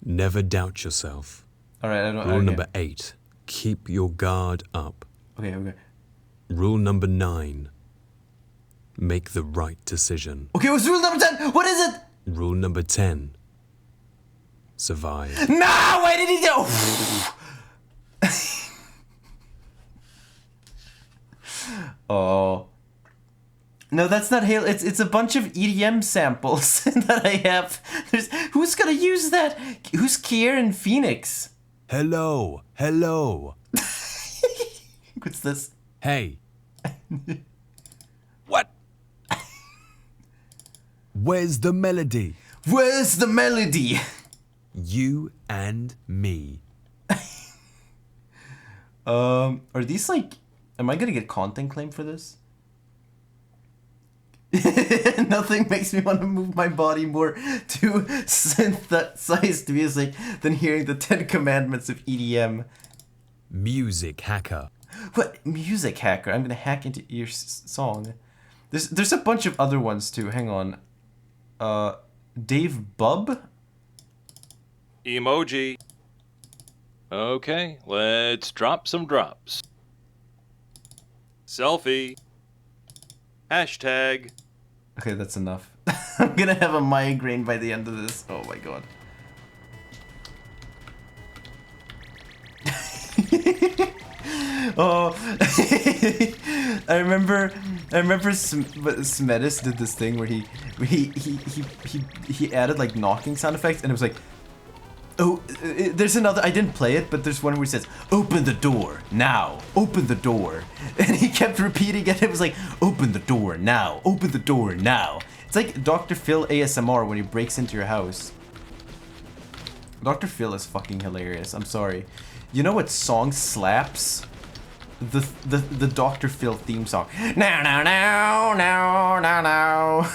Never doubt yourself. Alright, I don't... Rule okay. number 8. Keep your guard up. Okay, okay. Rule number 9. Make the right decision. Okay, what's rule number 10? What is it? Rule number 10. Survive. No! Why did he do... Oh. No, that's not Halo. It's a bunch of EDM samples that I have. Who's gonna use that? Who's Kier and Phoenix? Hello. Hello. What's this? Hey. What? Where's the melody? Where's the melody? You and me. Are these like... Am I gonna get content claim for this? Nothing makes me want to move my body more to synthesized music than hearing the 10 commandments of EDM. Music hacker. What? Music hacker? I'm gonna hack into your song. There's a bunch of other ones too. Hang on. Dave Bub? Emoji. Okay, let's drop some drops. Selfie. Hashtag. Okay, that's enough. I'm gonna have a migraine by the end of this. Oh my god. Oh, I remember Smedis did this thing where he added like knocking sound effects, and it was like, oh, there's another, I didn't play it, but there's one where he says, open the door, now, open the door. And he kept repeating it, it was like, open the door, now, open the door, now. It's like Dr. Phil ASMR when he breaks into your house. Dr. Phil is fucking hilarious, I'm sorry. You know what song slaps? The Dr. Phil theme song. Now, now, now, now, now, now.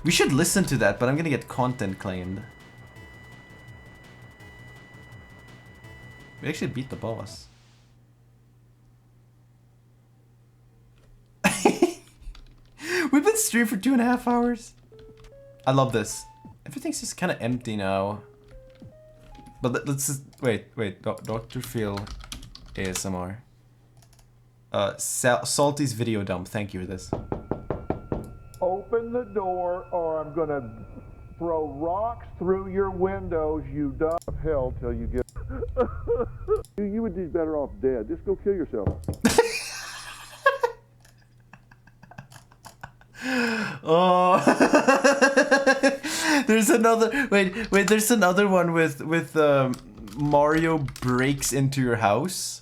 We should listen to that, but I'm gonna get content claimed. We actually beat the boss. We've been streaming for 2.5 hours. I love this. Everything's just kind of empty now. But let's just wait. Dr. Phil ASMR. Salty's video dump. Thank you for this. Open the door or I'm gonna throw rocks through your windows, you dumb hell till you get... You would be better off dead. Just go kill yourself. Oh, there's another. Wait. There's another one with Mario breaks into your house.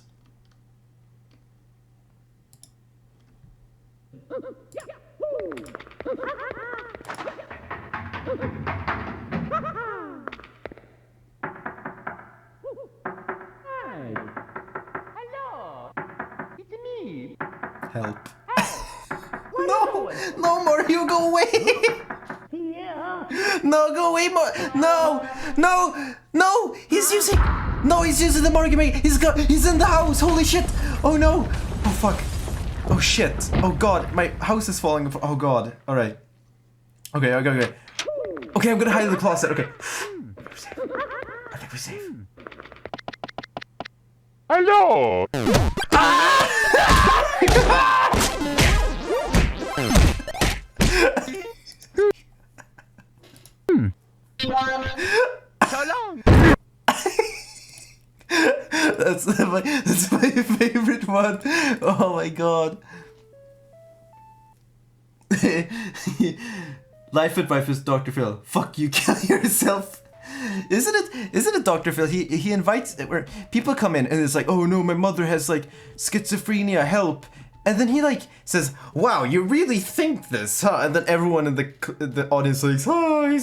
Help. No, Mario, go away! Yeah. No, go away, No! He's using the Mario Maker. He's in the house. Holy shit! Oh no! Oh fuck! Oh shit! Oh god! My house is falling apart. Oh god! All right. Okay. Okay, I'm gonna hide in the closet. Okay. I think we're safe. Hello! So long. That's my favorite one. Oh my god. Life advice with Dr. Phil. Fuck you, kill yourself. Isn't it Dr. Phil? He invites where people come in and it's like, oh no, my mother has like schizophrenia, help. And then he like says, "Wow, you really think this, huh?" And then everyone in the audience like, "Oh,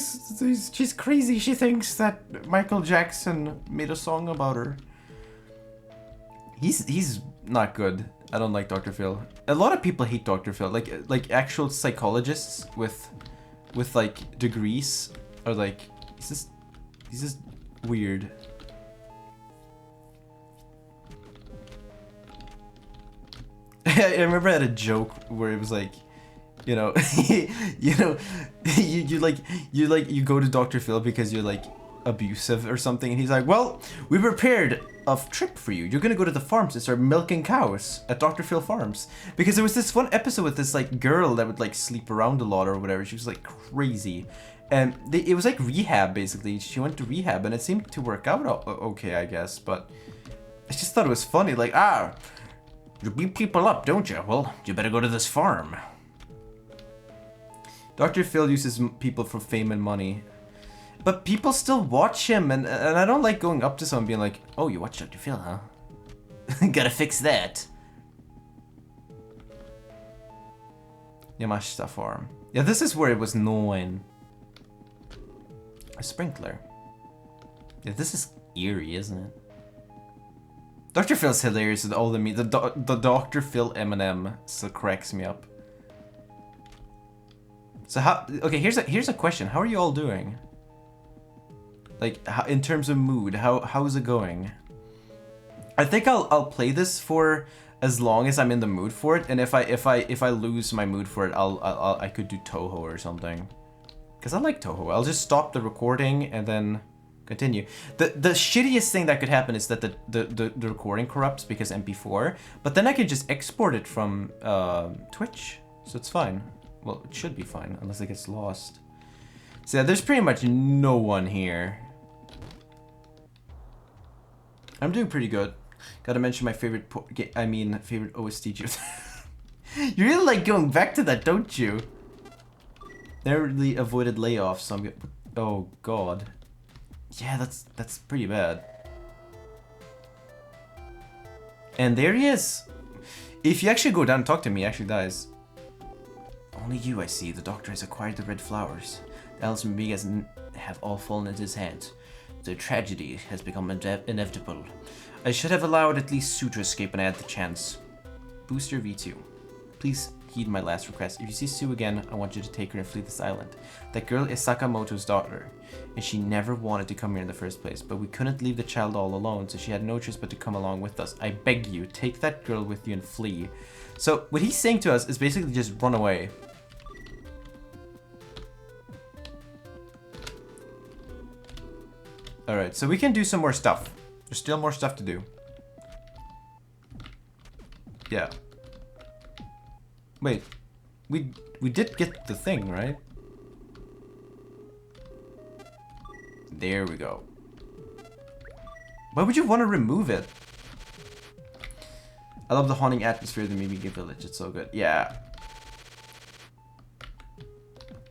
she's crazy. She thinks that Michael Jackson made a song about her." He's not good. I don't like Dr. Phil. A lot of people hate Dr. Phil. Like actual psychologists with like degrees are like, he's just weird. I remember I had a joke where it was like, you know, you know, you go to Dr. Phil because you're like abusive or something, and he's like, "Well, we prepared a trip for you. You're gonna go to the farms and start milking cows at Dr. Phil Farms." Because there was this one episode with this like girl that would like sleep around a lot or whatever. She was like crazy, and it was like rehab basically. She went to rehab and it seemed to work out okay, I guess. But I just thought it was funny, like, you beat people up, don't you? Well, you better go to this farm. Dr. Phil uses people for fame and money. But people still watch him, and I don't like going up to someone being like, "Oh, you watch Dr. Phil, huh? Gotta fix that." Yamashita Farm. Yeah, this is where it was NOOOO. A sprinkler. Yeah, this is eerie, isn't it? Dr. Phil's hilarious with all the me. The Dr. Phil Eminem still cracks me up. So how? Okay, here's a question. How are you all doing? Like, how, in terms of mood, how's it going? I think I'll play this for as long as I'm in the mood for it, and if I lose my mood for it, I could do Toho or something, because I like Toho. I'll just stop the recording and then continue. The shittiest thing that could happen is that the recording corrupts because MP4, but then I can just export it from Twitch, so it's fine. Well, it should be fine unless it gets lost. So yeah, there's pretty much no one here. I'm doing pretty good. Gotta mention my favorite favorite OST. You really like going back to that, don't you? Narrowly avoided layoffs, so I'm good. Oh god. Yeah, that's pretty bad. And there he is. If you actually go down and talk to him, he actually dies. Only you, I see. The doctor has acquired the red flowers. The Alice Rodriguez have all fallen into his hands. The tragedy has become inevitable. I should have allowed at least Sue to escape when I had the chance. Booster V2. Please heed my last request. If you see Sue again, I want you to take her and flee this island. That girl is Sakamoto's daughter, and she never wanted to come here in the first place, but we couldn't leave the child all alone, so she had no choice but to come along with us. I beg you, take that girl with you and flee. So what he's saying to us is basically just run away. Alright, so we can do some more stuff. There's still more stuff to do. Yeah. Wait. We did get the thing, right? There we go. Why would you want to remove it? I love the haunting atmosphere of the Mimiki village. It's so good. Yeah.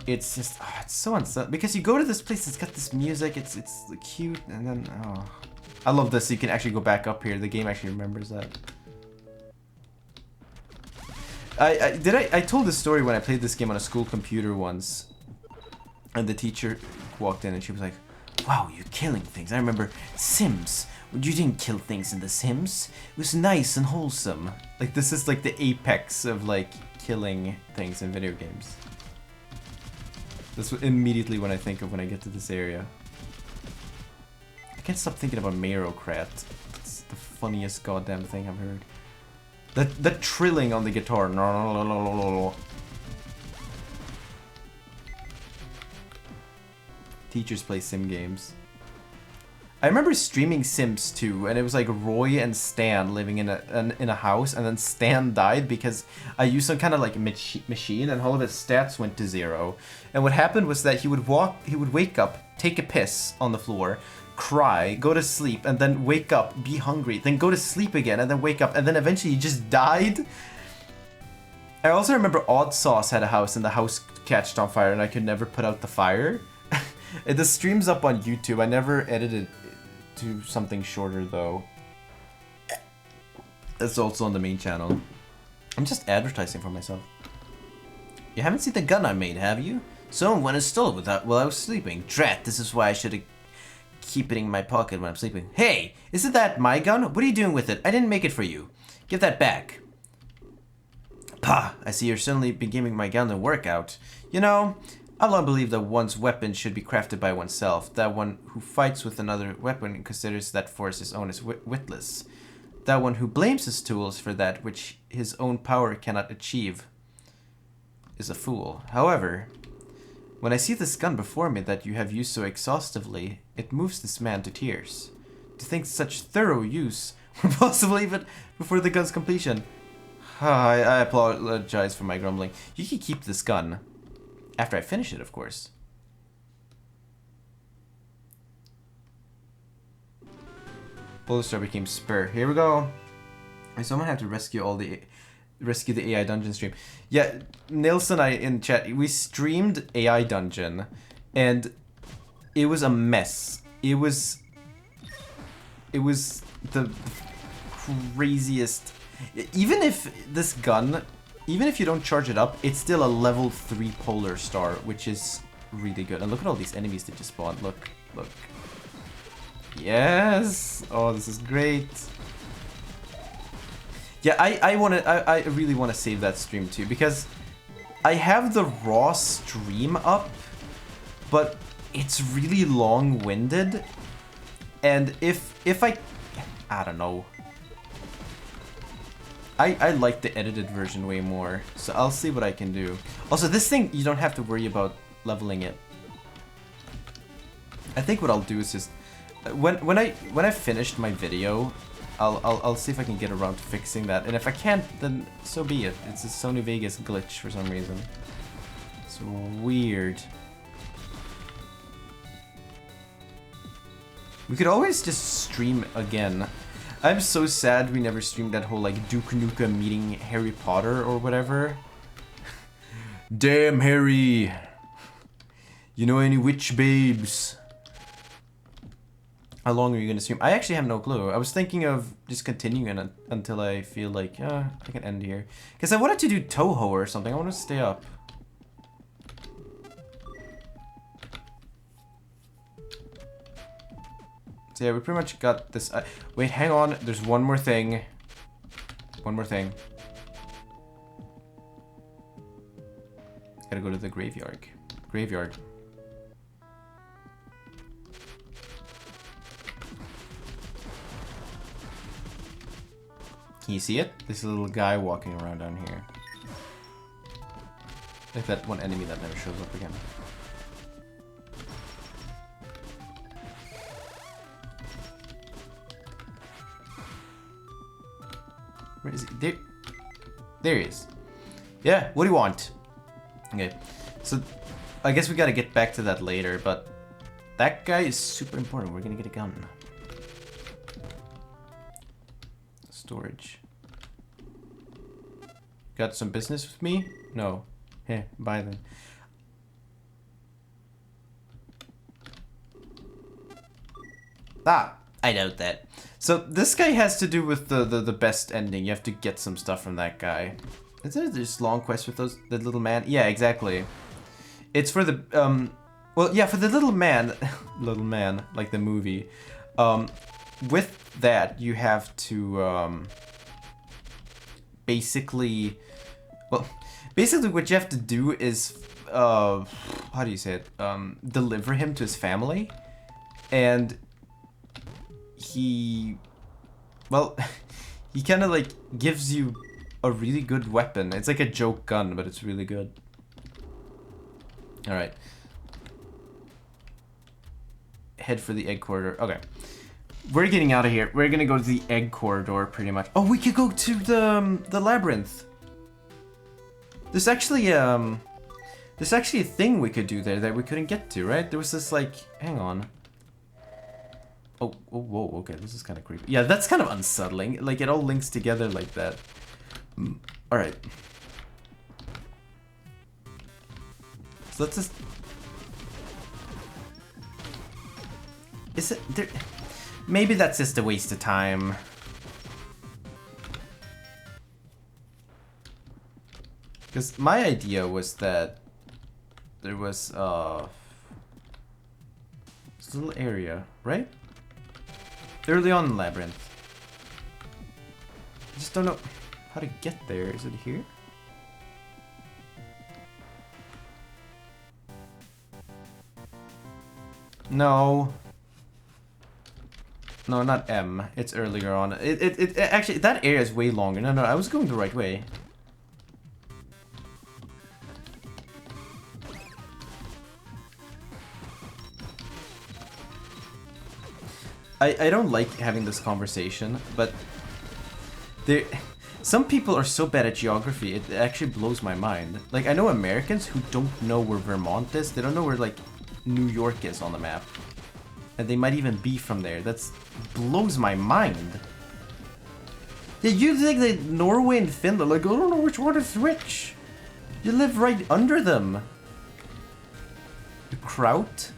It's just, oh, it's so unsettling. Because you go to this place, it's got this music, it's cute, and then, oh. I love this, so you can actually go back up here. The game actually remembers that. I told this story when I played this game on a school computer once. And the teacher walked in and she was like, "Wow, you're killing things. I remember Sims. You didn't kill things in The Sims. It was nice and wholesome." Like, this is like the apex of like killing things in video games. That's immediately when I think of when I get to this area. I can't stop thinking about Marocrat. It's the funniest goddamn thing I've heard. The trilling on the guitar. Teachers play sim games. I remember streaming Sims 2, and it was like Roy and Stan living in a house, and then Stan died because I used some kind of like machine, and all of his stats went to 0. And what happened was that he would wake up, take a piss on the floor, cry, go to sleep, and then wake up, be hungry, then go to sleep again, and then wake up, and then eventually he just died. I also remember Odd Sauce had a house, and the house catched on fire, and I could never put out the fire. The stream's up on YouTube. I never edited to something shorter though. It's also on the main channel. I'm just advertising for myself. You haven't seen the gun I made, have you? Someone went and stole it while I was sleeping. Drat, this is why I should keep it in my pocket when I'm sleeping. Hey, isn't that my gun? What are you doing with it? I didn't make it for you. Give that back. Pah, I see you're suddenly been giving my gun a workout. You know, I've long believed that one's weapon should be crafted by oneself. That one who fights with another weapon considers that force his own is witless. That one who blames his tools for that which his own power cannot achieve is a fool. However, when I see this gun before me that you have used so exhaustively, it moves this man to tears. To think such thorough use were possible even before the gun's completion. I apologize for my grumbling. You can keep this gun. After I finish it, of course. Bullet Star became Spur. Here we go. Someone had to rescue the AI Dungeon stream. Yeah, Nils and I in chat, we streamed AI Dungeon, and it was a mess. It was the craziest. Even if this gun, even if you don't charge it up, it's still a level 3 Polar Star, which is really good. And look at all these enemies that just spawned. Look. Yes! Oh, this is great. Yeah, I really want to save that stream too, because I have the raw stream up, but it's really long-winded, and if I don't know. I like the edited version way more, so I'll see what I can do. Also, this thing, you don't have to worry about leveling it. I think what I'll do is just when I finished my video, I'll see if I can get around to fixing that, and if I can't, then so be it. It's a Sony Vegas glitch for some reason. It's weird. We could always just stream again. I'm so sad we never streamed that whole like Duke Nukem meeting Harry Potter or whatever. Damn Harry! You know any witch babes? How long are you gonna stream? I actually have no clue. I was thinking of just continuing it until I feel like, I can end here. Because I wanted to do Toho or something. I want to stay up. So yeah, we pretty much got this. Wait, hang on. There's one more thing. One more thing. Gotta go to the graveyard. Graveyard. Can you see it? This little guy walking around down here. Like that one enemy that never shows up again. Where is he? There he is. Yeah, what do you want? Okay, so I guess we gotta get back to that later, but that guy is super important. We're gonna get a gun. Storage. Got some business with me? No. Hey, bye then. Ah, I doubt that. So this guy has to do with the best ending. You have to get some stuff from that guy. Is there this long quest with the little man? Yeah, exactly. It's for the well, yeah, for the little man, little man, like the movie. With that, you have to basically, well, basically what you have to do is how do you say it? Deliver him to his family, and he, well, he kind of like gives you a really good weapon. It's like a joke gun, but it's really good. All right. Head for the egg corridor. Okay. We're getting out of here. We're gonna go to the egg corridor pretty much. Oh, we could go to the labyrinth. There's actually a thing we could do there that we couldn't get to, right? There was this like, hang on. Oh, whoa, okay, this is kind of creepy. Yeah, that's kind of unsettling. Like, it all links together like that. All right. So let's just... Is it... there? Maybe that's just a waste of time. Because my idea was that there was this little area, right? Early on in Labyrinth. I just don't know how to get there. Is it here? No. No, not M. It's earlier on. It actually, that area is way longer. No, I was going the right way. I don't like having this conversation, but there, some people are so bad at geography, it actually blows my mind. Like, I know Americans who don't know where Vermont is. They don't know where, like, New York is on the map. And they might even be from there. That's blows my mind. Yeah, you think that Norway and Finland, like, I don't know which one is which. You live right under them. The Kraut.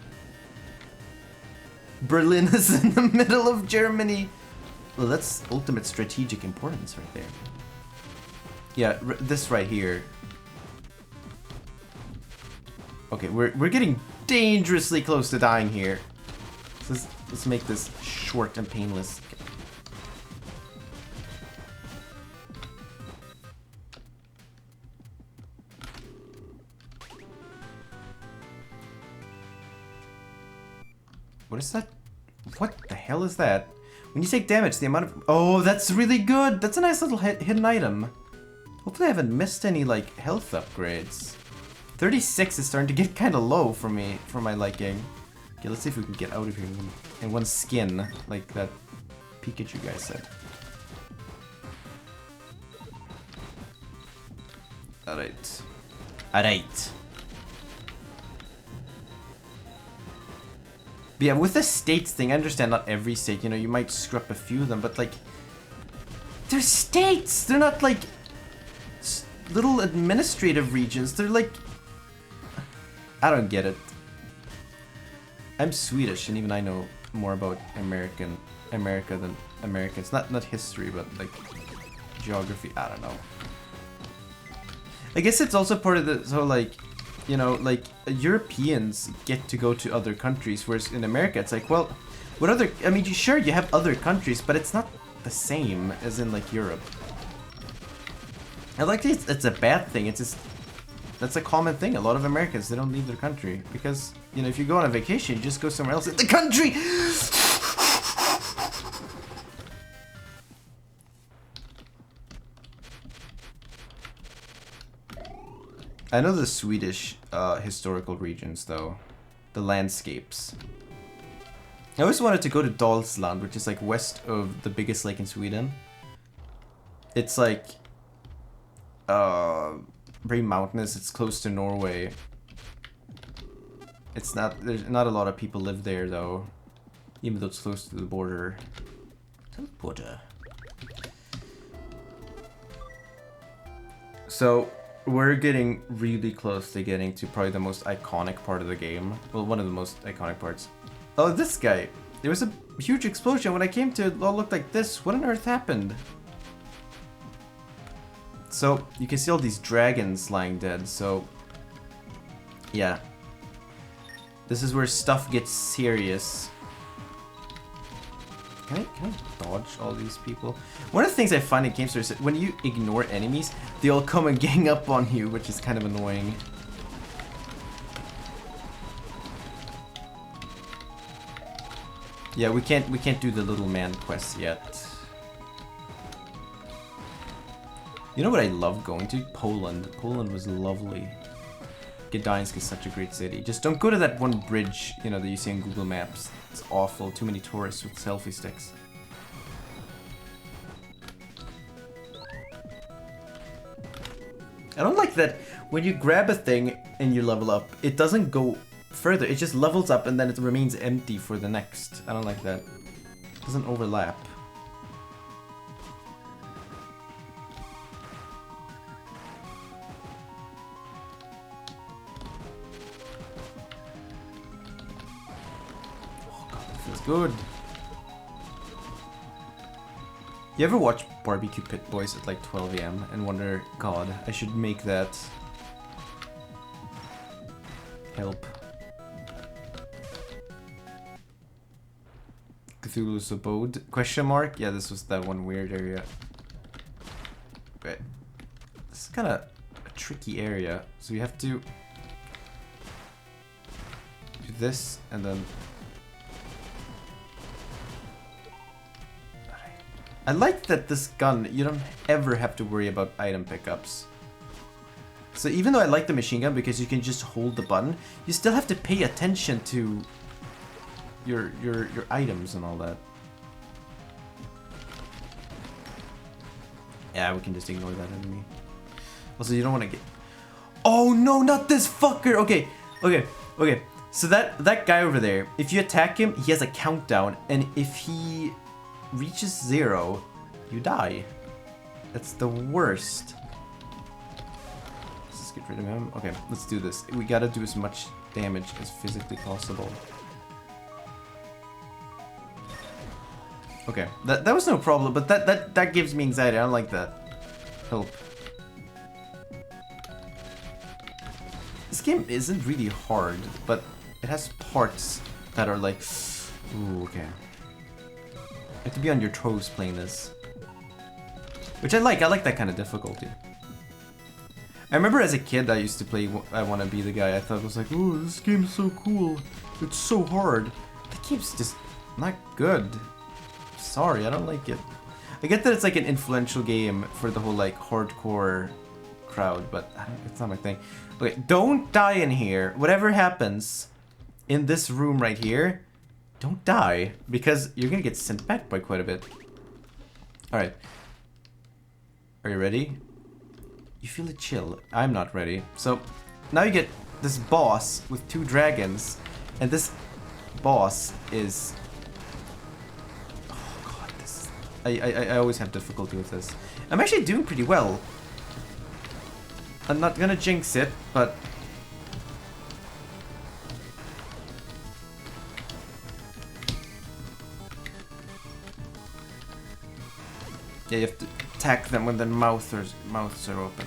Berlin is in the middle of Germany. Well, that's ultimate strategic importance right there. Yeah, this right here. Okay, we're getting dangerously close to dying here. Let's make this short and painless. What is that? What the hell is that? When you take damage, the amount of... Oh, that's really good! That's a nice little hidden item. Hopefully I haven't missed any, like, health upgrades. 36 is starting to get kind of low for me, for my liking. Okay, let's see if we can get out of here in one skin, like that Pikachu guy said. Alright. Alright. But yeah, with the states thing, I understand not every state, you know, you might screw up a few of them, but like, they're states! They're not like little administrative regions, they're like, I don't get it. I'm Swedish, and even I know more about America than Americans. Not history, but like geography, I don't know. I guess it's also part of the, so like, you know, like, Europeans get to go to other countries, whereas in America, it's like, well, what other, I mean, sure, you have other countries, but it's not the same as in, like, Europe. I like it's a bad thing, it's just, that's a common thing. A lot of Americans, they don't leave their country, because, you know, if you go on a vacation, you just go somewhere else in the country! I know the Swedish historical regions, though. The landscapes. I always wanted to go to Dalsland, which is like west of the biggest lake in Sweden. It's like very mountainous. It's close to Norway. It's not, there's not a lot of people live there though, even though it's close to the border. Teleporter. So we're getting really close to getting to probably the most iconic part of the game. Well, one of the most iconic parts. Oh, this guy. There was a huge explosion. When I came to it, it all looked like this. What on earth happened? So, you can see all these dragons lying dead, so... yeah. This is where stuff gets serious. Can I dodge all these people? One of the things I find in games is that when you ignore enemies, they all come and gang up on you, which is kind of annoying. Yeah, we can't do the little man quest yet. You know what I loved going to? Poland. Poland was lovely. Gdańsk is such a great city. Just don't go to that one bridge, you know, that you see on Google Maps. It's awful. Too many tourists with selfie sticks. I don't like that when you grab a thing and you level up, it doesn't go further. It just levels up and then it remains empty for the next. I don't like that. It doesn't overlap. Oh god, that feels good. You ever watch Barbecue Pit Boys at like 12 a.m. and wonder, God, I should make that. Help. Cthulhu's Abode? Question mark? Yeah, this was that one weird area. But this is kind of a tricky area, so you have to do this and then. I like that this gun, you don't ever have to worry about item pickups. So even though I like the machine gun because you can just hold the button, you still have to pay attention to your items and all that. Yeah, we can just ignore that enemy. Also, you don't want to get... Oh no, not this fucker! Okay. So that guy over there, if you attack him, he has a countdown, and if he reaches 0, you die. That's the worst. Let's just get rid of him. Okay, let's do this. We gotta do as much damage as physically possible. Okay, that was no problem, but that gives me anxiety. I don't like that. Help. This game isn't really hard, but it has parts that are like, ooh, okay. You have to be on your toes playing this. Which I like that kind of difficulty. I remember as a kid I used to play I Wanna Be the Guy. I thought it was like, ooh, this game's so cool. It's so hard. The game's just not good. Sorry, I don't like it. I get that it's like an influential game for the whole like hardcore crowd, but it's not my thing. Okay, don't die in here. Whatever happens in this room right here, don't die, because you're gonna get sent back by quite a bit. Alright. Are you ready? You feel a chill. I'm not ready. So, now you get this boss with 2 dragons, and this boss is... Oh god, this... I always have difficulty with this. I'm actually doing pretty well. I'm not gonna jinx it, but... Yeah, you have to attack them when their mouths are open.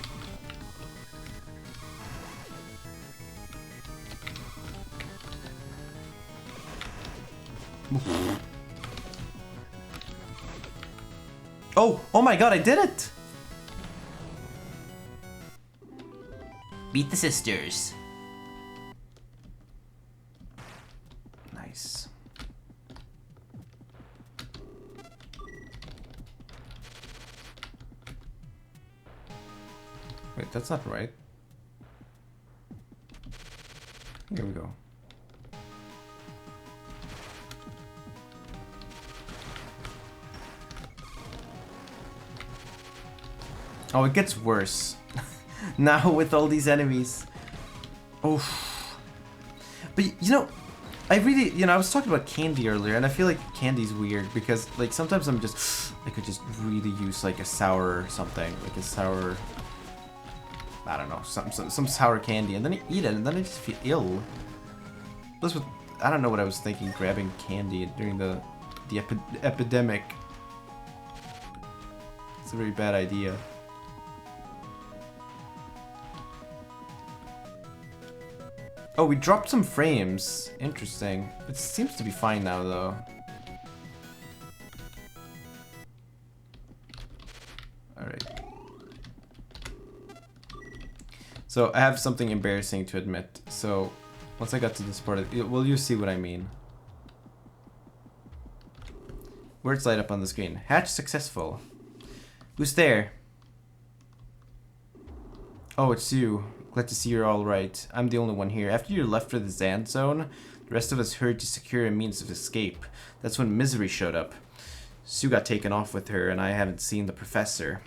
Oh my god, I did it! Beat the sisters. Nice. Wait, that's not right. Here we go. Oh, it gets worse. Now with all these enemies. Oh. But you know, I really, I was talking about candy earlier, and I feel like candy's weird because like sometimes I could just really use like a sour or something, like a sour, I don't know, some sour candy, and then I eat it, and then I just feel ill. Plus, I don't know what I was thinking, grabbing candy during the epidemic. It's a very bad idea. Oh, we dropped some frames. Interesting. It seems to be fine now, though. Alright. So, I have something embarrassing to admit. So, once I got to this part, well, you see what I mean. Words light up on the screen. Hatch successful. Who's there? Oh, it's you. Glad to see you're alright. I'm the only one here. After you left for the Zand zone, the rest of us hurried to secure a means of escape. That's when Misery showed up. Sue got taken off with her, and I haven't seen the professor.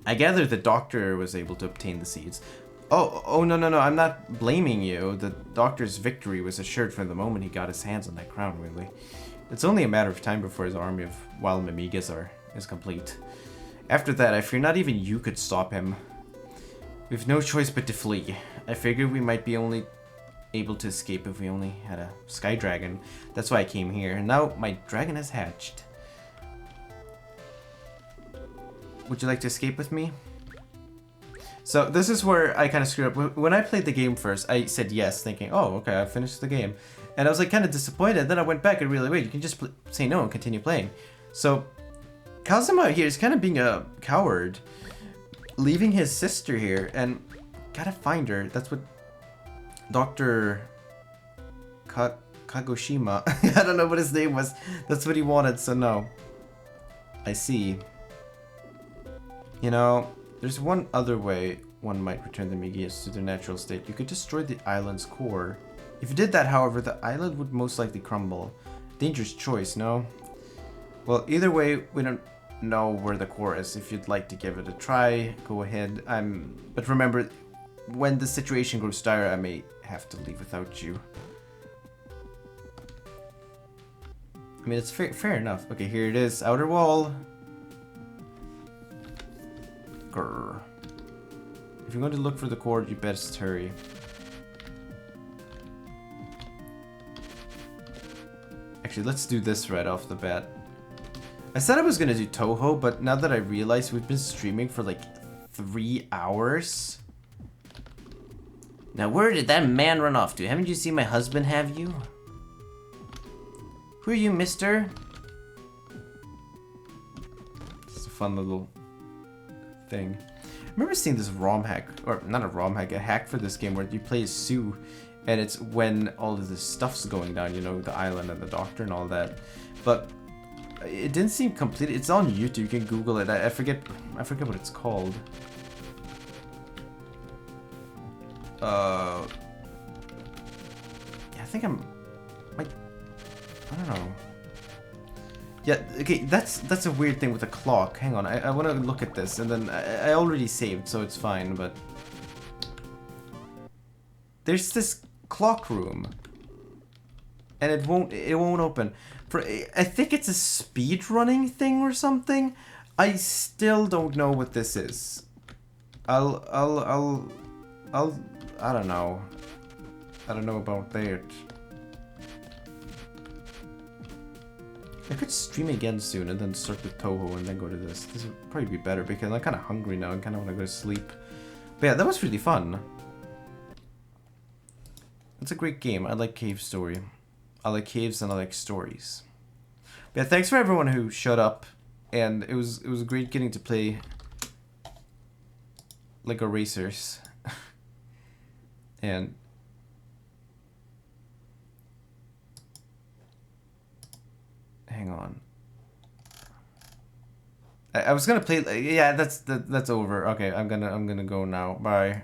I gather the doctor was able to obtain the seeds. Oh, no, I'm not blaming you. The doctor's victory was assured from the moment he got his hands on that crown, really. It's only a matter of time before his army of wild Mimigas is complete. After that, I fear not even you could stop him. We've no choice but to flee. I figured we might be only able to escape if we only had a sky dragon. That's why I came here. And now my dragon has hatched. would you like to escape with me? So this is where I kind of screwed up. When I played the game first, I said yes, thinking, oh, okay, I finished the game. And I was like kind of disappointed. Then I went back and realized, wait, you can just say no and continue playing. So Kazuma here is kind of being a coward, leaving his sister here, and gotta find her. That's what Dr. Kagoshima, I don't know what his name was. That's what he wanted, so no. I see. You know, there's one other way one might return the Migias to their natural state. You could destroy the island's core. If you did that, however, the island would most likely crumble. Dangerous choice, no? Well, either way, we don't know where the core is. If you'd like to give it a try, go ahead. But remember, when the situation grows dire, I may have to leave without you. I mean, it's fair enough. Okay, here it is. Outer wall. Grr. If you're going to look for the cord, you best hurry. Actually, let's do this right off the bat. I said I was going to do Toho, but now that I realize we've been streaming for like 3 hours. Now, where did that man run off to? Haven't you seen my husband, have you? Who are you, mister? It's a fun little thing. I remember seeing this ROM hack, or not a ROM hack, a hack for this game where you play as Sue, and it's when all of this stuff's going down, you know, the island and the doctor and all that. But it didn't seem complete. It's on YouTube. You can Google it. I forget what it's called. Yeah, I think I'm like, I don't know. Yeah, okay, that's a weird thing with the clock. Hang on, I want to look at this, and then I already saved, so it's fine, but there's this clock room, and it won't open. I think it's a speed running thing or something. I still don't know what this is. I don't know. I don't know about that. I could stream again soon and then start with Toho and then go to this. This would probably be better because I'm kind of hungry now and kind of want to go to sleep. But yeah, that was really fun. It's a great game. I like Cave Story. I like caves and I like stories. But yeah, thanks for everyone who showed up, and it was great getting to play Lego Racers. And hang on. I was gonna play. Yeah, that's over. Okay, I'm gonna go now. Bye.